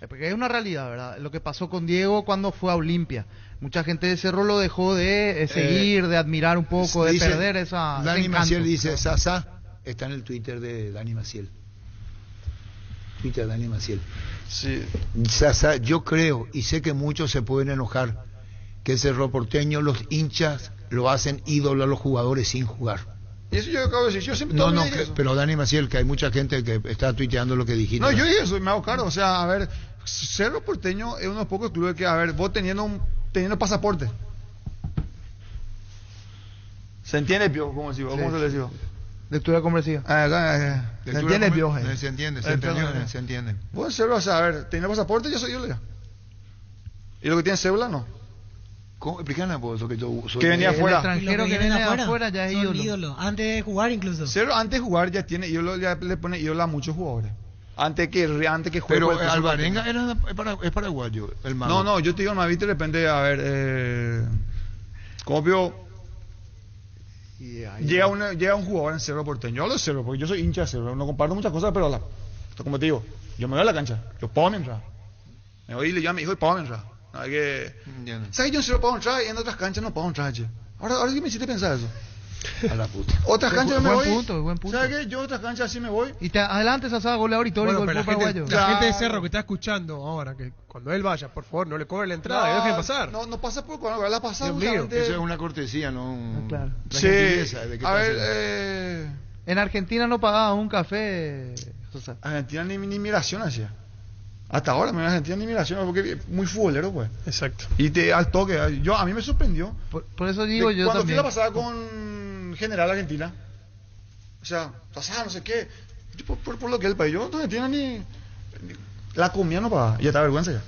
porque es una realidad, ¿verdad? Lo que pasó con Diego cuando fue a Olimpia. Mucha gente de Cerro lo dejó de seguir, de admirar un poco, de perder esa... Dani Maciel dice, Sasa está en el Twitter de Dani Maciel. Twitter de Dani Maciel. Sí. Sasa, yo creo, y sé que muchos se pueden enojar, que el Cerro Porteño, los hinchas lo hacen ídolo a los jugadores sin jugar. Y eso yo acabo de decir, yo siempre pero Dani Maciel, que hay mucha gente que está tuiteando lo que dijiste. No, yo dije eso, me hago caro, o sea, a ver, Cerro Porteño es uno de los pocos clubes que, a ver, vos teniendo pasaporte. ¿Se entiende, Pio? ¿Cómo se le digo? Lectura conversiva. ¿Se entiende, Pio? Se entiende. Vos en Cerro, o sea, a ver, teniendo pasaporte, yo soy ídolo ya. ¿Y lo que tiene cédula, no? ¿Cómo? Explícame por eso que yo soy... Que venía afuera. El extranjero que viene afuera ya es ídolo. Antes de jugar incluso. Cero, antes de jugar ya tiene ídolo, ya le pone ídolo a muchos jugadores. Antes que juegue. Pero Alvarenga es paraguayo, el mago. No, yo te digo, Mavite, de repente, a ver, como veo, llega un jugador en Cerro Porteño. Yo hablo de Cerro, porque yo soy hincha de Cerro, no comparto muchas cosas, pero como te digo, yo me voy a la cancha, yo pago mi entrada. Me voy y le llamo a mi hijo y pago mi entrada. ¿Sabes que yo en Cerro pago entrada y en otras canchas no pago entrada, che? Ahora sí me hiciste pensar eso. A la puta. Otras canchas me voy. Buen punto. ¿Sabes qué? Yo otras canchas sí me voy. Y adelante Sasa, goleador histórico del fútbol paraguayo. La gente de Cerro que está escuchando ahora, que cuando él vaya, por favor, no le cobre la entrada, y dejen pasar. No pasa por cuando la pasada. Eso es una cortesía, ¿no? Claro. Sí. A ver, en Argentina no pagaba un café, José. Argentina ni migración hacía. Hasta ahora, en Argentina ni migración, porque es muy futbolero, pues. Exacto. Y al toque, a mí me sorprendió. Por eso digo yo cuando también. fui la pasada con General Argentina, o sea, pasada, no sé qué, por lo que es el país, yo no Argentina ni la comida no pagaba, y ya está vergüenza ya.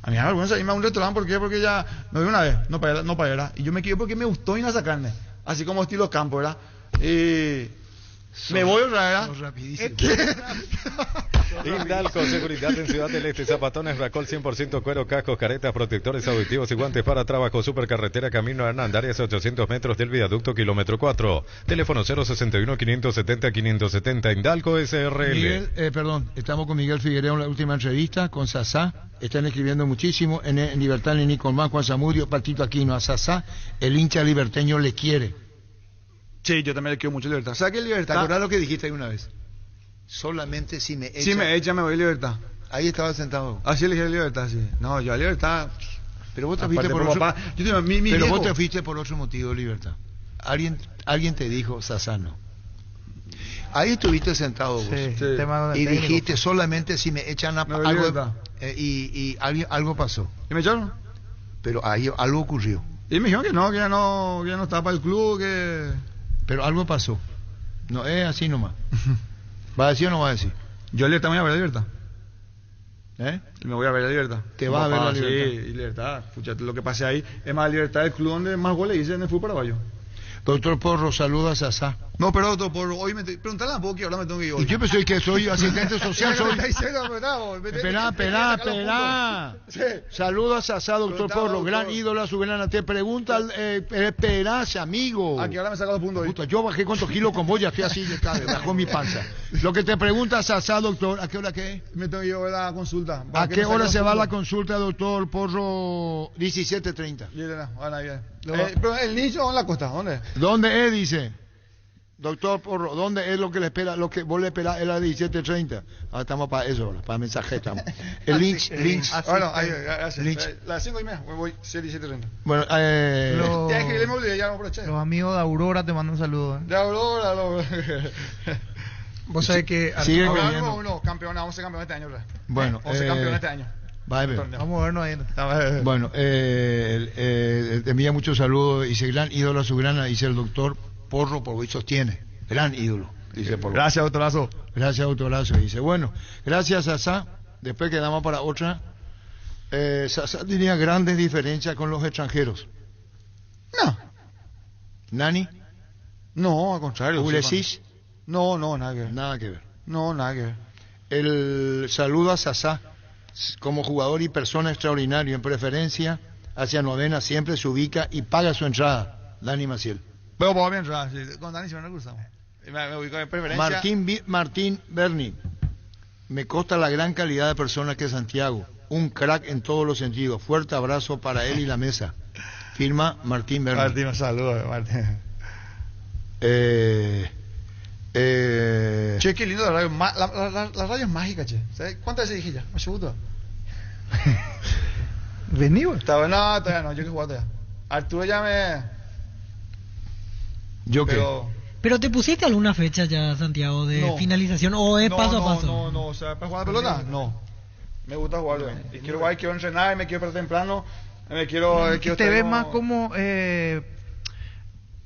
A mí me da vergüenza irme a un restaurante, ¿por qué? Porque ya me vi una vez, no pagué, ¿verdad? Y yo me quedé porque me gustó ir a sacarme, así como estilo campo, ¿verdad? Me voy otra vez, rapidísimo. Indalco, seguridad en Ciudad del Este, zapatones Racol 100% cuero, cascos, caretas, protectores auditivos y guantes para trabajo, supercarretera, camino a Hernandarias, 800 metros del viaducto, kilómetro 4. Teléfono 061-570-570, Indalco SRL. Miguel, estamos con Miguel Figueroa en la última entrevista, con Sasá. Están escribiendo muchísimo en Libertad, en Nicolás, Juan Zamudio, Patito Aquino, a Sasá. El hincha liberteño le quiere. Sí, yo también le quiero mucho Libertad. ¿Sabes qué Libertad? ¿Te acordás lo que dijiste una vez? Solamente si me echa... Si me echa, me voy a Libertad. Ahí estaba sentado. Así le dije Libertad, sí. No, yo a Libertad... Pero vos te fuiste por otro... Pero vos te fuiste por otro motivo, Libertad. Alguien te dijo, Sasano. Ahí estuviste sentado vos. Sí. Y dijiste, solamente si me echan algo... y algo pasó. ¿Y me echaron? Pero ahí algo ocurrió. Y me dijeron que ya no estaba para el club, que... Pero algo pasó. No es así nomás. ¿Va a decir o no va a decir? Yo a Libertad me voy a ver a Libertad. ¿Eh? Me voy a ver a Libertad. ¿Te vas a ver a Libertad? Sí, y Libertad. Escuchate lo que pasé ahí. Es más, Libertad es el club donde más goles hice en el fútbol paraguayo. Doctor Porro, saluda a Sasá. No, pero doctor, por hoy preguntarle a Boqui, ahora me tengo que ir hoy. Y yo pensé que soy asistente social, soy... Esperá. Saludos a Sasa, doctor Porro, gran ídolo, a su gran... Te pregunta, esperá, amigo. Aquí ahora me saca los puntos hoy. Puta, yo bajé cuántos kilos con vos, ya estoy así, bajó mi panza. Lo que te pregunta Sasa, doctor, ¿a qué hora qué? Me tengo que ir a la consulta. ¿A qué hora se va la consulta, doctor Porro? 17:30. Bien. Pero el niño en la costa, ¿dónde? ¿Dónde es, dice? Doctor Porro, ¿dónde es lo que le espera? Lo que vos le esperás es a las 17:30. Ahora estamos para eso, para mensaje estamos. El Lynch. Bueno, las 5:30, voy 17:30. Bueno, los amigos de Aurora te mandan un saludo. De Aurora, Vos sabés que... Sigue vamos a ser campeón este año, ¿verdad? Bueno, vamos a ser campeón este año. Vamos a vernos ahí. Bueno, te envía muchos saludos. Dice, gran ídolo a su grana, dice el doctor Porro, por hoy sostiene. Gran ídolo, dice Porro. Gracias, doctorazo. Gracias, doctorazo. Dice, bueno, gracias, Sasa. Después quedamos para otra. Sasa tenía grandes diferencias con los extranjeros. No. ¿Nani? No, al contrario. ¿Ulesis? No, nada que ver. Nada que ver. No, nada que ver. El saludo a Sasa como jugador y persona extraordinario, en preferencia hacia novena, siempre se ubica y paga su entrada. Dani Maciel. Pero por bien, sí. Con Dani siempre nos cruzamos. Me ubico en preferencia. Martín Berni. Me consta la gran calidad de persona que es Santiago. Un crack en todos los sentidos. Fuerte abrazo para él y la mesa. Firma Martín Berni. Martín, saludos, Martín. Che, qué lindo la radio. La radio es mágica, che. ¿Sabes cuántas veces dije ya? Me gusta. Vení, güey. Todavía no, yo que jugar todavía. Arturo ya me... ¿Yo qué? ¿Pero te pusiste alguna fecha ya, Santiago, de finalización o es paso a paso? No, o sea, ¿para jugar a pelota? No. Me gusta jugar, y quiero jugar, quiero entrenar, me quiero parar temprano, quiero te ves más como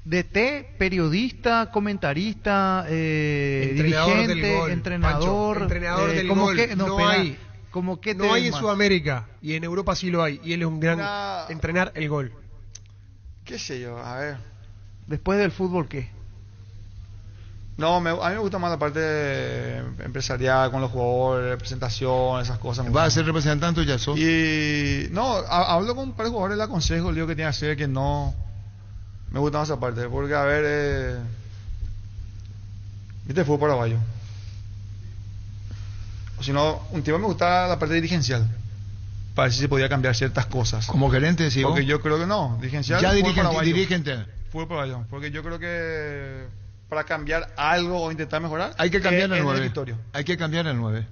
DT, periodista, comentarista, dirigente, entrenador del como gol. Que, no hay. Como que no hay en Sudamérica y en Europa sí lo hay, y él es un gran entrenar el gol. ¿Qué sé yo? A ver. Después del fútbol, ¿qué? No, a mí me gusta más la parte empresarial con los jugadores, presentación, esas cosas. ¿Vas a ser representante ya sos? Y no, hablo con un par de jugadores, le aconsejo el lío que tiene que hacer, que no me gusta más esa parte, porque a ver, viste el fútbol paraguayo. O si no, un tiempo me gustaba la parte dirigencial, para ver si se podía cambiar ciertas cosas. ¿Como gerente, sí? Porque yo creo que no, dirigencial. Ya dirigente. Fútbol paraguayo, porque yo creo que para cambiar algo o intentar mejorar hay que cambiar el 9. Hay que cambiar el 9.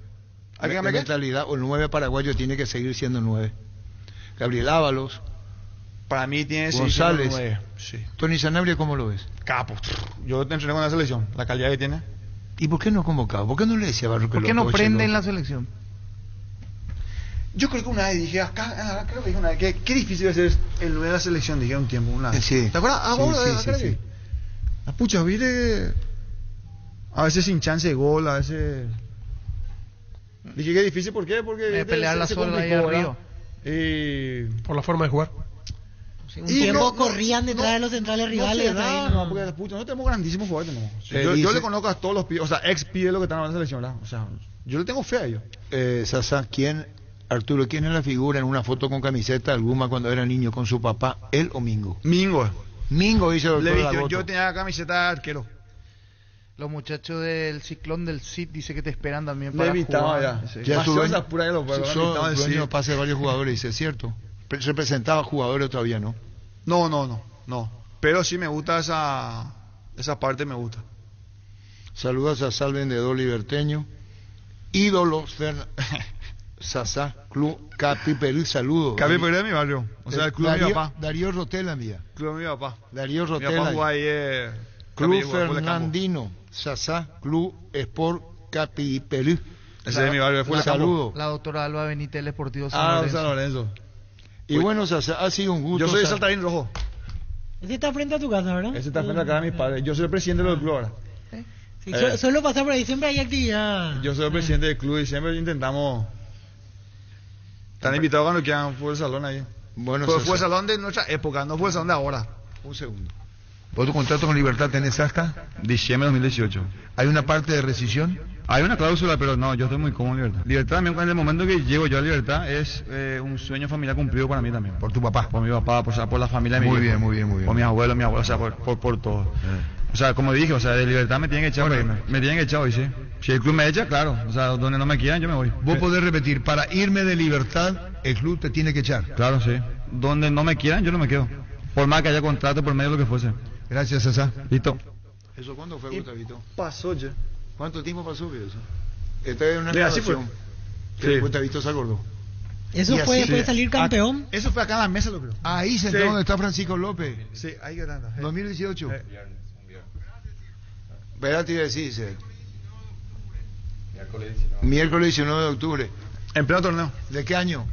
Hay que cambiar la mentalidad, o el 9 paraguayo tiene que seguir siendo 9. Gabriel Ábalos, para mí tiene que seguir siendo 9. González, sí. Tony Sanabria, ¿cómo lo ves? Capo. Yo te entrené con la selección, la calidad que tiene. ¿Y por qué no convocado? ¿Por qué no le decía a Barro que ¿Por qué no prende en la selección? Yo creo que una vez dije, creo que dije una vez, que qué difícil es ser el 9 de la selección, dije un tiempo, una vez. Sí. ¿Te acuerdas? Sí. La pucha, viste, a veces sin chance de gol, a veces... Dije que difícil, ¿por qué? Porque... pelear la sola ahí arriba. Por la forma de jugar. Sí, un tiempo corrían detrás de los centrales rivales. No, porque pucha, no tenemos grandísimos jugadores. Yo le conozco a todos los pibes, o sea, ex pibes lo que están en la selección, ¿verdad? O sea, yo le tengo fe a ellos. Sasa, Arturo, ¿quién es la figura en una foto con camiseta del Guma cuando era niño con su papá, él o Mingo? Mingo, dice el doctor. Yo tenía camiseta de arquero. Los muchachos del Ciclón del CID dice que te esperan también para jugar. Ya su dueño pase de varios jugadores, dice, ¿cierto? Se presentaba jugadores todavía, ¿no? No. Pero sí me gusta esa parte, me gusta. Saludos a Sal Vendedor Liberteño. Ídolos Sasa, Club Capi Perú, saludos. Capi Perú es mi barrio, o sea, el club de mi papá. Darío Rotela, mía. Club de mi papá. Darío Rotela. Mi papá jugó ahí, Club Fernandino, Sasa, Club Sport Capi Perú. Ese es mi barrio, fue saludo. La doctora Alba Benítez, el Deportivo San Lorenzo. Y bueno, Sasa, ha sido un gusto. Yo soy de Saltarín Rojo. Ese está frente a tu casa, ¿verdad? Ese está frente a casa de mis padres. Yo soy el presidente del club ahora. Sí, solo pasar por ahí, siempre hay actividad. Yo soy el presidente del club y siempre intentamos... Están invitados cuando quieran, fue el salón ahí. Bueno, fue el salón de nuestra época, no fue el salón de ahora. Un segundo. ¿Vos tu contrato con Libertad tenés hasta? Diciembre de 2018. ¿Hay una parte de rescisión? Hay una cláusula, pero no, yo estoy muy cómodo en Libertad. Libertad también, en el momento que llego yo a Libertad, es un sueño familiar cumplido para mí también. ¿Por tu papá? Por mi papá, por la familia de mi Muy hijo. bien, muy bien, muy bien. Por mis abuelos, o sea, por todo. O sea, como dije, o sea, de Libertad me tienen que echar para irme. Me tienen que echar hoy, sí. Si el club me echa, claro. O sea, donde no me quieran, yo me voy. Vos podés repetir, para irme de Libertad, el club te tiene que echar. Claro, sí. Donde no me quieran, yo no me quedo. Por más que haya contrato, por medio de lo que fuese. Gracias, César. Listo. ¿Eso cuándo fue, Gustavito? Pasó ya. ¿Cuánto tiempo pasó que eso? Esta es una así fue. Que Sí. Gustavito se acordó. Eso fue después de salir campeón. Eso fue acá en la mesa, lo creo. Ahí sentado donde está Francisco López. Sí, ahí ganando. 2018. Verá, te iba a decir, miércoles 19 de octubre. En pleno torneo. ¿De qué año?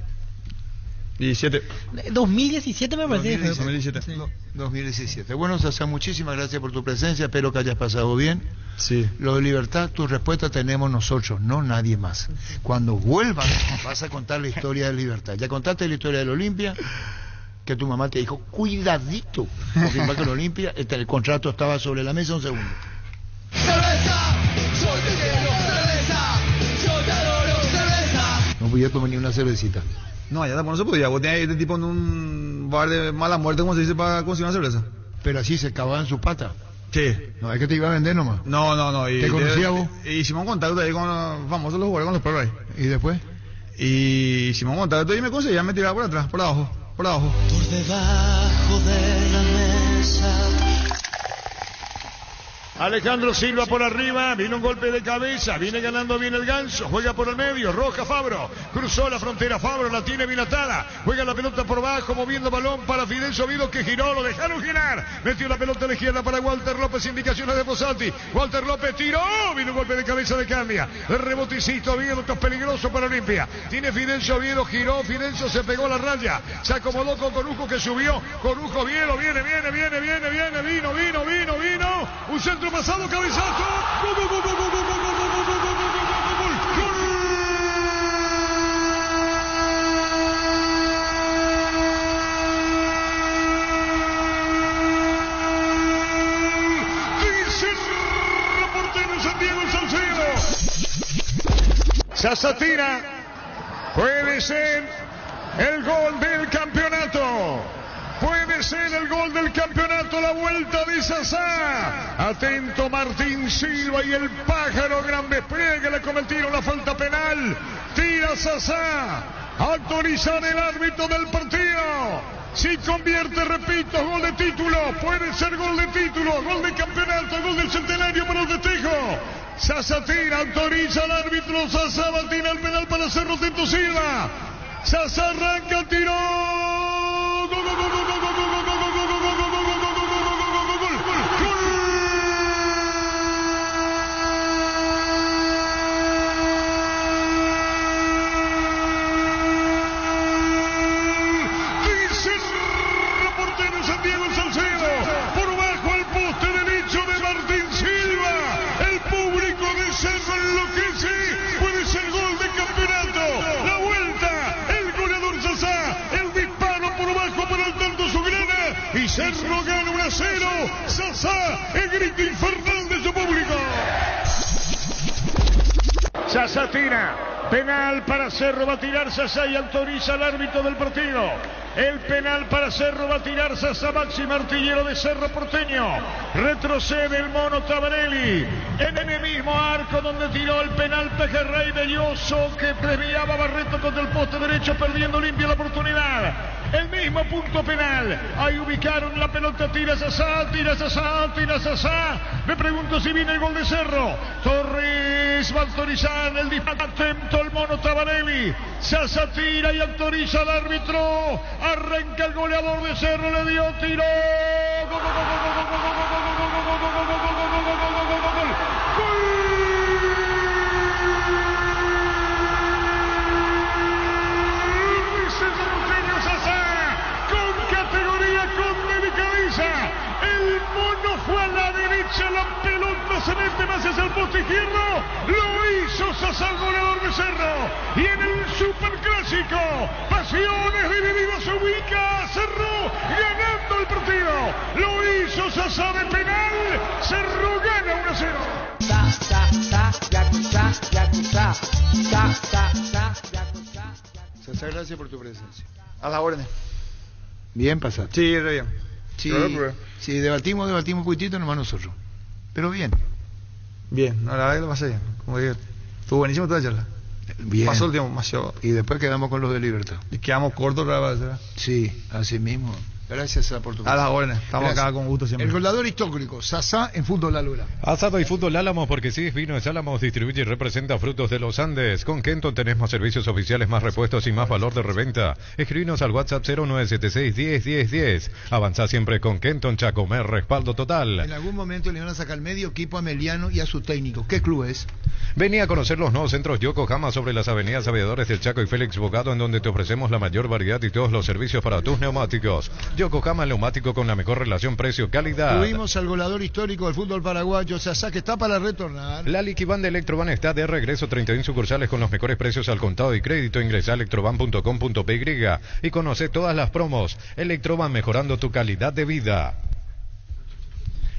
17. 2017 me parece. 2017. Sí. 2017. Bueno, Sasa, muchísimas gracias por tu presencia. Espero que hayas pasado bien. Sí. Lo de Libertad, tu respuesta tenemos nosotros, no nadie más. Cuando vuelvas, vas a contar la historia de Libertad. Ya contaste la historia del Olimpia, que tu mamá te dijo, cuidadito, confirmar que el Olimpia, el contrato estaba sobre la mesa un segundo. No podía tomar ni una cervecita. No, allá tampoco no se podía. Vos tenías este tipo en un bar de mala muerte, como se dice, para conseguir una cerveza. Pero así se cavaban sus patas. Sí. No, es que te iba a vender nomás. No. ¿Te conocía vos? Hicimos un contacto ahí con los famosos, los jugadores, con los perros ahí. ¿Y después? Y hicimos un contacto y me conseguían, me tiraba por atrás, por abajo. Por debajo de la mesa. Alejandro Silva por arriba, viene un golpe de cabeza, viene ganando bien el Ganso, juega por el medio, Roja Fabro, cruzó la frontera Fabro, la tiene bien atada, juega la pelota por abajo, moviendo balón para Fidencio Oviedo que giró, lo dejaron girar, metió la pelota a la izquierda para Walter López, indicaciones de Fossati, Walter López tiró, viene un golpe de cabeza de Cambia, el rebotecito Oviedo, esto es peligroso para Olimpia, tiene Fidencio Oviedo, giró, Fidencio se pegó a la raya, se acomodó con Corujo que subió, Corujo Oviedo, viene, vino, un centro pasado, cabezazo, gol. Dice el reportero Santiago Salcedo. Sasatina, puede ser el gol del campeonato. Puede ser el gol del campeonato, la vuelta de Sasá. Atento Martín Silva y el pájaro gran despliegue, le cometieron la falta penal. Tira Sasá. Autorizar el árbitro del partido. Si convierte, repito, gol de título. Puede ser gol de título, gol de campeonato, gol del centenario para el festejo. Sasá tira, autoriza al árbitro. Sasá va a tirar el penal para Cerro Tento Silva. Sasá arranca, tiró. Dice el reportero Santiago Salcedo, por bajo al poste derecho de Martín Silva, el público de Cerro enloquece, puede ser gol de campeonato, la vuelta, el goleador Sasá, el disparo por bajo para el tanto Sugrana, y Cerro gana 1-0, Sasá, el grito infernal de su público. Sasá tira, penal para Cerro, va a tirar Sasá y autoriza al árbitro del partido. El penal para Cerro va a tirar Sasá, máximo artillero de Cerro Porteño. Retrocede el mono Tabarelli en el mismo arco donde tiró el penal Pejerrey Belloso que premiaba a Barreto contra el poste derecho, perdiendo limpia la oportunidad. El mismo punto penal. Ahí ubicaron la pelota, tira Sasá. Me pregunto si viene el gol de Cerro. Torres va a autorizar el disparo. Atento el mono Tabarelli. Sasá tira y autoriza al árbitro. Arranca el goleador de Cerro, le dio, tiró. El mono fue a la derecha, la pelota se mete más hacia el poste izquierdo. Lo hizo Sasá, el goleador de Cerro. Y en el superclásico, pasiones divididas, se ubica Cerro ganando el partido. Lo hizo Sasá. Sasa de penal. Cerro gana 1-0. Sasa, gracias por tu presencia. A la orden. Bien pasado. Sí, re bien. Sí, Yo lo probé. sí, debatimos un poquitito nomás nosotros. Pero bien. Bien, no, la verdad que lo pasé bien. Como digo, estuvo buenísimo toda la charla. Bien. Pasó el tiempo demasiado. Y después quedamos con los de Libertad. Y quedamos cortos, ¿verdad? Sí, así mismo. Gracias, Sasa, por tu A las órdenes. Estamos Gracias. acá con gusto siempre. El goleador histórico, Sasa en Fútbol Álora. Asado y Fútbol Álamos, porque sí, Vinos Álamos distribuye y representa frutos de los Andes. Con Kenton tenés más servicios oficiales, más repuestos y más valor de reventa. Escribinos al WhatsApp 0976-10-10-10. Avanzá siempre con Kenton, Chacomer, respaldo total. En algún momento le van a sacar medio equipo a Meliano y a su técnico. ¿Qué club es? Vení a conocer los nuevos centros Yokohama sobre las avenidas Aviadores del Chaco y Félix Bogado, en donde te ofrecemos la mayor variedad y todos los servicios para tus neumáticos. Yokohama Neumático con la mejor relación precio-calidad. Tuvimos al goleador histórico del fútbol paraguayo, Sasa, que está para retornar. La Liquiban de Electroban está de regreso, 31 sucursales con los mejores precios al contado y crédito. Ingresa a electroban.com.py y conoce todas las promos. Electroban, mejorando tu calidad de vida.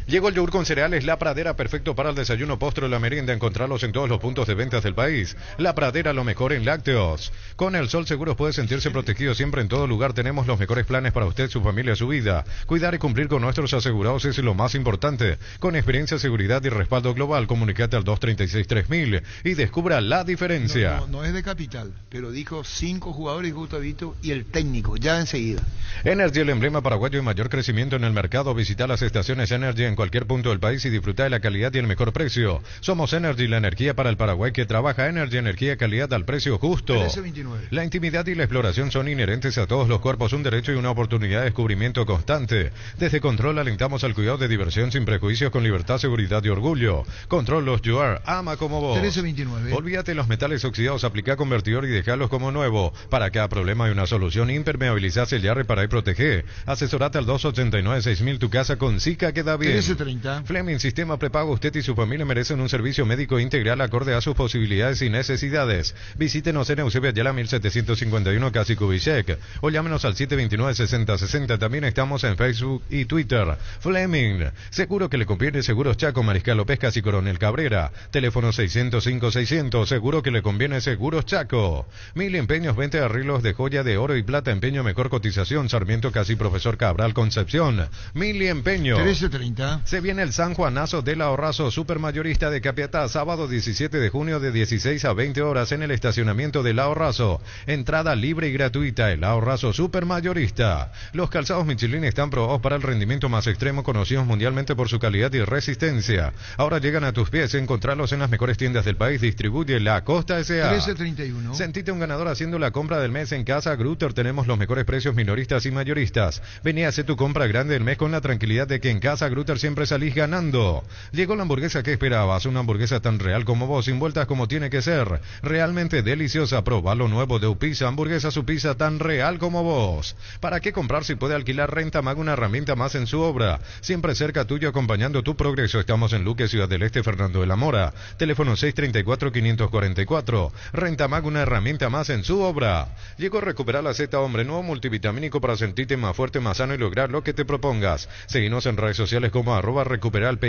Llegó el yogur con cereales La Pradera, perfecto para el desayuno, postre o la merienda. Encontrarlos en todos los puntos de ventas del país. La Pradera, lo mejor en lácteos. Con El Sol Seguros puede sentirse protegido siempre, en todo lugar. Tenemos los mejores planes para usted, su familia, su vida. Cuidar y cumplir con nuestros asegurados es lo más importante. Con experiencia, seguridad y respaldo global, comunicate al 236-3000 y descubra la diferencia. No es de Capital, pero dijo 5 jugadores, Gustavito, y el técnico, ya enseguida. Energy, el emblema paraguayo y mayor crecimiento en el mercado. Visita las estaciones Energy en cualquier punto del país y disfruta de la calidad y el mejor precio. Somos Energy, la energía para el Paraguay que trabaja. Energy, energía, calidad al precio justo. 1329. La intimidad y la exploración son inherentes a todos los cuerpos, un derecho y una oportunidad de descubrimiento constante. Desde Control alentamos al cuidado de diversión sin prejuicios, con libertad, seguridad y orgullo. Control Los Yuar, ama como vos. 1329. Olvídate los metales oxidados, aplica convertidor y dejalos como nuevo. Para cada problema hay una solución. Impermeabilizá, sellar, reparar y proteger. Asesorate al 289-6000, tu casa con Zika queda bien. 1330. Fleming Sistema Prepago, usted y su familia merecen un servicio médico integral acorde a sus posibilidades y necesidades. Visítenos en Eusebio Ayala 1751, Casi Kubitschek, o llámenos al 729-6060. También estamos en Facebook y Twitter. Fleming, seguro que le conviene. Seguros Chaco, Mariscal López, Casi Coronel Cabrera. Teléfono 605-600. Seguro que le conviene. Seguros Chaco. 1000 empeños, venta de arreglos de joya de oro y plata. Empeño, mejor cotización. Sarmiento, Casi Profesor Cabral, Concepción. 1000 empeños. 1330. Se viene el San Juanazo del Ahorrazo Supermayorista de Capiatá, sábado 17 de junio de 16 a 20 horas en el estacionamiento del Ahorrazo. Entrada libre y gratuita. El Ahorrazo Supermayorista. Los calzados Michelin están probados para el rendimiento más extremo, conocidos mundialmente por su calidad y resistencia. Ahora llegan a tus pies. Encontrarlos en las mejores tiendas del país. Distribuye La Costa S.A. 1331. Sentite un ganador haciendo la compra del mes en Casa Grutter. Tenemos los mejores precios minoristas y mayoristas. Vení a hacer tu compra grande del mes con la tranquilidad de que en Casa Grutter siempre salís ganando. Llegó la hamburguesa que esperabas, una hamburguesa tan real como vos, sin vueltas como tiene que ser. Realmente deliciosa. Probá lo nuevo de Upisa, hamburguesa su pizza tan real como vos. ¿Para qué comprar si puede alquilar Renta Mag, una herramienta más en su obra? Siempre cerca tuyo, acompañando tu progreso. Estamos en Luque, Ciudad del Este, Fernando de la Mora. Teléfono 634-544. Renta Mag, una herramienta más en su obra. Llegó Recuperar la Z Hombre, nuevo multivitamínico para sentirte más fuerte, más sano y lograr lo que te propongas. Seguinos en redes sociales como @recuperalpy.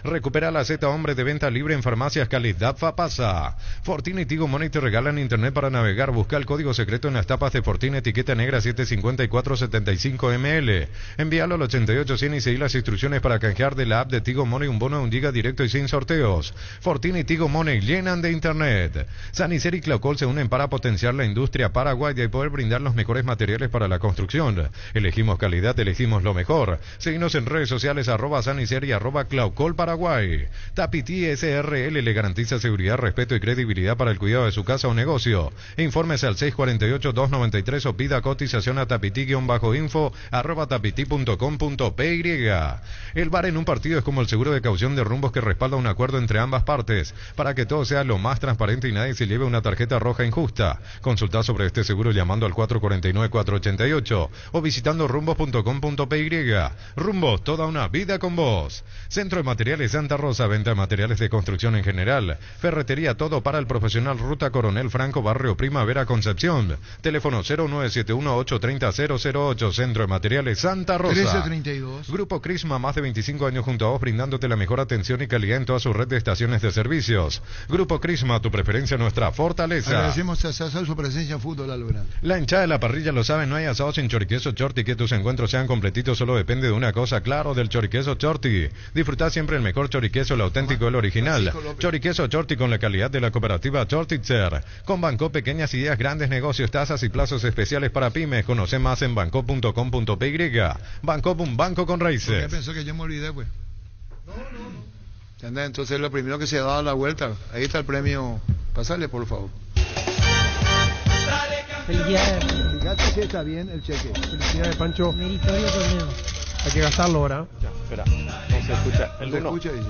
Recupera la Z Hombre, de venta libre en farmacias Calidad Fapasa. Fortuna y Tigo Money te regalan internet para navegar. Busca el código secreto en las tapas de Fortuna, etiqueta negra 75475ml. Envíalo al 8800 y seguí las instrucciones para canjear de la app de Tigo Money un bono de 1 giga directo y sin sorteos. Fortuna y Tigo Money llenan de internet. Sanicer y Claucol se unen para potenciar la industria paraguaya y poder brindar los mejores materiales para la construcción. Elegimos calidad, elegimos lo mejor. Seguinos en redes sociales @Sanicer y @Claucol Paraguay. Tapiti SRL le garantiza seguridad, respeto y credibilidad para el cuidado de su casa o negocio. Infórmese al 648-293 o pida cotización a tapiti-info @tapiti.com.py. El VAR en un partido es como el seguro de caución de rumbos que respalda un acuerdo entre ambas partes para que todo sea lo más transparente y nadie se lleve una tarjeta roja injusta. Consulta sobre este seguro llamando al 449-488 o visitando rumbos.com.py. Rumbos, toda una vida. vida con vos. Centro de Materiales Santa Rosa, venta de materiales de construcción en general. Ferretería todo para el profesional, Ruta Coronel Franco, Barrio Primavera, Concepción. Teléfono 0971-830-008, Centro de Materiales Santa Rosa. 1332. Grupo Crisma, más de 25 años junto a vos, brindándote la mejor atención y calidad en toda su red de estaciones de servicios. Grupo Crisma, tu preferencia, nuestra fortaleza. Agradecemos a Sasa su presencia en Fútbol a lo Grande. La hinchada de la parrilla lo sabe, no hay asado sin choriqueso Chorti. Que tus encuentros sean completitos solo depende de una cosa, claro, del choriqueso Chorti. Disfrutá siempre el mejor choriqueso, el auténtico, el original. Choriqueso Chorti con la calidad de la cooperativa Chortitzer. Con Banco, pequeñas ideas, grandes negocios, tasas y plazos especiales para pymes. Conoce más en banco.com.py. Banco, un banco con raíces. ¿Por qué pensó que yo me olvidé, pues? No. Entonces lo primero que se ha dado la vuelta. Ahí está el premio. Pásale, por favor. Felicidades. Fíjate si está bien el cheque. Felicidades, Pancho. Meritorio torneo. Hay que gastarlo ahora. Ya, espera, no se escucha. El ¿Se uno. escucha? Dice.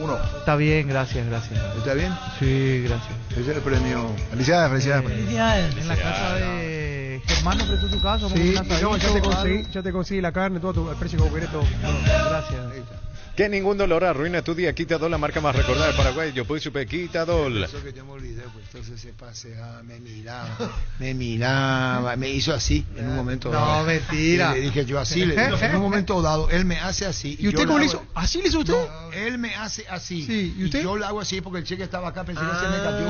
Uno. Está bien, gracias. ¿Está bien? Sí, gracias. Ese es el premio. Felicidades. Felicidades. En la casa de Germán nos prestó su casa. Sí, ya te conseguí la carne, todo el precio que vos querés, todo. Gracias. Que ningún dolor arruina tu día. Quitadol, la marca más recordada de Paraguay. Yo puedo supe Quitadol. Eso que yo me olvidé, pues entonces se paseaba, me miraba, me hizo así en un momento dado. No, mentira. Y le dije yo así, en un momento dado, él me hace así. ¿Y usted cómo le hizo? ¿Así le hizo usted? No, él me hace así. Sí, ¿y usted? yo lo hago así porque el cheque estaba acá, pensé que se me cayó.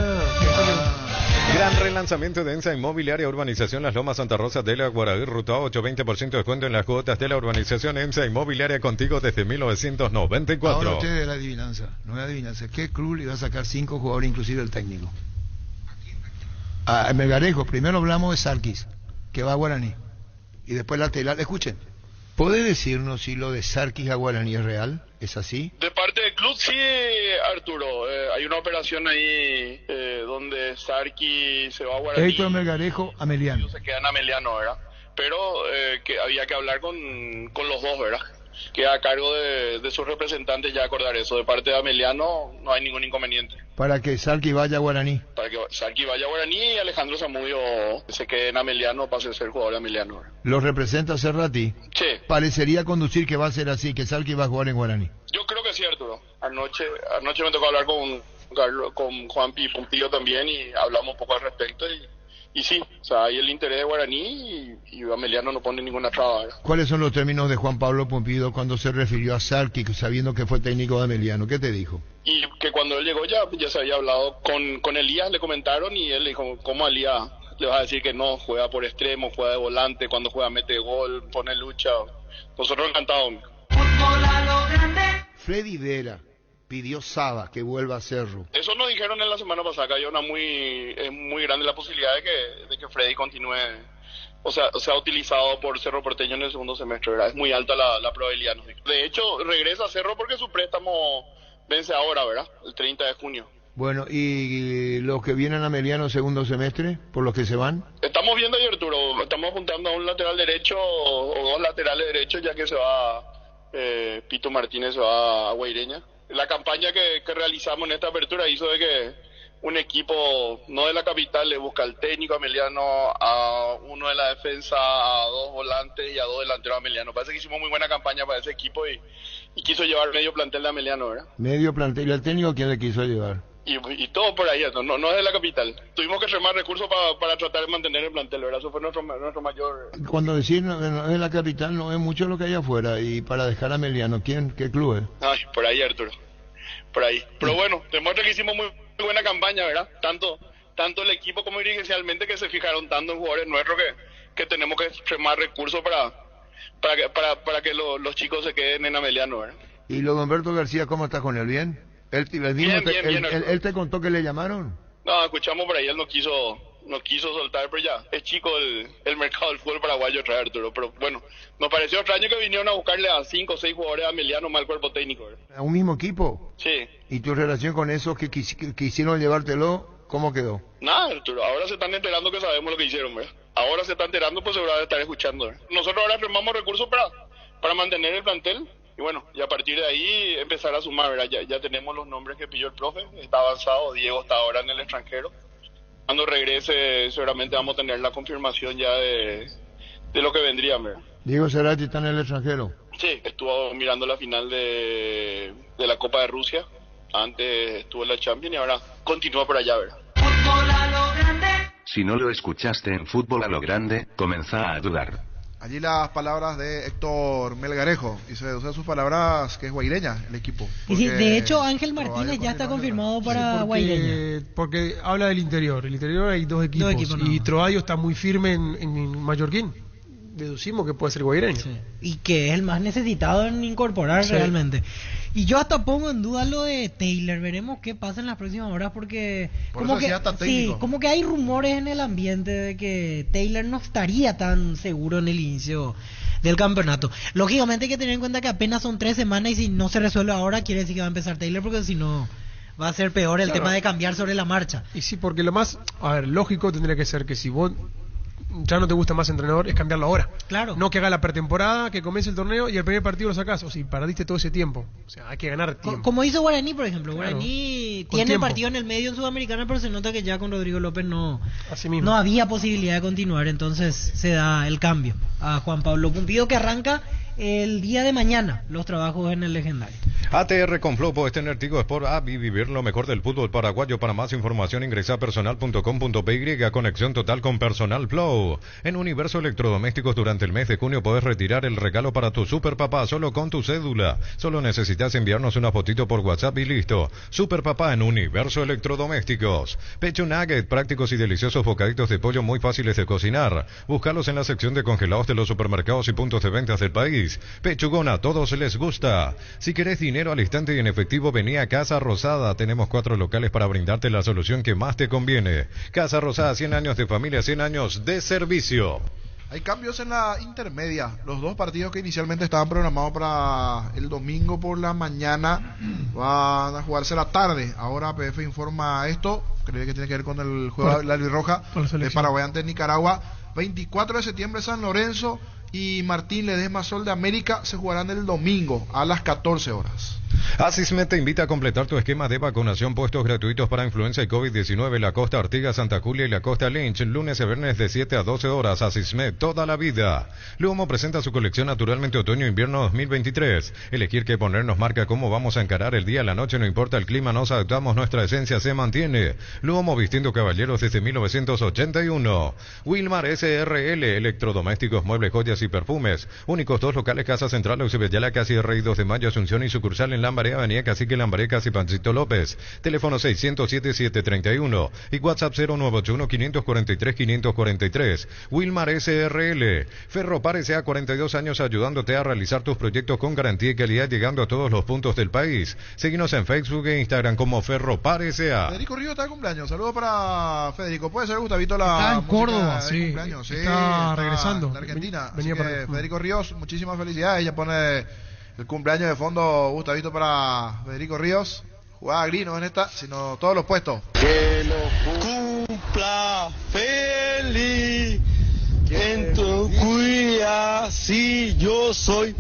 Gran relanzamiento de ENSA Inmobiliaria, Urbanización Las Lomas, Santa Rosa de la Guaraí, Ruta 8, 20% de descuento en las cuotas de la urbanización. ENSA Inmobiliaria, contigo desde 1994. Ahora usted de la adivinanza, no es adivinanza. ¿Qué club le va a sacar 5 jugadores, inclusive el técnico? A Melgarejo. Primero hablamos de Sarkis, que va a Guaraní, y después lateral. Escuchen, ¿puede decirnos si lo de Sarkis a Guaraní es real? ¿Es así? De parte del club, sí, Arturo. Hay una operación ahí donde Sarki se va a Guaraní. Héctor Melgarejo, Ameliano. Se queda en Ameliano, ¿verdad? Pero que había que hablar con los dos, ¿verdad? Queda a cargo de sus representantes ya acordar eso. De parte de Ameliano no hay ningún inconveniente. Para que Sarki vaya a Guaraní. Para que Sarki vaya a Guaraní y Alejandro Zamudio se quede en Ameliano, pase a ser jugador de Ameliano. ¿Lo representa Cerrati? Sí. Parecería conducir que va a ser así, que Sarki va a jugar en Guaraní. Yo creo que sí, Arturo. Anoche me tocó hablar con Juan Pompillo también y hablamos un poco al respecto y sí, o sea, hay el interés de Guaraní y Ameliano no pone ninguna traba, ¿verdad? ¿Cuáles son los términos de Juan Pablo Pompido cuando se refirió a Sarki, sabiendo que fue técnico de Ameliano? ¿Qué te dijo? Y que cuando él llegó ya se había hablado con Elías, le comentaron y él le dijo, ¿cómo Elías le vas a decir que no? Juega por extremo, juega de volante, cuando juega mete gol, pone lucha. Nosotros encantados. Freddy Vera pidió Saba que vuelva a Cerro. Eso nos dijeron en la semana pasada, que hay es muy grande la posibilidad de que Freddy continúe, o sea utilizado por Cerro Porteño en el segundo semestre, ¿verdad? Es muy alta la probabilidad, nos dijo. De hecho, regresa a Cerro porque su préstamo vence ahora, ¿verdad? El 30 de junio. Bueno, ¿y los que vienen a Ameliano segundo semestre, por los que se van? Estamos viendo ahí, Arturo, estamos apuntando a un lateral derecho o dos laterales derechos, ya que se va Pito Martínez, se va a Guaireña. La campaña que realizamos en esta apertura hizo de que un equipo no de la capital le busca al técnico Ameliano, a uno de la defensa, a dos volantes y a dos delanteros Ameliano. Parece que hicimos muy buena campaña para ese equipo y quiso llevar medio plantel de Ameliano, ¿verdad? Medio plantel. ¿Y el técnico quién le quiso llevar? Y todo por ahí, no es de la capital. Tuvimos que remar recursos para tratar de mantener el plantel, ¿verdad? Eso fue nuestro mayor... Cuando decir no es de la capital, no es mucho lo que hay afuera. Y para dejar a Ameliano, ¿qué club es? Ay, por ahí, Arturo. Por ahí. Pero bueno, demuestra que hicimos muy buena campaña, ¿verdad? Tanto el equipo como dirigencialmente, que se fijaron tanto en jugadores nuestros que tenemos que remar recursos para que los chicos se queden en Ameliano, ¿verdad? ¿Y lo de Humberto García, cómo está con él? ¿Bien? ¿Él te contó que le llamaron? No, escuchamos por ahí, él no quiso soltar, pero ya, es chico el mercado del fútbol paraguayo otra vez, Arturo. Pero bueno, nos pareció extraño que vinieron a buscarle a 5 o 6 jugadores a Ameliano, mal cuerpo técnico, ¿verdad? ¿A un mismo equipo? Sí. ¿Y tu relación con esos que quisieron llevártelo, cómo quedó? Nada, Arturo, ahora se están enterando que sabemos lo que hicieron, ¿verdad? Ahora se están enterando, pues seguramente estar escuchando, ¿verdad? Nosotros ahora firmamos recursos para mantener el plantel. Y bueno, y a partir de ahí empezar a sumar, ¿verdad? Ya tenemos los nombres que pidió el profe, está avanzado, Diego está ahora en el extranjero. Cuando regrese seguramente vamos a tener la confirmación ya de lo que vendría, ¿verdad? Diego Cerati está en el extranjero. Sí, estuvo mirando la final de la Copa de Rusia. Antes estuvo en la Champions y ahora continúa por allá, ¿verdad? Si no lo escuchaste en Fútbol a lo Grande, comenzá a dudar. Allí las palabras de Héctor Melgarejo, y se usan sus palabras que es guaireña el equipo. Y sí, de hecho Ángel Martínez ya está confirmado para Guaireña. Porque habla del interior. El interior hay dos equipos y Troadio está muy firme en Mallorquín. Deducimos que puede ser guaireño. Sí. Y que es el más necesitado en incorporar realmente. Y yo hasta pongo en duda lo de Taylor. Veremos qué pasa en las próximas horas porque como que hay rumores en el ambiente de que Taylor no estaría tan seguro en el inicio del campeonato. Lógicamente hay que tener en cuenta que apenas son 3 semanas y si no se resuelve ahora quiere decir que va a empezar Taylor, porque si no va a ser peor el tema de cambiar sobre la marcha. Y sí, porque lo más lógico tendría que ser que si vos ya no te gusta más entrenador, es cambiarlo ahora. Claro. No que haga la pretemporada, que comience el torneo y el primer partido lo sacás. O si perdiste todo ese tiempo. O sea, hay que ganar tiempo. Como hizo Guaraní, por ejemplo. Claro. Guaraní tiene partido en el medio en Sudamericana, pero se nota que ya con Rodrigo López no había posibilidad de continuar. Entonces se da el cambio a Juan Pablo Pumpido, que arranca el día de mañana los trabajos en el legendario. ATR con Flow, puedes tener Tigo Sport App y vivir lo mejor del fútbol paraguayo. Para más información ingresa a personal.com.py, conexión total con Personal Flow. En Universo Electrodomésticos durante el mes de junio podés retirar el regalo para tu super papá solo con tu cédula. Solo necesitas enviarnos una fotito por WhatsApp y listo. Super papá en Universo Electrodomésticos. Pecho Nugget, prácticos y deliciosos bocaditos de pollo muy fáciles de cocinar. Búscalos en la sección de congelados de los supermercados y puntos de ventas del país. Pechugón, a todos les gusta. Si querés dinero al instante y en efectivo, vení a Casa Rosada. Tenemos 4 locales para brindarte la solución que más te conviene. Casa Rosada, 100 años de familia, 100 años de servicio. Hay cambios en la intermedia. Los 2 partidos que inicialmente estaban programados para el domingo por la mañana van a jugarse la tarde. Ahora APF informa esto. Creo que tiene que ver con el juego de la albirroja de Paraguay ante Nicaragua. 24 de septiembre San Lorenzo y Martín Ledesma Sol de América se jugarán el domingo a las 14 horas. Asismed te invita a completar tu esquema de vacunación. Puestos gratuitos para influenza y COVID-19, la Costa Artigas, Santa Julia y la Costa Lynch, lunes y viernes de 7 a 12 horas. Asismed, toda la vida. Luomo presenta su colección Naturalmente Otoño-Invierno 2023. Elegir qué poner nos marca cómo vamos a encarar el día, la noche, no importa el clima, nos adaptamos, nuestra esencia se mantiene. Luomo, vistiendo caballeros desde 1981. Wilmar SRL, electrodomésticos, muebles, joyas y perfumes. Únicos 2 locales, Casa Central, Eusebio casi Rey 2 de Mayo, Asunción y sucursal en Lambaré, Avenida Cacique Lambaré, casi Pancito López. Teléfono 607-731 y WhatsApp 0981-543-543. Wilmar SRL. Ferropar S.A. 42 años ayudándote a realizar tus proyectos con garantía y calidad, llegando a todos los puntos del país. Síguenos en Facebook e Instagram como Ferropar S.A. Federico Ríos está de cumpleaños. Saludos para Federico. Puede ser, Gustavito, la está en Córdoba, sí. Está regresando. De Argentina. Venía para Federico Ríos, muchísimas felicidades. Ella pone el cumpleaños de fondo, Gustavito, para Federico Ríos. Jugada Grino en esta, sino todos los puestos. Que lo cumpla feliz, quien te cuida, si yo soy.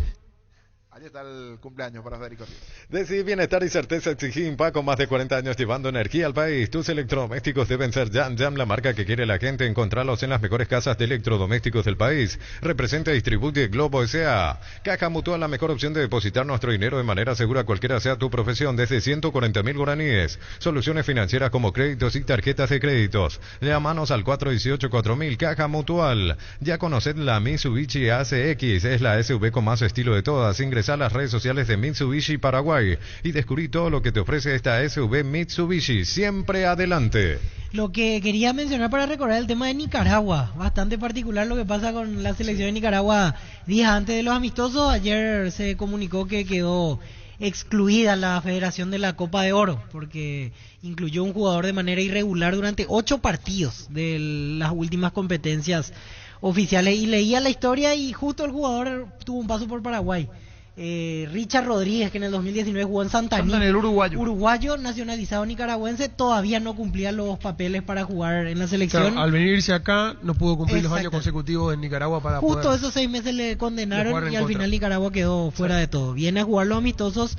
Ahí está el cumpleaños para Federico Ríos. Decidí bienestar y certeza Exigimpa, con más de 40 años llevando energía al país. Tus electrodomésticos deben ser Jam Jam, la marca que quiere la gente. Encontrarlos en las mejores casas de electrodomésticos del país. Representa y distribuye Globo S.A. Caja Mutual, la mejor opción de depositar nuestro dinero de manera segura, cualquiera sea tu profesión, desde 140.000 guaraníes. Soluciones financieras como créditos y tarjetas de créditos. Llámanos al 418-4000. Caja Mutual. Ya conoced la Mitsubishi ACX, es la SUV con más estilo de todas. Ingresa a las redes sociales de Mitsubishi Paraguay y descubrí todo lo que te ofrece esta SUV Mitsubishi. Siempre adelante. Lo que quería mencionar para recordar el tema de Nicaragua, bastante particular lo que pasa con la selección de Nicaragua días antes de los amistosos. Ayer se comunicó que quedó excluida la Federación de la Copa de Oro porque incluyó un jugador de manera irregular durante 8 partidos de las últimas competencias oficiales. Y leía la historia y justo el jugador tuvo un paso por Paraguay. Richard Rodríguez, que en el 2019 jugó en Santander, el uruguayo, nacionalizado nicaragüense, todavía no cumplía los papeles para jugar en la selección. Claro, al venirse acá no pudo cumplir los años consecutivos en Nicaragua para justo poder esos 6 meses le condenaron y al final Nicaragua quedó fuera de todo. Viene a jugar los amistosos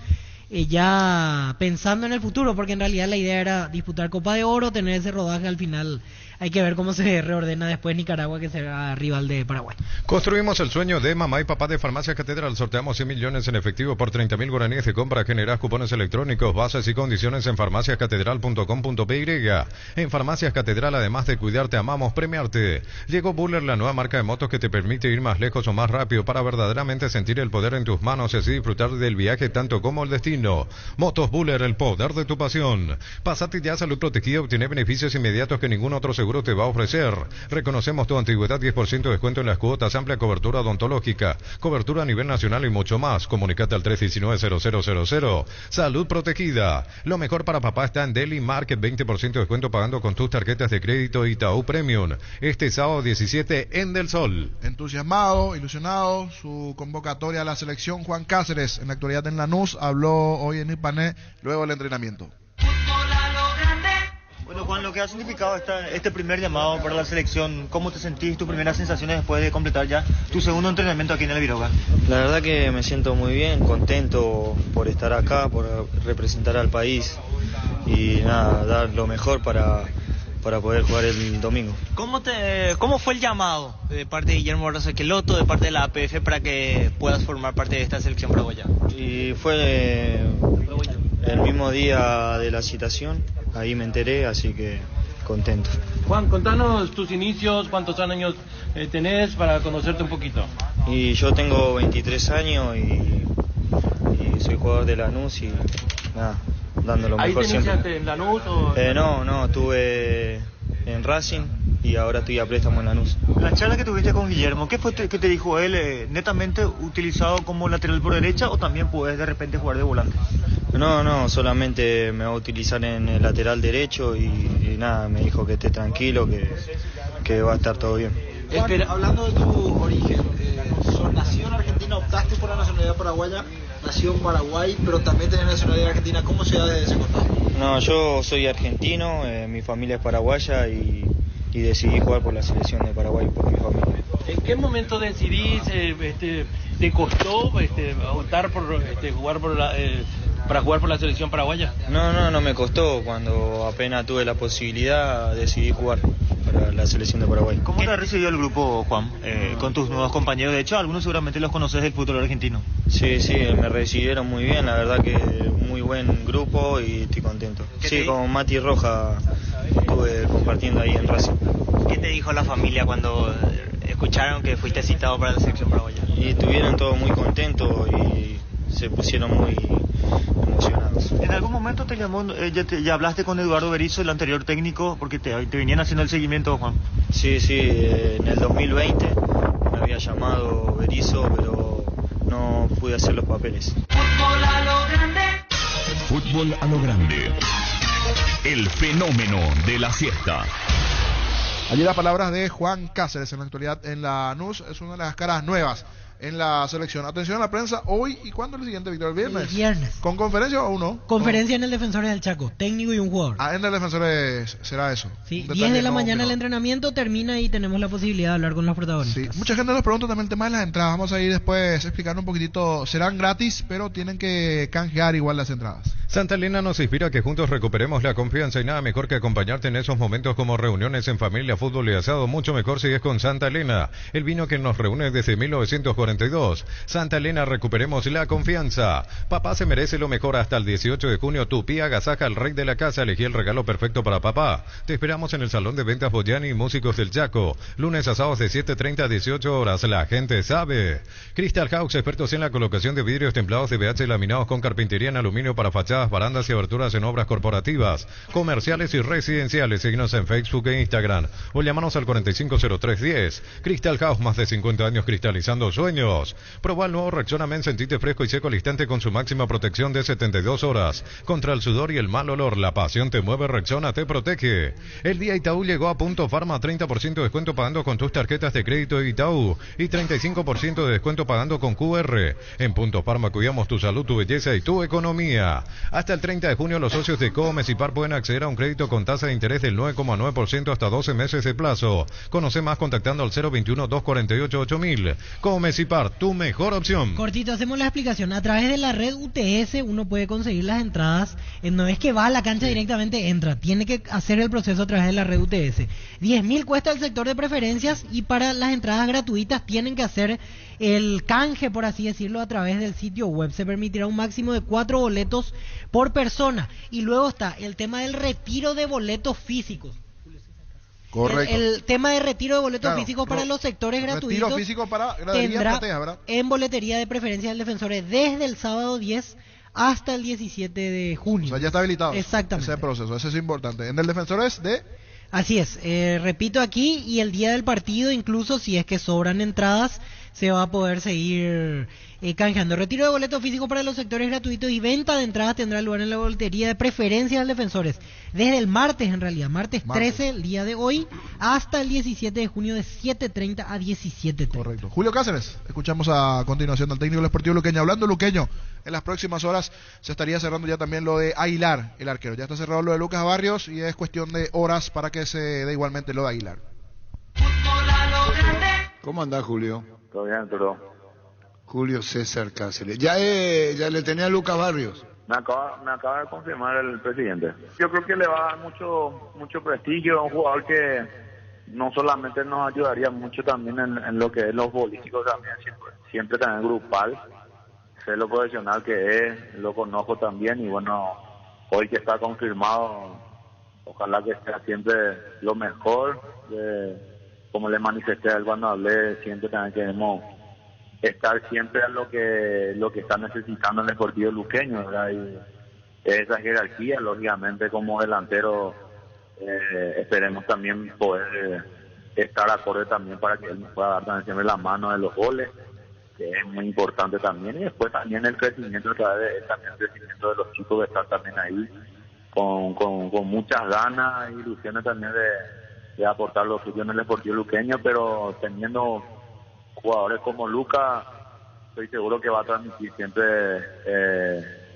ya pensando en el futuro, porque en realidad la idea era disputar Copa de Oro, tener ese rodaje al final. Hay que ver cómo se reordena después Nicaragua, que será rival de Paraguay. Construimos el sueño de mamá y papá de Farmacias Catedral. Sorteamos 100 millones en efectivo por 30.000 guaraníes de compra. Generás cupones electrónicos, bases y condiciones en farmaciascatedral.com.py. En Farmacias Catedral, además de cuidarte, amamos premiarte. Llegó Buller, la nueva marca de motos que te permite ir más lejos o más rápido para verdaderamente sentir el poder en tus manos y así disfrutar del viaje tanto como el destino. Motos Buller, el poder de tu pasión. Pásate ya a Salud Protegida, obtener beneficios inmediatos que ningún otro seguro te va a ofrecer. Reconocemos tu antigüedad, 10% de descuento en las cuotas, amplia cobertura odontológica, cobertura a nivel nacional y mucho más. Comunicate al 319-0000. Salud Protegida. Lo mejor para papá está en Deli Market, 20% de descuento pagando con tus tarjetas de crédito Itaú Premium. Este sábado 17 en Del Sol. Entusiasmado, ilusionado, su convocatoria a la selección. Juan Cáceres, en la actualidad en Lanús, habló hoy en Ipané luego del entrenamiento. Bueno, Juan, lo que ha significado este primer llamado para la selección, ¿cómo te sentís, tus primeras sensaciones después de completar ya tu segundo entrenamiento aquí en el Viroga? La verdad que me siento muy bien, contento por estar acá, por representar al país y nada, dar lo mejor para poder jugar el domingo. ¿Cómo fue el llamado de parte de Guillermo Rosaqueloto, de parte de la APF, para que puedas formar parte de esta selección paraguaya? Y fue el mismo día de la citación, ahí me enteré, así que contento. Juan, contanos tus inicios, cuántos años tenés para conocerte un poquito. Y yo tengo 23 años y soy jugador de Lanús y nada, dando lo mejor siempre. ¿Ahí te iniciaste en Lanús o...? No, estuve en Racing y ahora estoy a préstamo en Lanús. La charla que tuviste con Guillermo, ¿qué fue que te dijo él? ¿Netamente utilizado como lateral por derecha o también puedes de repente jugar de volante? No, solamente me va a utilizar en el lateral derecho y nada, me dijo que esté tranquilo, que va a estar todo bien. Juan, hablando de tu origen, nacido en Argentina, optaste por la nacionalidad paraguaya, nació en Paraguay, pero también tenés nacionalidad argentina. ¿Cómo se da desde ese costado? No, yo soy argentino, mi familia es paraguaya y decidí jugar por la selección de Paraguay, por mi familia. ¿En qué momento decidís, te costó optar por jugar para jugar por la selección paraguaya? No me costó. Cuando apenas tuve la posibilidad decidí jugar para la selección de Paraguay. ¿Cómo te ha recibido el grupo, Juan, con tus nuevos compañeros? De hecho, algunos seguramente los conoces del fútbol argentino. Sí, me recibieron muy bien, la verdad que muy buen grupo y estoy contento. Sí, con Mati Roja estuve compartiendo ahí en Racing. ¿Qué te dijo la familia cuando escucharon que fuiste citado para la selección paraguaya? Y estuvieron todos muy contentos y se pusieron muy emocionados. ¿En algún momento te llamó, ya hablaste con Eduardo Berizzo, el anterior técnico, porque te venían haciendo el seguimiento, Juan? Sí, en el 2020 me había llamado Berizzo, pero no pude hacer los papeles. Fútbol a lo grande. Fútbol a lo grande. El fenómeno de la siesta. Allí las palabras de Juan Cáceres, en la actualidad en Lanús, es una de las caras nuevas en la selección. Atención a la prensa, hoy y ¿cuándo es el siguiente, Víctor? ¿El viernes? El viernes. ¿Con conferencia o no? Conferencia en el Defensores del Chaco, técnico y un jugador. En el Defensores será eso. Sí, 10 de la mañana el entrenamiento termina y tenemos la posibilidad de hablar con los protagonistas. Sí, mucha gente nos pregunta también el tema de las entradas. Vamos a ir después explicando un poquitito. Serán gratis, pero tienen que canjear igual las entradas. Santa Elena nos inspira a que juntos recuperemos la confianza y nada mejor que acompañarte en esos momentos como reuniones en familia, fútbol y asado. Mucho mejor si es con Santa Elena, el vino que nos reúne desde 1942. Santa Elena, recuperemos la confianza. Papá se merece lo mejor. Hasta el 18 de junio, Tupí agasaja al rey de la casa. Elegí el regalo perfecto para papá. Te esperamos en el Salón de Ventas Boyani y Músicos del Chaco. Lunes a sábados de 7:30 a 18 horas. La gente sabe. Crystal House, expertos en la colocación de vidrios templados de BH laminados con carpintería en aluminio para fachadas, barandas y aberturas en obras corporativas, comerciales y residenciales. Síguenos en Facebook e Instagram o llámanos al 450310. Crystal House, más de 50 años cristalizando sueños. Proba el nuevo Rexona Men, sentite fresco y seco al instante con su máxima protección de 72 horas. Contra el sudor y el mal olor, la pasión te mueve, Rexona te protege. El día Itaú llegó a Punto Farma, 30% de descuento pagando con tus tarjetas de crédito Itaú y 35% de descuento pagando con QR. En Punto Farma cuidamos tu salud, tu belleza y tu economía. Hasta el 30 de junio los socios de Comecipar pueden acceder a un crédito con tasa de interés del 9,9% hasta 12 meses de plazo. Conoce más contactando al 021-248-8000. Comecipar, tu mejor opción. Cortito, hacemos la explicación. A través de la red UTS uno puede conseguir las entradas. No es que va a la cancha directamente, entra. Tiene que hacer el proceso a través de la red UTS. 10.000 cuesta el sector de preferencias y para las entradas gratuitas tienen que hacer el canje, por así decirlo, a través del sitio web. Se permitirá un máximo de 4 boletos por persona. Y luego está el tema del retiro de boletos físicos. Correcto. El tema de retiro de boletos físicos para los sectores gratuitos. Retiro físico para gradería tendrá platea, ¿verdad? en boletería de preferencia del Defensores desde el sábado 10 hasta el 17 de junio. O sea, ya está habilitado. Exactamente. Ese proceso, ese es importante. En el Defensores de... Así es, repito aquí, y el día del partido, incluso si es que sobran entradas, se va a poder seguir canjeando. Retiro de boletos físicos para los sectores gratuitos y venta de entradas tendrá lugar en la boletería de preferencia del Defensores. Desde el martes, en realidad, martes 13, el día de hoy, hasta el 17 de junio de 7:30 a 17:30. Correcto. Julio Cáceres, escuchamos a continuación al técnico del Sportivo Luqueño. Hablando Luqueño, en las próximas horas se estaría cerrando ya también lo de Aguilar, el arquero. Ya está cerrado lo de Lucas Barrios y es cuestión de horas para que se dé igualmente lo de Aguilar. ¿Cómo anda, Julio? Todo bien, todo. Julio César Cáceres. Ya le tenía a Lucas Barrios. Me acaba de confirmar el presidente. Yo creo que le va a dar mucho prestigio a un jugador que no solamente nos ayudaría mucho también en lo que es los políticos también, siempre también grupal. Sé lo profesional que es, lo conozco también y bueno, hoy que está confirmado, ojalá que sea siempre lo mejor. Como le manifesté a él cuando hablé, siempre también queremos estar siempre a lo que está necesitando el Sportivo Luqueño, ¿verdad? Y esa jerarquía, lógicamente, como delantero, esperemos también poder estar acorde también para que él nos pueda dar también siempre la mano de los goles, que es muy importante también, y después también el crecimiento a través de él, también el crecimiento de los chicos que están también ahí con muchas ganas e ilusiones también de aportar lo suyo en el Sportivo Luqueño, pero teniendo jugadores como Lucas, estoy seguro que va a transmitir siempre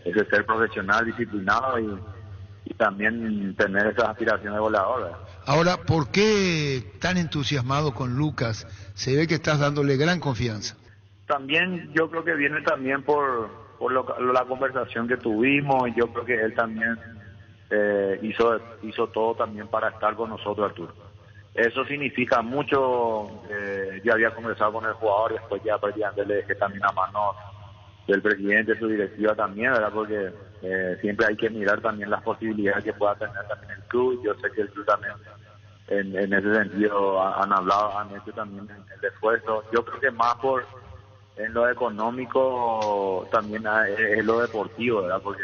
ese ser profesional, disciplinado y también tener esas aspiraciones de goleador. Ahora, ¿por qué tan entusiasmado con Lucas? Se ve que estás dándole gran confianza. También yo creo que viene también por la conversación que tuvimos, y yo creo que él también hizo todo también para estar con nosotros, Arturo. Eso significa mucho. Yo había conversado con el jugador y después ya prácticamente le dejé también a mano del presidente, su directiva también, ¿verdad? Porque siempre hay que mirar también las posibilidades que pueda tener también el club. Yo sé que el club también en ese sentido han hecho también el esfuerzo. Yo creo que más en lo económico también es lo deportivo, ¿verdad? Porque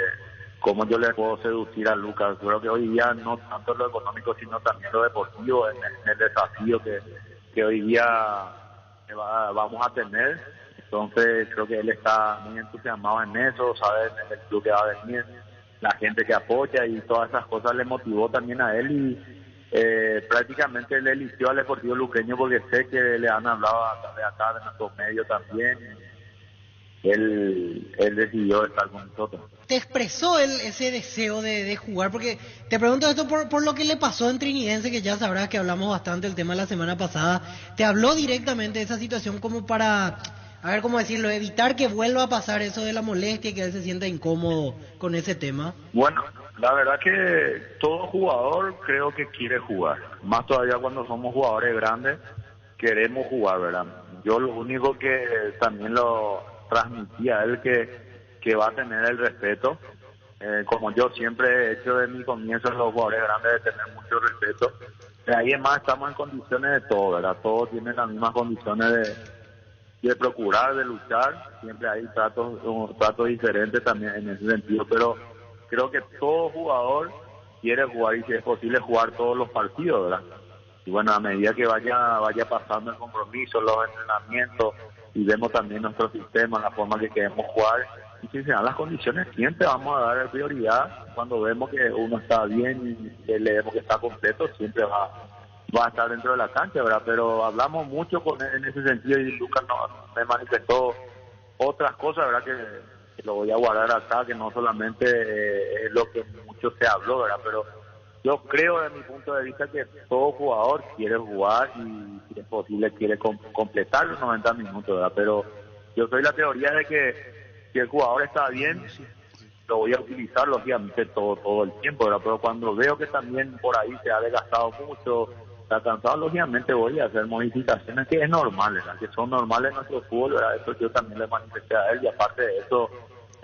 cómo yo le puedo seducir a Lucas, creo que hoy día no tanto lo económico sino también lo deportivo en el desafío que hoy día vamos a tener. Entonces creo que él está muy entusiasmado en eso, sabe en el club que va a venir, la gente que apoya y todas esas cosas le motivó también a él y prácticamente le eligió al Deportivo Luqueño porque sé que le han hablado de acá de nuestros medios también. Él decidió estar con nosotros. ¿Te expresó él ese deseo de jugar? Porque te pregunto esto por lo que le pasó en Trinidense, que ya sabrás que hablamos bastante del tema la semana pasada. ¿Te habló directamente de esa situación como para, a ver cómo decirlo, evitar que vuelva a pasar eso de la molestia y que él se sienta incómodo con ese tema? Bueno, la verdad que todo jugador creo que quiere jugar. Más todavía cuando somos jugadores grandes, queremos jugar, ¿verdad? Yo lo único que también lo transmitía a él que va a tener el respeto, como yo siempre he hecho de mi comienzo en los jugadores grandes, de tener mucho respeto. De ahí en más estamos en condiciones de todo, ¿verdad? Todos tienen las mismas condiciones de procurar, de luchar. Siempre hay tratos diferentes también en ese sentido, pero creo que todo jugador quiere jugar y si es posible jugar todos los partidos, ¿verdad? Y bueno, a medida que vaya pasando el compromiso, los entrenamientos, y vemos también nuestro sistema, la forma que queremos jugar, y si se dan las condiciones, siempre vamos a dar prioridad. Cuando vemos que uno está bien y le vemos que está completo, siempre va a estar dentro de la cancha, ¿verdad? Pero hablamos mucho en ese sentido y Lucas me manifestó otras cosas, ¿verdad? Que lo voy a guardar acá, que no solamente es lo que mucho se habló, ¿verdad? Pero yo creo, desde mi punto de vista, que todo jugador quiere jugar y, si es posible, quiere completar los 90 minutos, ¿verdad? Pero yo soy la teoría de que si el jugador está bien, lo voy a utilizar, lógicamente, todo el tiempo, ¿verdad? Pero cuando veo que también por ahí se ha desgastado mucho, está cansado, lógicamente voy a hacer modificaciones que es normal, ¿verdad? Que son normales en nuestro fútbol, ¿verdad? Eso yo también le manifesté a él, y aparte de eso,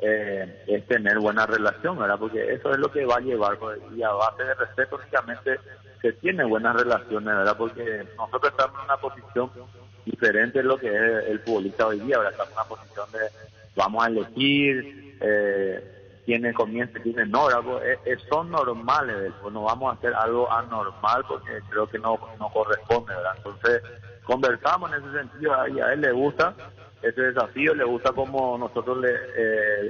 es tener buena relación, ¿verdad? Porque eso es lo que va a llevar, pues, y a base de respeto, únicamente se tiene buenas relaciones, ¿verdad? Porque nosotros estamos en una posición diferente de lo que es el futbolista hoy día, ¿verdad? Estamos en una posición de vamos a elegir quiénes comienzan, quiénes no, ¿verdad? Son normales, pues no vamos a hacer algo anormal porque creo que no corresponde, ¿verdad? Entonces conversamos en ese sentido, y a él le gusta ese desafío, le gusta como nosotros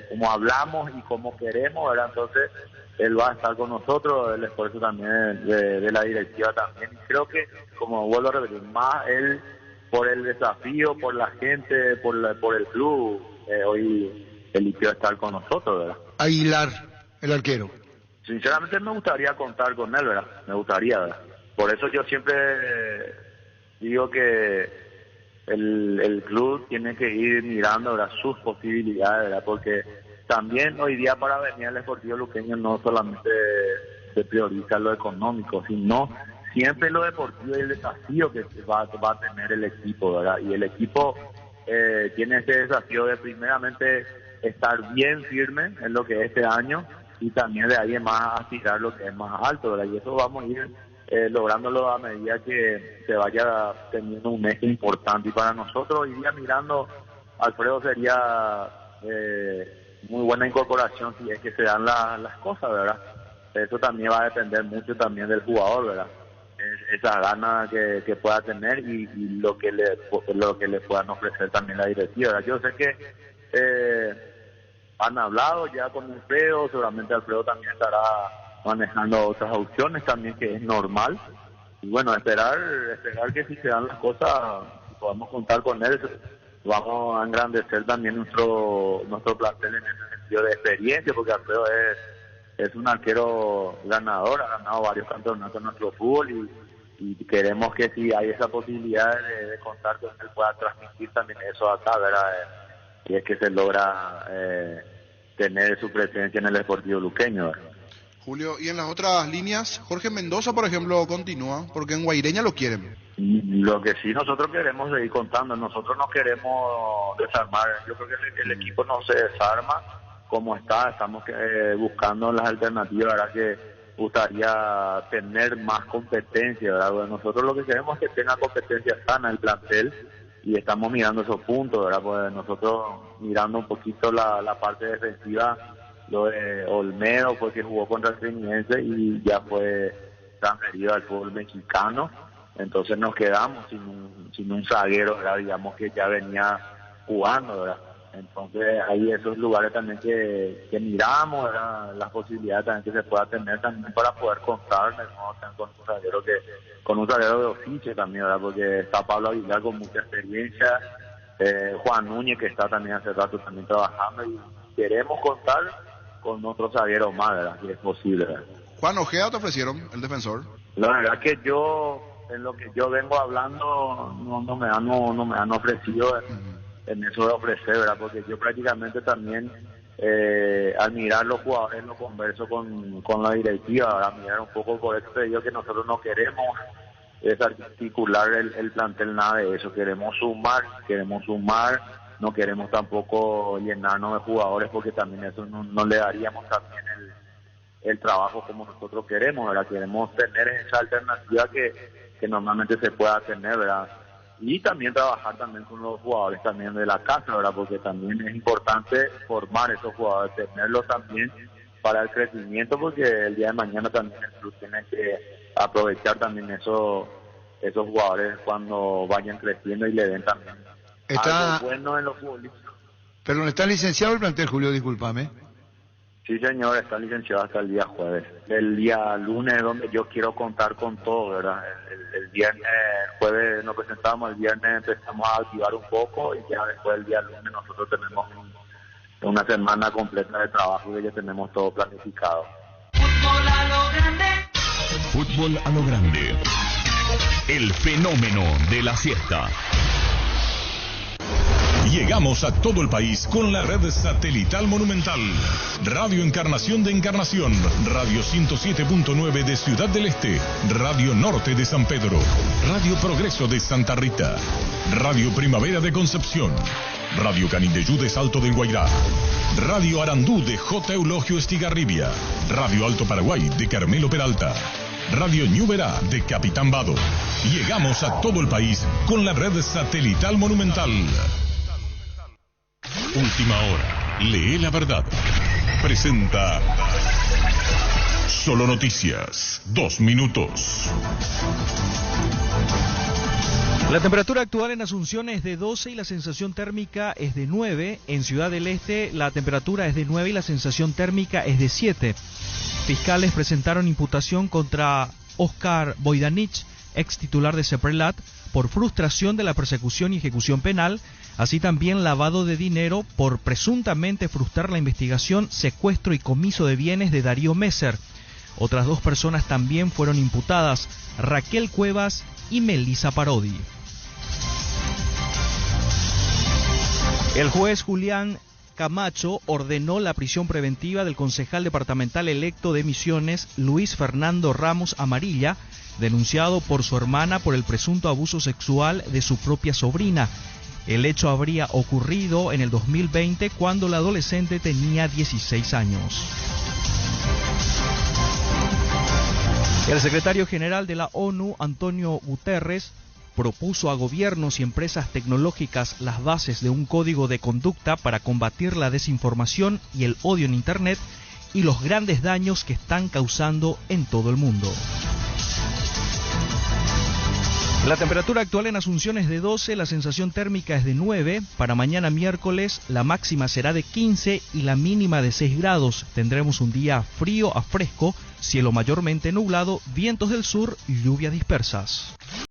como hablamos y como queremos, ¿verdad? Entonces él va a estar con nosotros, el esfuerzo también de la directiva también, y creo que, como vuelvo a repetir, más él por el desafío, por la gente, por el club, hoy eligió estar con nosotros, ¿verdad? Aguilar, el arquero. Sinceramente me gustaría contar con él, ¿verdad? Me gustaría, ¿verdad? Por eso yo siempre digo que el club tiene que ir mirando, ¿verdad?, sus posibilidades, ¿verdad? Porque también hoy día para venir al Sportivo Luqueño no solamente se prioriza lo económico, sino siempre lo deportivo y el desafío que va a tener el equipo, ¿verdad? Y el equipo tiene ese desafío de primeramente estar bien firme en lo que es este año, y también de ahí en más aspirar lo que es más alto, ¿verdad? Y eso vamos a ir lográndolo a medida que se vaya teniendo un mes importante. Y para nosotros hoy día, mirando, Alfredo, sería muy buena incorporación si es que se dan las cosas, ¿verdad? Eso también va a depender mucho también del jugador, ¿verdad? Esa gana que pueda tener y lo que le puedan ofrecer también la directiva, ¿verdad? Yo sé que han hablado ya con Alfredo, seguramente Alfredo también estará manejando otras opciones también, que es normal, y bueno, esperar que si se dan las cosas podamos contar con él. Vamos a engrandecer también nuestro plantel en ese sentido de experiencia, porque Alfredo es un arquero ganador, ha ganado varios campeonatos en nuestro fútbol, y queremos que si hay esa posibilidad de contar con él, pueda transmitir también eso acá, ¿verdad? Y es que se logra tener su presencia en el Sportivo Luqueño, ¿verdad? Julio, y en las otras líneas, Jorge Mendoza, por ejemplo, continúa, porque en Guaireña lo quieren. Lo que sí nosotros queremos seguir contando, nosotros no queremos desarmar, yo creo que el equipo no se desarma como está, estamos buscando las alternativas, ¿verdad? Que gustaría tener más competencia, ¿verdad? Bueno, nosotros lo que queremos es que tenga competencia sana el plantel, y estamos mirando esos puntos, ¿verdad? Pues nosotros mirando un poquito la parte defensiva, lo de Olmedo fue que jugó contra el Trinidad y ya fue transferido al fútbol mexicano, entonces nos quedamos sin un zaguero, ¿verdad? Digamos que ya venía jugando, ¿verdad? Entonces hay esos lugares también que miramos, ¿verdad? Las posibilidades también que se pueda tener también para poder contar, ¿no? con un zaguero de oficio también, ¿verdad? Porque está Pablo Aguilar con mucha experiencia, Juan Núñez, que está también hace rato también trabajando, y queremos contar con otro zaguero más, ¿verdad? Si es posible, ¿verdad? Juan Ojeda te ofrecieron, el defensor. La verdad que en lo que yo vengo hablando no me han ofrecido en eso de ofrecer, ¿verdad? Porque yo prácticamente también al mirar los jugadores lo converso con la directiva, ¿verdad? Mirar un poco, por eso te digo que nosotros no queremos desarticular el plantel, nada de eso, queremos sumar, no queremos tampoco llenarnos de jugadores, porque también eso no le daríamos también el trabajo como nosotros queremos, ¿verdad? Queremos tener esa alternativa que normalmente se pueda tener, ¿verdad? Y también trabajar también con los jugadores también de la casa, ¿verdad? Porque también es importante formar esos jugadores, tenerlos también para el crecimiento, porque el día de mañana también el club tiene que aprovechar también esos jugadores cuando vayan creciendo y le den también algo bueno en los futbolistas. Perdón, ¿está licenciado el plantel, Julio? Discúlpame. Sí, señor, está licenciado hasta el día jueves. El día lunes es donde yo quiero contar con todo, ¿verdad? El viernes, jueves nos presentamos, el viernes empezamos a activar un poco, y ya después el día lunes nosotros tenemos una semana completa de trabajo y ya tenemos todo planificado. Fútbol a lo grande. Fútbol a lo grande. El fenómeno de la siesta. Llegamos a todo el país con la red satelital Monumental. Radio Encarnación de Encarnación, Radio 107.9 de Ciudad del Este, Radio Norte de San Pedro, Radio Progreso de Santa Rita, Radio Primavera de Concepción, Radio Canindeyú de Salto del Guairá, Radio Arandú de J. Eulogio Estigarribia, Radio Alto Paraguay de Carmelo Peralta, Radio Ñuberá de Capitán Vado. Llegamos a todo el país con la red satelital Monumental. Última hora. Lee la verdad. Presenta Solo Noticias. 2 minutos. La temperatura actual en Asunción es de 12 y la sensación térmica es de 9. En Ciudad del Este la temperatura es de 9 y la sensación térmica es de 7. Fiscales presentaron imputación contra Oscar Boidanich, ex titular de Seprelat, por frustración de la persecución y ejecución penal, así también lavado de dinero por presuntamente frustrar la investigación, secuestro y comiso de bienes de Darío Messer. Otras 2 personas también fueron imputadas, Raquel Cuevas y Melissa Parodi. El juez Julián Camacho ordenó la prisión preventiva del concejal departamental electo de Misiones, Luis Fernando Ramos Amarilla, denunciado por su hermana por el presunto abuso sexual de su propia sobrina. El hecho habría ocurrido en el 2020 cuando la adolescente tenía 16 años. El secretario general de la ONU, Antonio Guterres, propuso a gobiernos y empresas tecnológicas las bases de un código de conducta para combatir la desinformación y el odio en Internet y los grandes daños que están causando en todo el mundo. La temperatura actual en Asunción es de 12, la sensación térmica es de 9. Para mañana miércoles la máxima será de 15 y la mínima de 6 grados. Tendremos un día frío a fresco, cielo mayormente nublado, vientos del sur y lluvias dispersas.